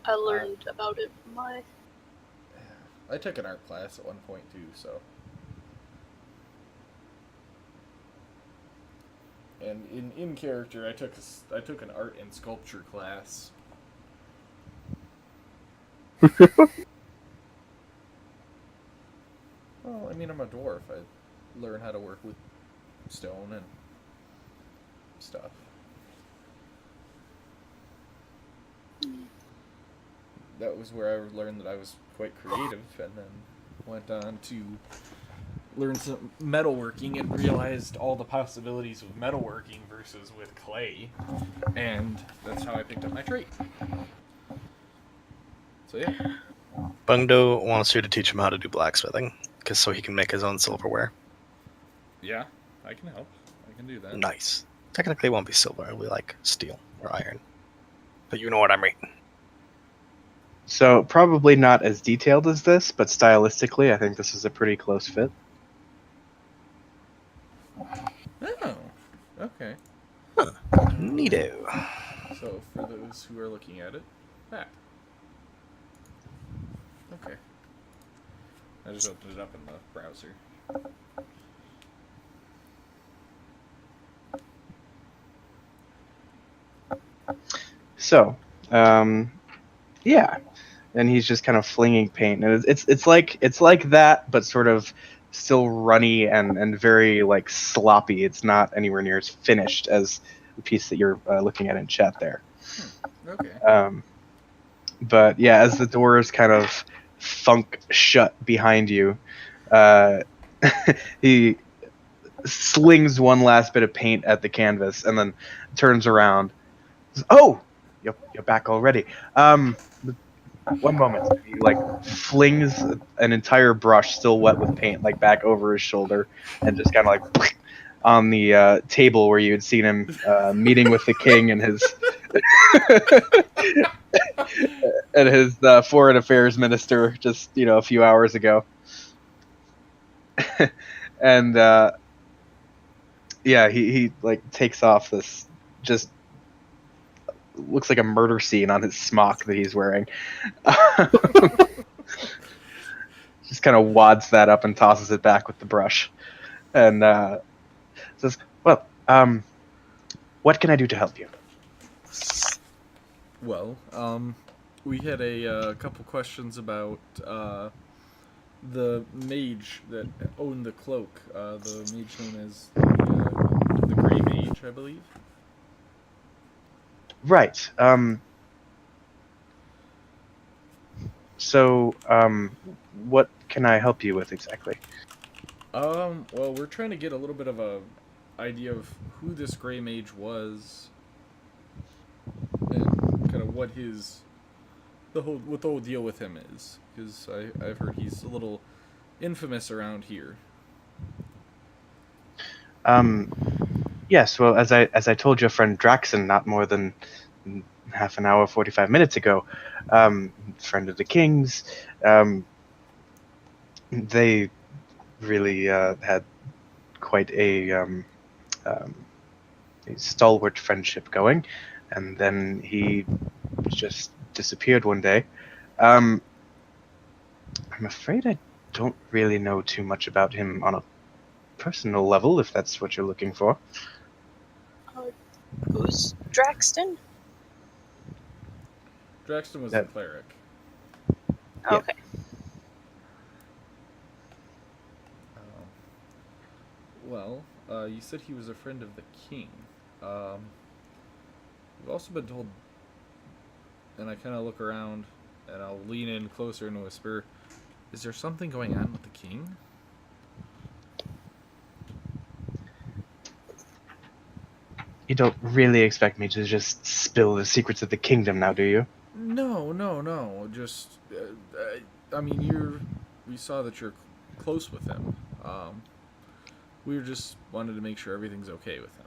I learned about it from my. I took an art class at one point too, so. And in character, I took an art and sculpture class. Well, I mean, I'm a dwarf. I learn how to work with stone and stuff. That was where I learned that I was quite creative, and then went on to learn some metalworking and realized all the possibilities of metalworking versus with clay, and that's how I picked up my trade. So yeah. Bungdo wants you to teach him how to do blacksmithing, so he can make his own silverware. Yeah, I can help. I can do that. Nice. Technically, it won't be silver. It'll be like steel or iron. But you know what I mean. So probably not as detailed as this, but stylistically, I think this is a pretty close fit. Oh, okay. Neato. So for those who are looking at it, that. Okay. I just opened it up in the browser. So, yeah, and he's just kind of flinging paint, and it's like that, but sort of still runny and very like sloppy. It's not anywhere near as finished as the piece that you're looking at in chat there. Okay. But yeah, as the doors kind of thunk shut behind you, he slings one last bit of paint at the canvas and then turns around. Says, "Oh, you're back already. One moment." He like flings an entire brush, still wet with paint, like back over his shoulder, and just kind of like on the table where you had seen him meeting with the king and his and his foreign affairs minister just a few hours ago. And yeah, he like takes off this just looks like a murder scene on his smock that he's wearing. Just kind of wads that up and tosses it back with the brush, and says, "Well, what can I do to help you?" Well, we had a couple questions about the mage that owned the cloak. The mage known as the Grey Mage, I believe. Right. So, what can I help you with exactly? Well, we're trying to get a little bit of a idea of who this Grey Mage was, and kind of what the whole deal with him is, because I've heard he's a little infamous around here. Yes. Well, as I told your friend Draxon not more than half an hour, 45 minutes ago, friend of the king's, they really had quite a stalwart friendship going, and then he just disappeared one day. I'm afraid I don't really know too much about him on a personal level, if that's what you're looking for. Who's Draxton? Draxton was Yeah. the cleric. Yeah. Okay. Well, you said he was a friend of the king. We've also been told, and I kind of look around, and I'll lean in closer and whisper, "Is there something going on with the king?" You don't really expect me to just spill the secrets of the kingdom now, do you? No. Just, I mean, we saw that you're close with him. We just wanted to make sure everything's okay with him.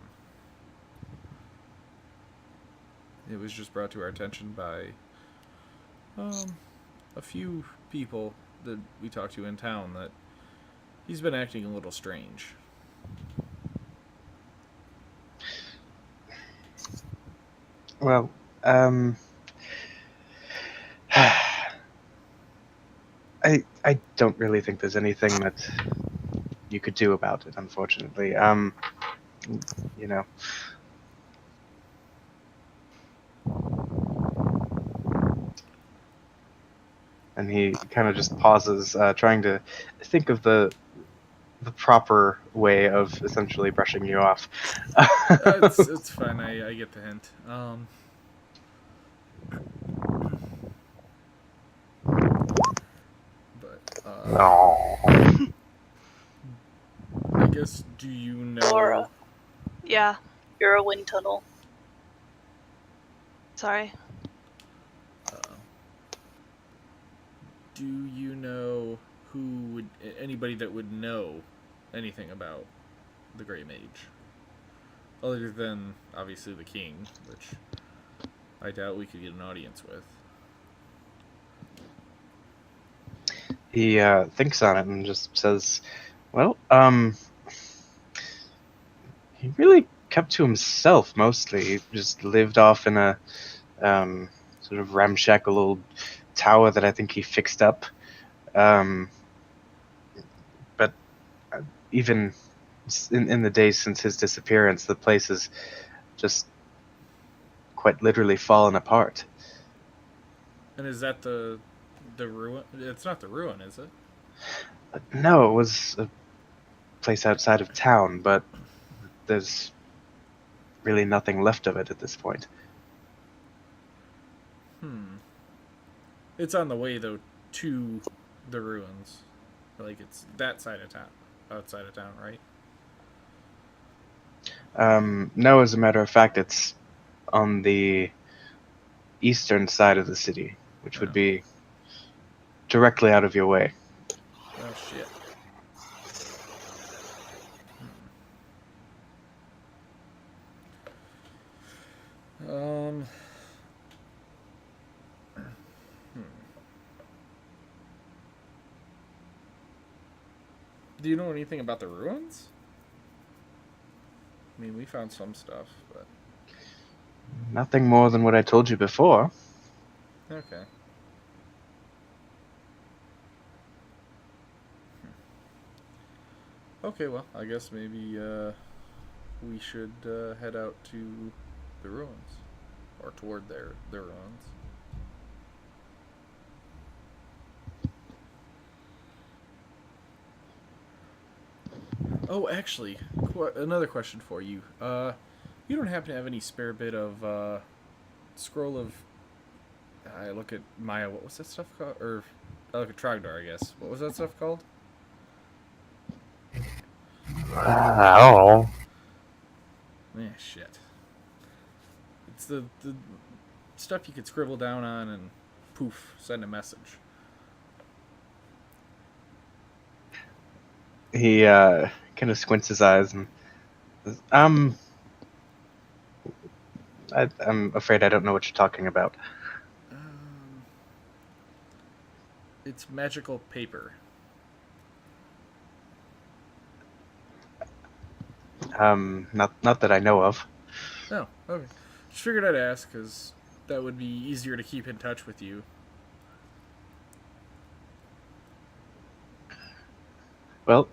It was just brought to our attention by a few people that we talked to in town that he's been acting a little strange. Well, I don't really think there's anything that you could do about it, unfortunately. You know. And he kind of just pauses, trying to think of the proper way of essentially brushing you off. It's fine. I get the hint. But No. I guess, do you know? Laura, Yeah, you're a wind tunnel. sorry. Do you know anybody that would know anything about the Grey Mage, other than obviously the king, which I doubt we could get an audience with? He thinks on it and just says, "Well, he really kept to himself mostly. He just lived off in a sort of ramshackle little tower that I think he fixed up. Um, but even in the days since his disappearance, the place has just quite literally fallen apart." And is that the ruin? It's not the ruin, is it? No, it was a place outside of town, but there's really nothing left of it at this point. It's on the way though to the ruins. Like it's that side of town, outside of town, right? No, as a matter of fact, it's on the eastern side of the city, which would be directly out of your way. Oh shit. Um. Do you know anything about the ruins? I mean, we found some stuff, but Nothing more than what I told you before. okay. Okay, well, I guess maybe we should head out to the ruins, or toward their ruins. Oh, actually, another question for you. You don't happen to have any spare bit of scroll of? I look at Maya. What was that stuff called? Or I look at Trogdor, I guess. What was that stuff called? I don't know. Shit. It's the stuff you could scribble down on and poof, send a message. He kind of squints his eyes and says, I'm afraid I don't know what you're talking about. It's magical paper. Not that I know of. Oh, okay. Just figured I'd ask because that would be easier to keep in touch with you. Well,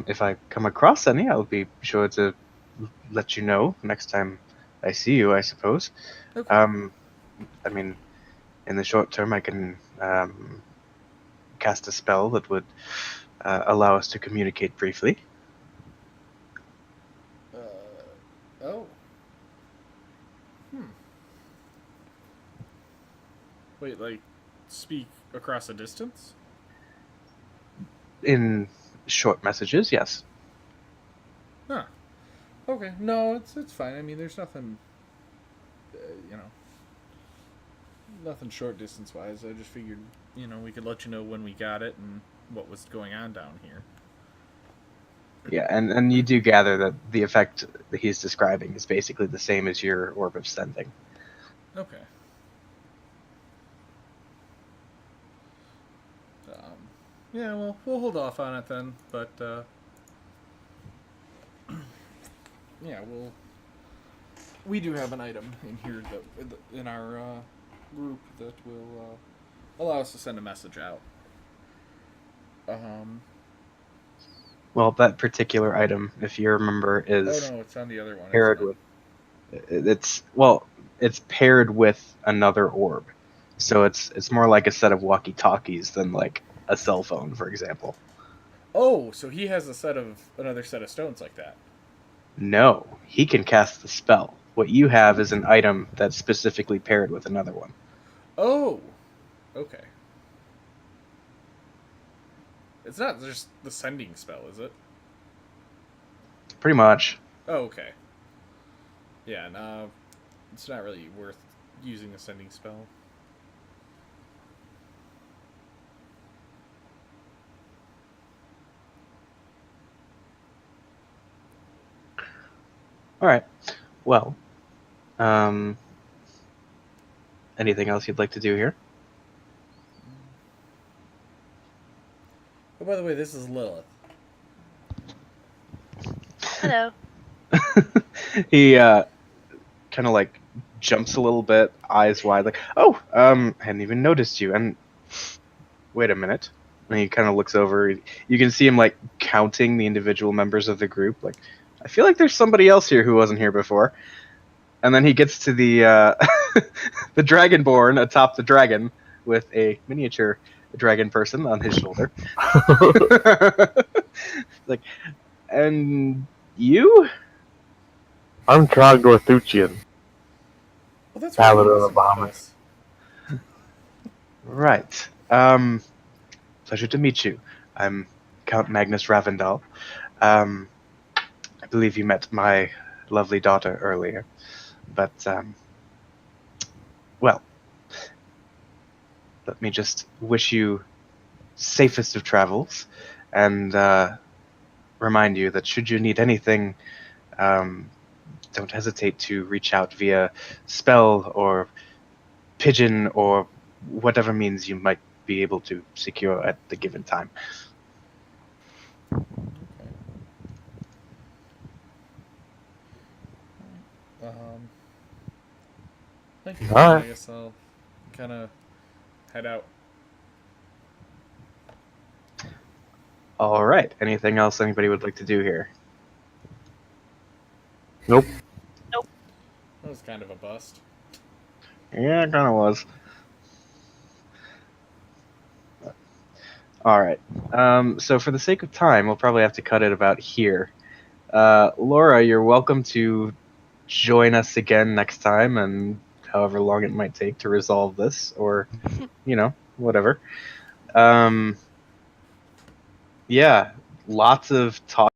if I come across any, I'll be sure to let you know next time I see you, I suppose. Okay. I mean, in the short term, I can cast a spell that would allow us to communicate briefly. Oh. Wait, like, speak across a distance? In short messages, yes. Huh. Okay. No, it's fine. I mean, there's nothing, nothing short distance wise. I just figured, we could let you know when we got it and what was going on down here. Yeah, and you do gather that the effect that he's describing is basically the same as your orb of sending. Okay. Yeah, well, we'll hold off on it then, but, yeah, we do have an item in here that, in our, group that will, allow us to send a message out. Well, that particular item, if you remember, is Oh no, it's on the other one. paired with. It's paired with another orb, so it's more like a set of walkie-talkies than like a cell phone, for example. Oh, so he has another set of stones like that. No, he can cast the spell. What you have is an item that's specifically paired with another one. Oh, okay. It's not just the sending spell, is it? Pretty much. Oh, okay. Yeah, no, it's not really worth using the sending spell. All right. Well, anything else you'd like to do here? Oh, by the way, this is Lilith. Hello. He kind of like jumps a little bit, eyes wide, like, "Oh, hadn't even noticed you." And wait a minute. And he kind of looks over. You can see him like counting the individual members of the group. Like, I feel like there's somebody else here who wasn't here before. And then he gets to the the Dragonborn atop the dragon with a miniature dragon person on his shoulder. Like, and you? I'm Trogdor Thuchian. Well, that's Paladin really of the Bahamut. us. Right. Pleasure to meet you. I'm Count Magnus Ravendal. I believe you met my lovely daughter earlier. But, well, let me just wish you safest of travels and remind you that should you need anything, don't hesitate to reach out via spell or pigeon or whatever means you might be able to secure at the given time. Thank you. Alright. I guess I'll kind of head out. All right. Anything else anybody would like to do here? Nope. That was kind of a bust. Yeah, it kind of was. All right. So for the sake of time, we'll probably have to cut it about here. Laura, you're welcome to join us again next time, and however long it might take to resolve this, or, whatever. Yeah, lots of talk.